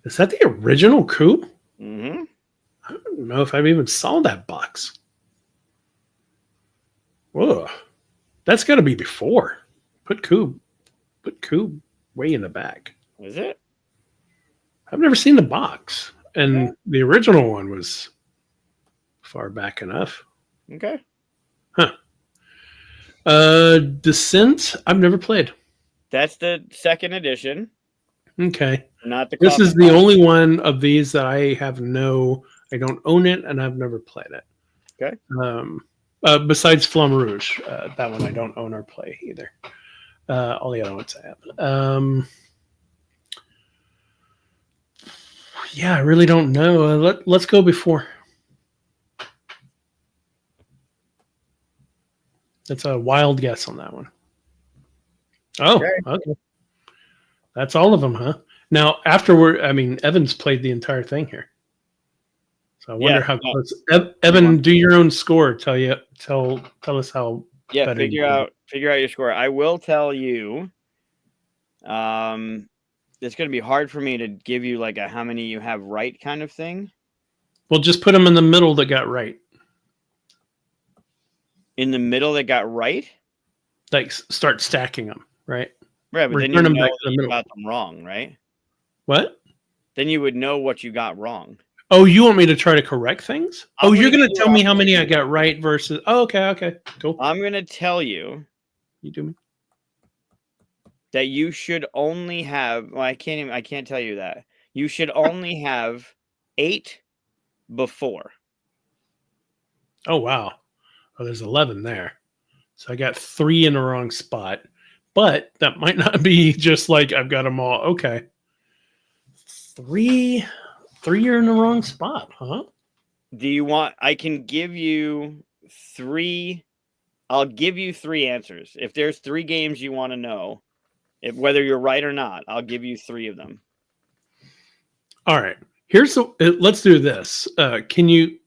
Is that the original coup? Mm-hmm. I don't know if I've even saw that box. Whoa. That's got to be before. Put Coob way in the back. Is it? I've never seen the box. And the original one was far back enough. Okay. Huh. Descent, I've never played. That's the second edition. Okay. Not the. This is the only one of these that I I don't own it, and I've never played it. Okay. Besides Flamme Rouge, that one I don't own or play either. All the other ones I have. Yeah, I really don't know. Let's go before. That's a wild guess on that one. Oh, okay. That's all of them, huh? Now, Evan's played the entire thing here. So I wonder how close. Evan, do your own score. Tell us how. Yeah, figure out your score. I will tell you. It's going to be hard for me to give you like a how many you have right kind of thing. Well, just put them in the middle that got right. In the middle that got right? Like start stacking them, right? Right, but then you know that you got them wrong, right? What? Then you would know what you got wrong. Oh, you want me to try to correct things? You're going to tell me how many I got right versus... Oh, okay, cool. I'm going to tell you... You do me? That you should only have... Well, I can't tell you that. You should only have 8 before. Oh, wow. Oh, there's 11 there. So I got 3 in the wrong spot. But that might not be just like I've got them all. Okay. 3 are in the wrong spot, huh? Do you want... I can give you 3... I'll give you 3 answers. If there's 3 games you want to know, whether you're right or not, I'll give you 3 of them. All right. Let's do this. Can you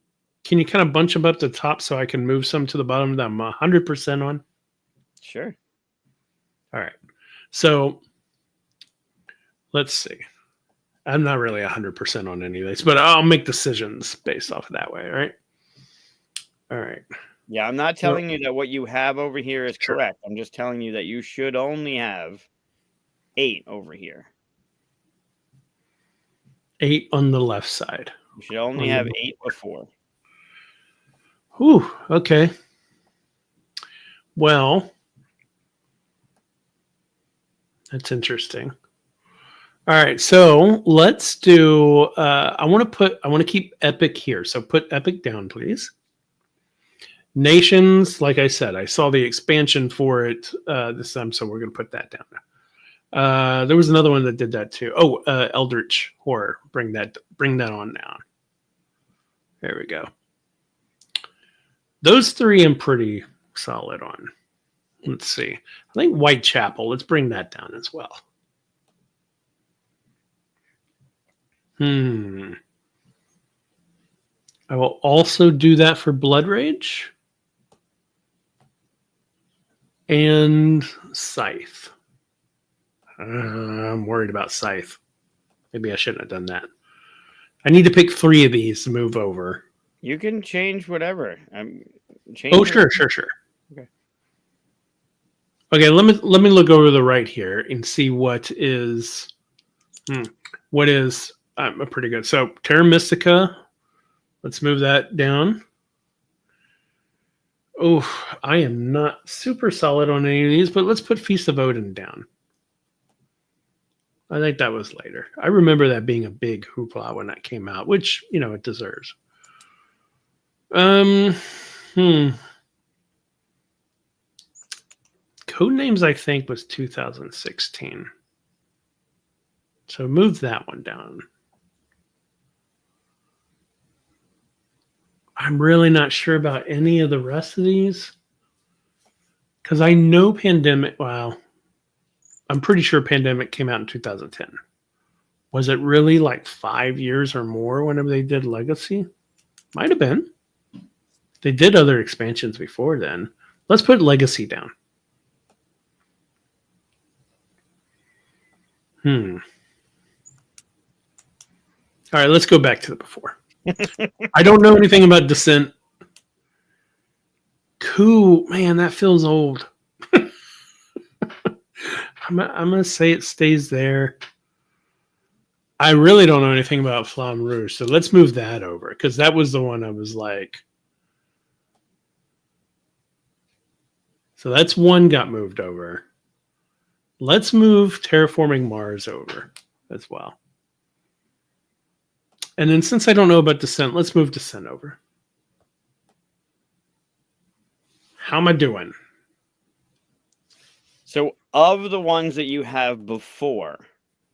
kind of bunch them up to the top so I can move some to the bottom that I'm 100% on? Sure. All right. So let's see. I'm not really 100% on any of these, but I'll make decisions based off of that way, right? All right. Yeah, I'm not telling you that what you have over here is correct. I'm just telling you that you should only have 8 over here. 8 on the left side. You should only have 8 before. Whew, okay. Well, that's interesting. All right, so let's do. I want to keep Epic here, so put Epic down, please. Nations, like I said, I saw the expansion for it this time, so we're going to put that down. There was another one that did that too. Oh, Eldritch Horror. Bring that on down. There we go. Those 3 I'm pretty solid on. Let's see. I think Whitechapel. Let's bring that down as well. I will also do that for Blood Rage and Scythe. I'm worried about Scythe. Maybe I shouldn't have done that. I need to pick 3 of these to move over. You can change whatever. Sure. Okay, let me look over the right here and see what is pretty good. So Terra Mystica, let's move that down. Oh, I am not super solid on any of these, but let's put Feast of Odin down. I think that was later. I remember that being a big hoopla when that came out, which, it deserves. Codenames, I think, was 2016. So move that one down. I'm really not sure about any of the rest of these. Because I know Pandemic, I'm pretty sure Pandemic came out in 2010. Was it really like 5 years or more whenever they did Legacy? Might have been. They did other expansions before then. Let's put Legacy down. All right, let's go back to the before. I don't know anything about Descent. Jakku, man, that feels old. I'm gonna say it stays there. I really don't know anything about Flamme Rouge, so let's move that over because that was the one I was like. So that's one got moved over. Let's move Terraforming Mars over as well. And then since I don't know about Descent, let's move Descent over. How am I doing? So of the ones that you have before,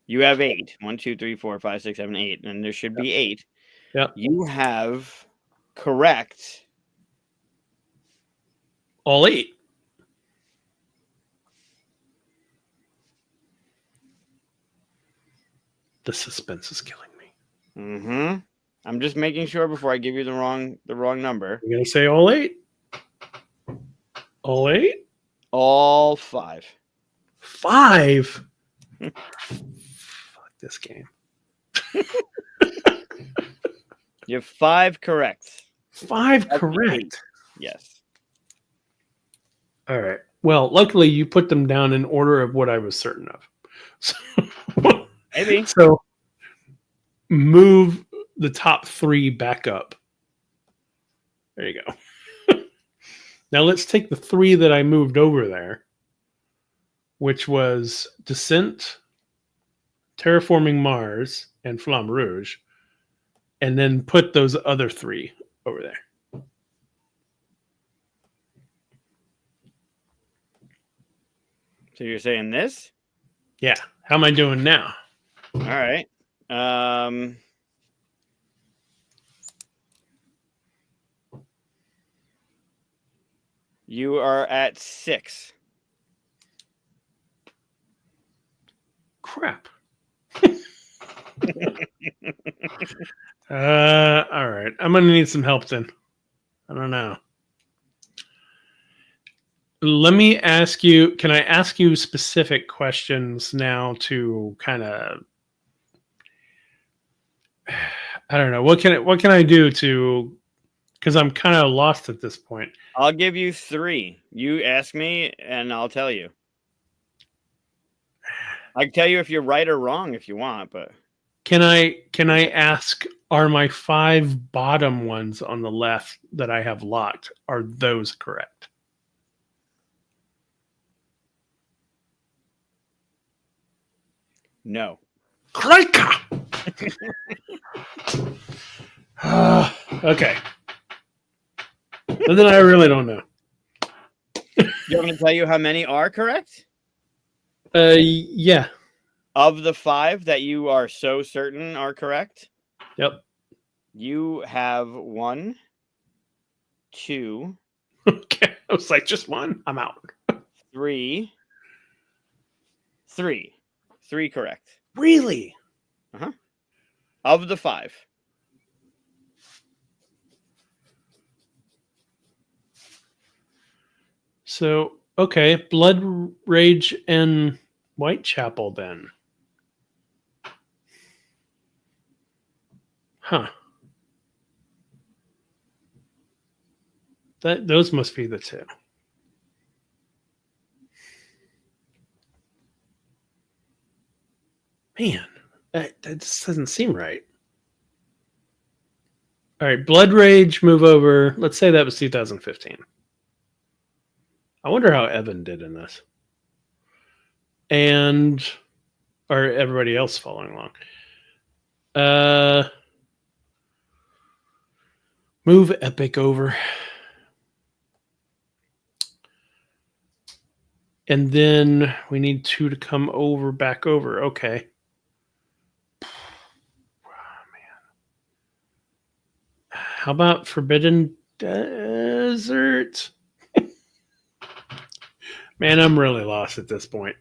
you have 8. 1, 2, 3, 4, 5, 6, 7, 8. And there should be 8. Yeah. You have correct. All 8. The suspense is killing me. Mm-hmm. I'm just making sure before I give you the wrong number. You're gonna say all 8? All 8? All 5. 5? Fuck this game. You have 5 correct. 5 correct. Yes. All right. Well, luckily you put them down in order of what I was certain of. So, maybe. So move the top 3 back up. There you go. Now let's take the 3 that I moved over there, which was Descent, Terraforming Mars, and Flamme Rouge, and then put those other 3 over there. So you're saying this? Yeah. How am I doing now? All right. You are at 6. Crap. All right. I'm going to need some help then. I don't know. Let me ask you, can I ask you specific questions now to kind of, I don't know. What can I do to, because I'm kind of lost at this point. I'll give you 3. You ask me and I'll tell you. I can tell you if you're right or wrong if you want, but can I ask, are my 5 bottom ones on the left that I have locked, are those correct? no. Crika! Okay. And then I really don't know. You want me to tell you how many are correct? Yeah. Of the 5 that you are so certain are correct? Yep. You have 1, 2. Okay. I was like, just 1? I'm out. 3. 3 correct. Really? Uh-huh. Of the 5. So, okay, Blood Rage and Whitechapel then. Huh. Those must be the 2. Man, that just doesn't seem right. All right, Blood Rage, move over. Let's say that was 2015. I wonder how Evan did in this. And, or everybody else following along. Move Epic over. And then we need 2 to come over, back over. Okay. How about Forbidden Desert? Man, I'm really lost at this point.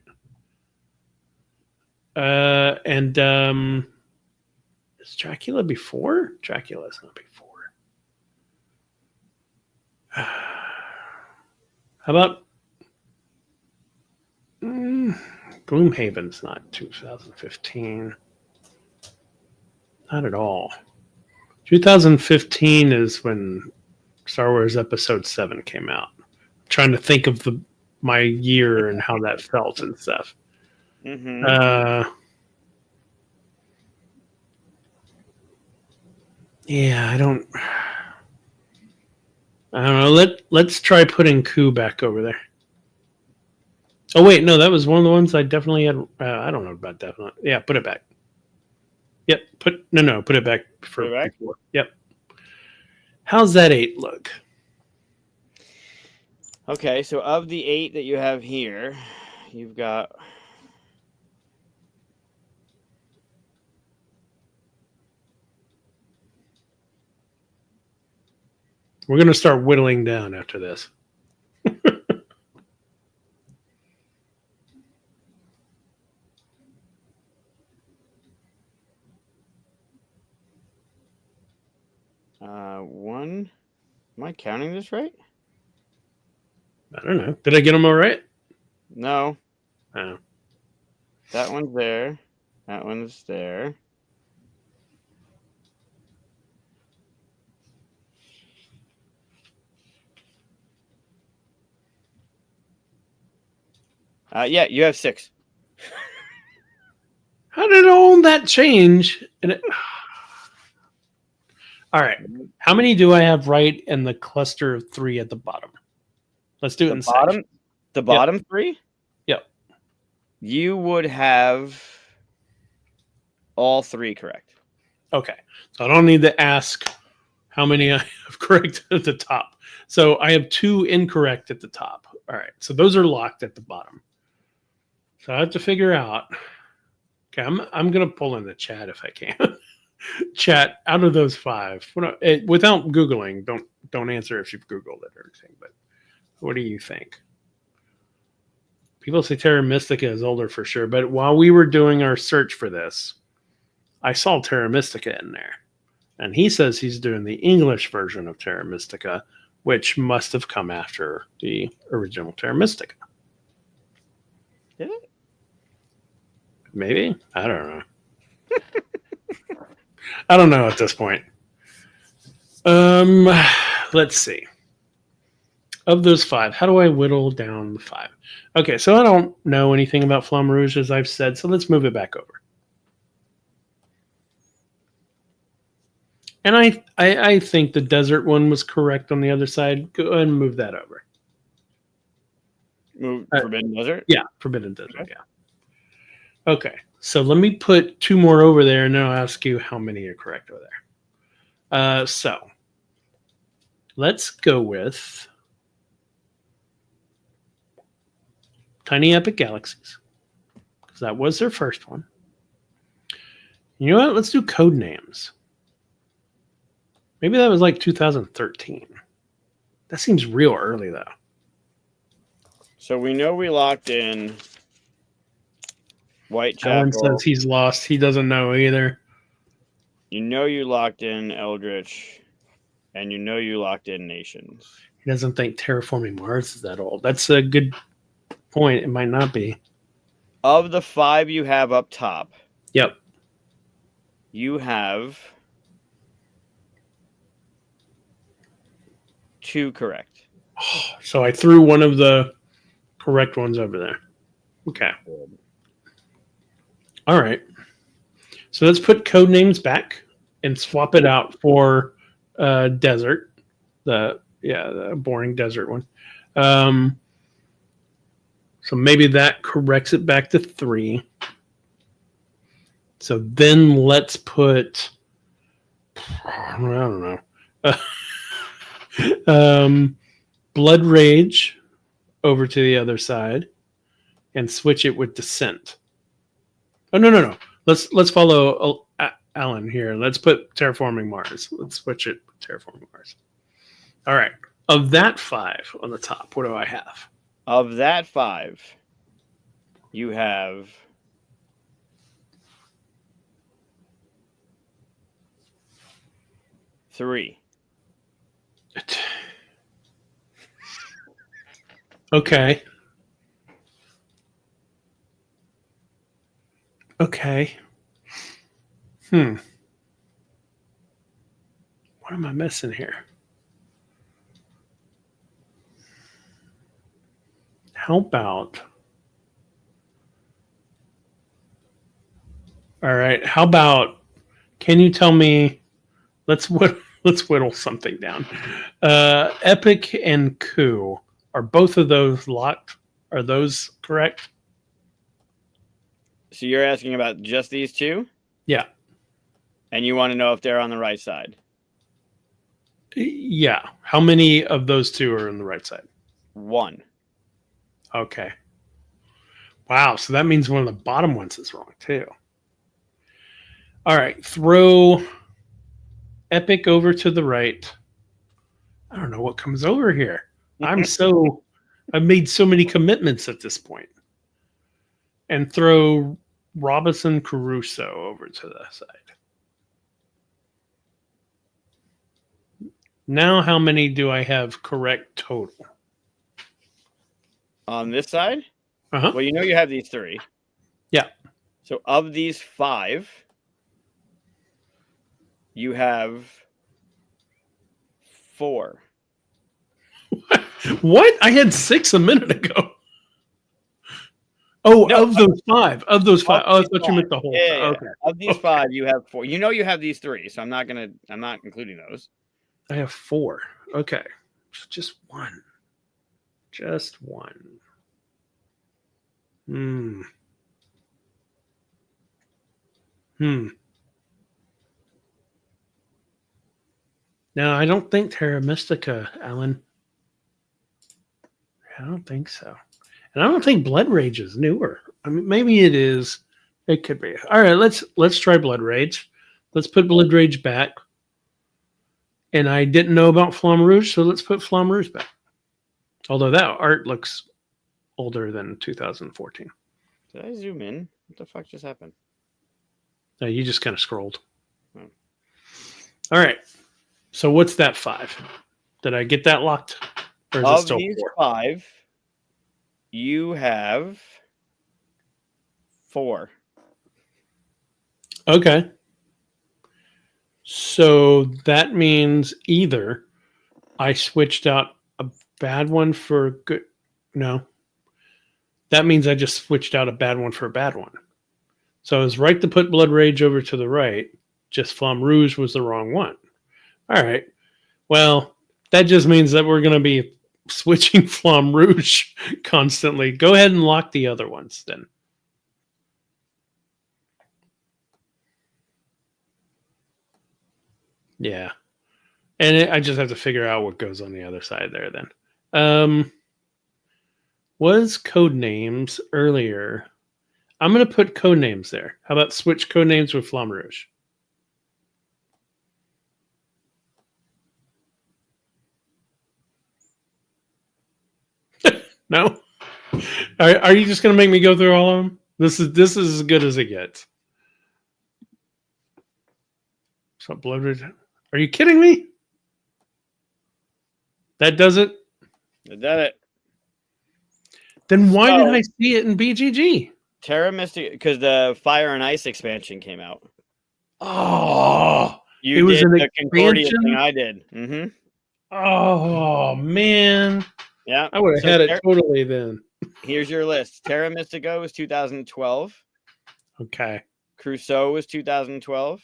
And is Dracula before? Dracula's not before. How about Gloomhaven's not 2015. Not at all. 2015 is when Star Wars Episode 7 came out. trying to think of my year and how that felt and stuff. Mm-hmm. Yeah, I don't know. Let's try putting Coup back over there. Oh wait, no, that was one of the ones I definitely had. I don't know about definitely. Yeah, put it back. Yep. Put it back for before. Yep. How's that 8 look? Okay, so of the 8 that you have here, you've got We're gonna start whittling down after this. one. Am I counting this right? I don't know. Did I get them all right? No. Oh. That one's there. That one's there. Yeah, you have 6. How did all that change? All right. How many do I have right in the cluster of 3 at the bottom? Let's do it in bottom. section. The bottom 3? Yep. You would have all 3 correct. Okay. So I don't need to ask how many I have correct at the top. So I have 2 incorrect at the top. All right. So those are locked at the bottom. So I have to figure out. Okay, I'm gonna pull in the chat if I can. Chat, out of those 5, without Googling, don't answer if you've Googled it or anything, but what do you think? People say Terra Mystica is older for sure, but while we were doing our search for this, I saw Terra Mystica in there. And he says he's doing the English version of Terra Mystica, which must have come after the original Terra Mystica. Did it? Maybe? I don't know. I don't know at this point. Let's see. Of those 5, how do I whittle down the 5? Okay, so I don't know anything about Flamme Rouge, as I've said, so let's move it back over. And I think the desert one was correct on the other side. Go ahead and move that over. Move Forbidden Desert? Yeah, Forbidden Desert, okay. Yeah. Okay, so let me put 2 more over there, and then I'll ask you how many are correct over there. So let's go with Tiny Epic Galaxies, because that was their first one. You know what? Let's do Code Names. Maybe that was like 2013. That seems real early, though. So we know we locked in Whitechapel. Alan says he's lost. He doesn't know either. You know you locked in Eldritch, and you know you locked in Nations. He doesn't think Terraforming Mars is that old. That's a good point. It might not be. Of the 5 you have up top, yep, you have 2 correct. So I threw one of the correct ones over there. Okay. All right. So let's put Code Names back and swap it out for Desert. The boring desert one. So maybe that corrects it back to 3. So then let's put, I don't know, Blood Rage over to the other side and switch it with Descent. Oh, no. Let's follow Alan here. Let's put Terraforming Mars. Let's switch it with Terraforming Mars. All right. Of that 5 on the top, what do I have? Of that 5, you have 3. Okay. What am I missing here? how about? All right. How about? Can you tell me? Let's whittle something down. Epic and Coup, are both of those locked? Are those correct? So you're asking about just these two? Yeah. And you want to know if they're on the right side? Yeah. How many of those two are on the right side? 1. Okay. Wow. So that means one of the bottom ones is wrong too. All right. Throw Epic over to the right. I don't know what comes over here. I've made so many commitments at this point. And throw Robinson Crusoe over to the side. Now, how many do I have correct total? On this side? Uh-huh. Well, you have these 3. Yeah. So of these 5, you have 4. What? I had 6 a minute ago. Oh, no, of those 5. Of those 5. Oh, I thought you meant the whole. Yeah. Okay. Of these 5, you have 4. You have these 3, so I'm not including those. I have 4. Okay. Just one. Just one. Hmm. No, I don't think Terra Mystica, Alan. I don't think so. And I don't think Blood Rage is newer. I mean, maybe it is. It could be. All right, let's try Blood Rage. Let's put Blood Rage back. And I didn't know about Flamme Rouge, so let's put Flamme Rouge back. Although that art looks older than 2014. Did I zoom in? What the fuck just happened? No, you just kind of scrolled. Oh. All right. So what's that 5? Did I get that locked? Or is it still these 4? 5, you have 4. Okay. So that means either I switched out a bad one for a good. No. That means I just switched out a bad one for a bad one. So I was right to put Blood Rage over to the right. Just Flamme Rouge was the wrong one. All right. Well, that just means that we're going to be switching Flamme Rouge constantly. Go ahead and lock the other ones then. Yeah. And I just have to figure out what goes on the other side there then. Was Codenames earlier? I'm going to put Codenames there. How about switch Codenames with Flamme Rouge? No? Are you just going to make me go through all of them? This is as good as it gets. So Blood Rouge. Are you kidding me? That does it? That did it. Then why did I see it in BGG? Terra Mystica, because the Fire and Ice expansion came out. Oh, it was an the Concordia thing I did. Mm-hmm. Oh man, yeah, I would have had it totally then. Here's your list: Terra Mystica was 2012. Okay. Crusoe was 2012.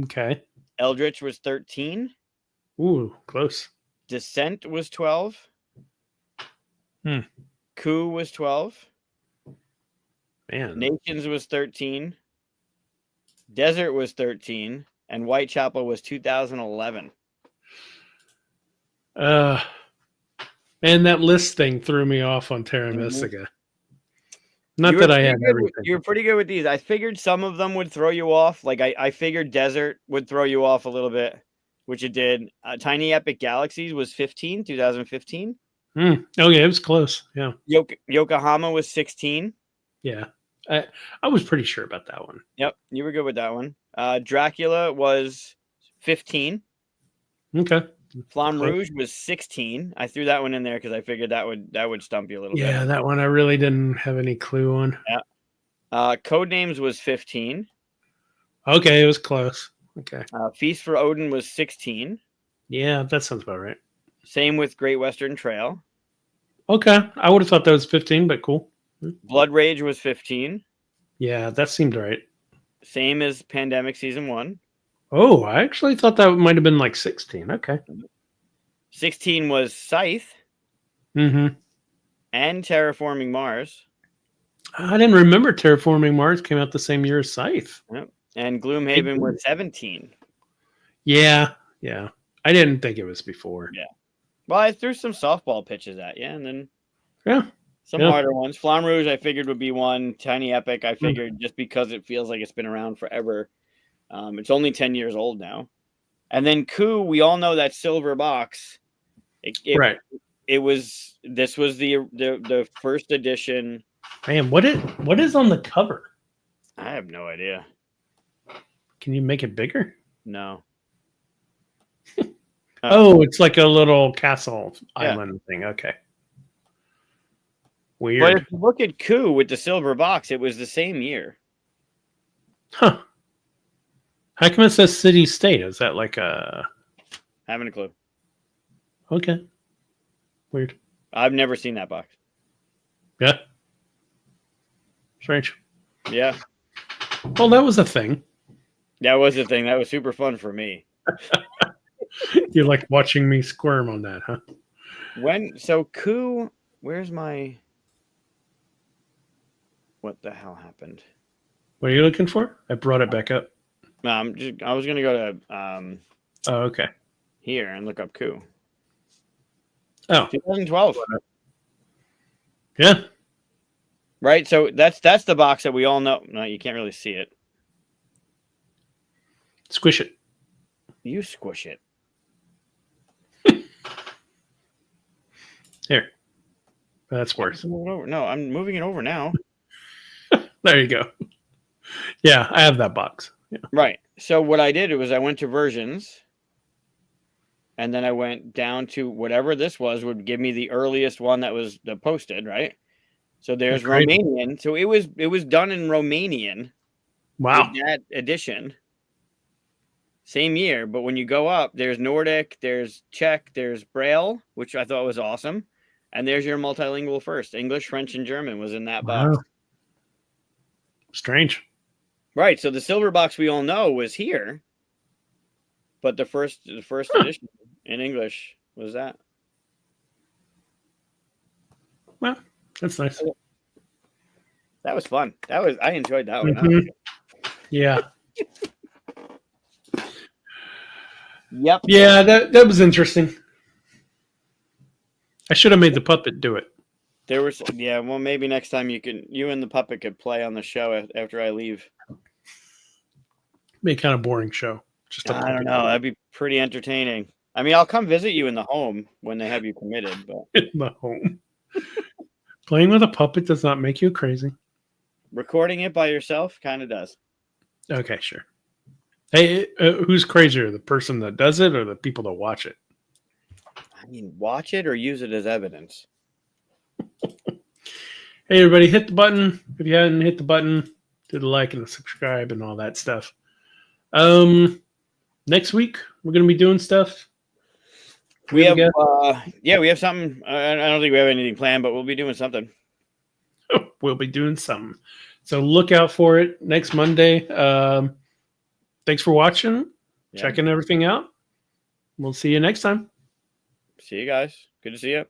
Okay. Eldritch was 13. Ooh, close. Descent was 12. Coup was 12. Man. Nations was 13. Desert was 13. And Whitechapel was 2011. Man, that list thing threw me off on Terra Mystica. Not that I had everything. You were pretty good with these. I figured some of them would throw you off. Like I figured Desert would throw you off a little bit, which it did. Tiny Epic Galaxies was 2015. Oh yeah, it was close. Yeah. Yokohama was 16. Yeah. I was pretty sure about that one. Yep, you were good with that one. Dracula was 15. Okay. Flamme Rouge was 16. I threw that one in there because I figured that would stump you a little bit. Yeah, that one I really didn't have any clue on. Yeah. Codenames was 15. Okay, it was close. Okay. Feast for Odin was 16. Yeah, that sounds about right. Same with Great Western Trail. Okay, I would have thought that was 15, but cool. Blood Rage was 15. Yeah, that seemed right. Same as Pandemic Season 1. Oh, I actually thought that might have been like 16. Okay. 16 was Scythe. Mm-hmm. And Terraforming Mars. I didn't remember Terraforming Mars came out the same year as Scythe. Yep. And Gloomhaven was 17. Yeah. I didn't think it was before. Yeah. Well, I threw some softball pitches at you, and then some Yeah. harder ones. Flamme Rouge, I figured would be one. Tiny Epic, I figured just because it feels like it's been around forever. It's only 10 years old now. And then Coup, we all know that silver box. Right. This was the first edition. Man, what is on the cover? I have no idea. Can you make it bigger? No. Oh, it's like a little castle island thing. Okay. Weird. But if you look at Coup with the silver box, it was the same year. Huh. How come it says City State? Is that like a... Haven't a clue. Okay. Weird. I've never seen that box. Yeah. Strange. Yeah. Well, that was a thing. That was the thing. That was super fun for me. You like watching me squirm on that, huh? So Coup, where's my... What the hell happened? What are you looking for? I brought it back up. I was going to go to Oh, okay. here and look up Coup. Oh. 2012. Yeah. Right? So that's the box that we all know. No, you can't really see it. Squish it. You squish it. Here. That's worse. No, I'm moving it over now. There you go. Yeah, I have that box. Yeah. Right. So what I did was I went to versions, and then I went down to whatever this was would give me the earliest one that was posted, right? So there's Romanian. So it was done in Romanian. Wow. With that edition. Same year, but when you go up, there's Nordic, there's Czech, there's Braille, which I thought was awesome. And there's your multilingual first. English, French, and German was in that box. Strange. Right. So the silver box we all know was here. But the first edition in English was that. Well, that's nice. That was fun. I enjoyed that one. Mm-hmm. Yeah. Yep. Yeah, that was interesting. I should have made the puppet do it. There was well, maybe next time you and the puppet could play on the show after I leave. Be a kind of boring show. I don't know. That'd be pretty entertaining. I mean, I'll come visit you in the home when they have you committed, but in the home. Playing with a puppet does not make you crazy. Recording it by yourself kind of does. Okay, sure. Hey, who's crazier, the person that does it or the people that watch it? I mean, watch it or use it as evidence. Hey, everybody, hit the button. If you hadn't hit the button, do the like and the subscribe and all that stuff. Next week, we're going to be doing stuff. We have something. I don't think we have anything planned, but we'll be doing something. We'll be doing something. So look out for it next Monday. Thanks for watching, checking everything out. We'll see you next time. See you guys. Good to see you.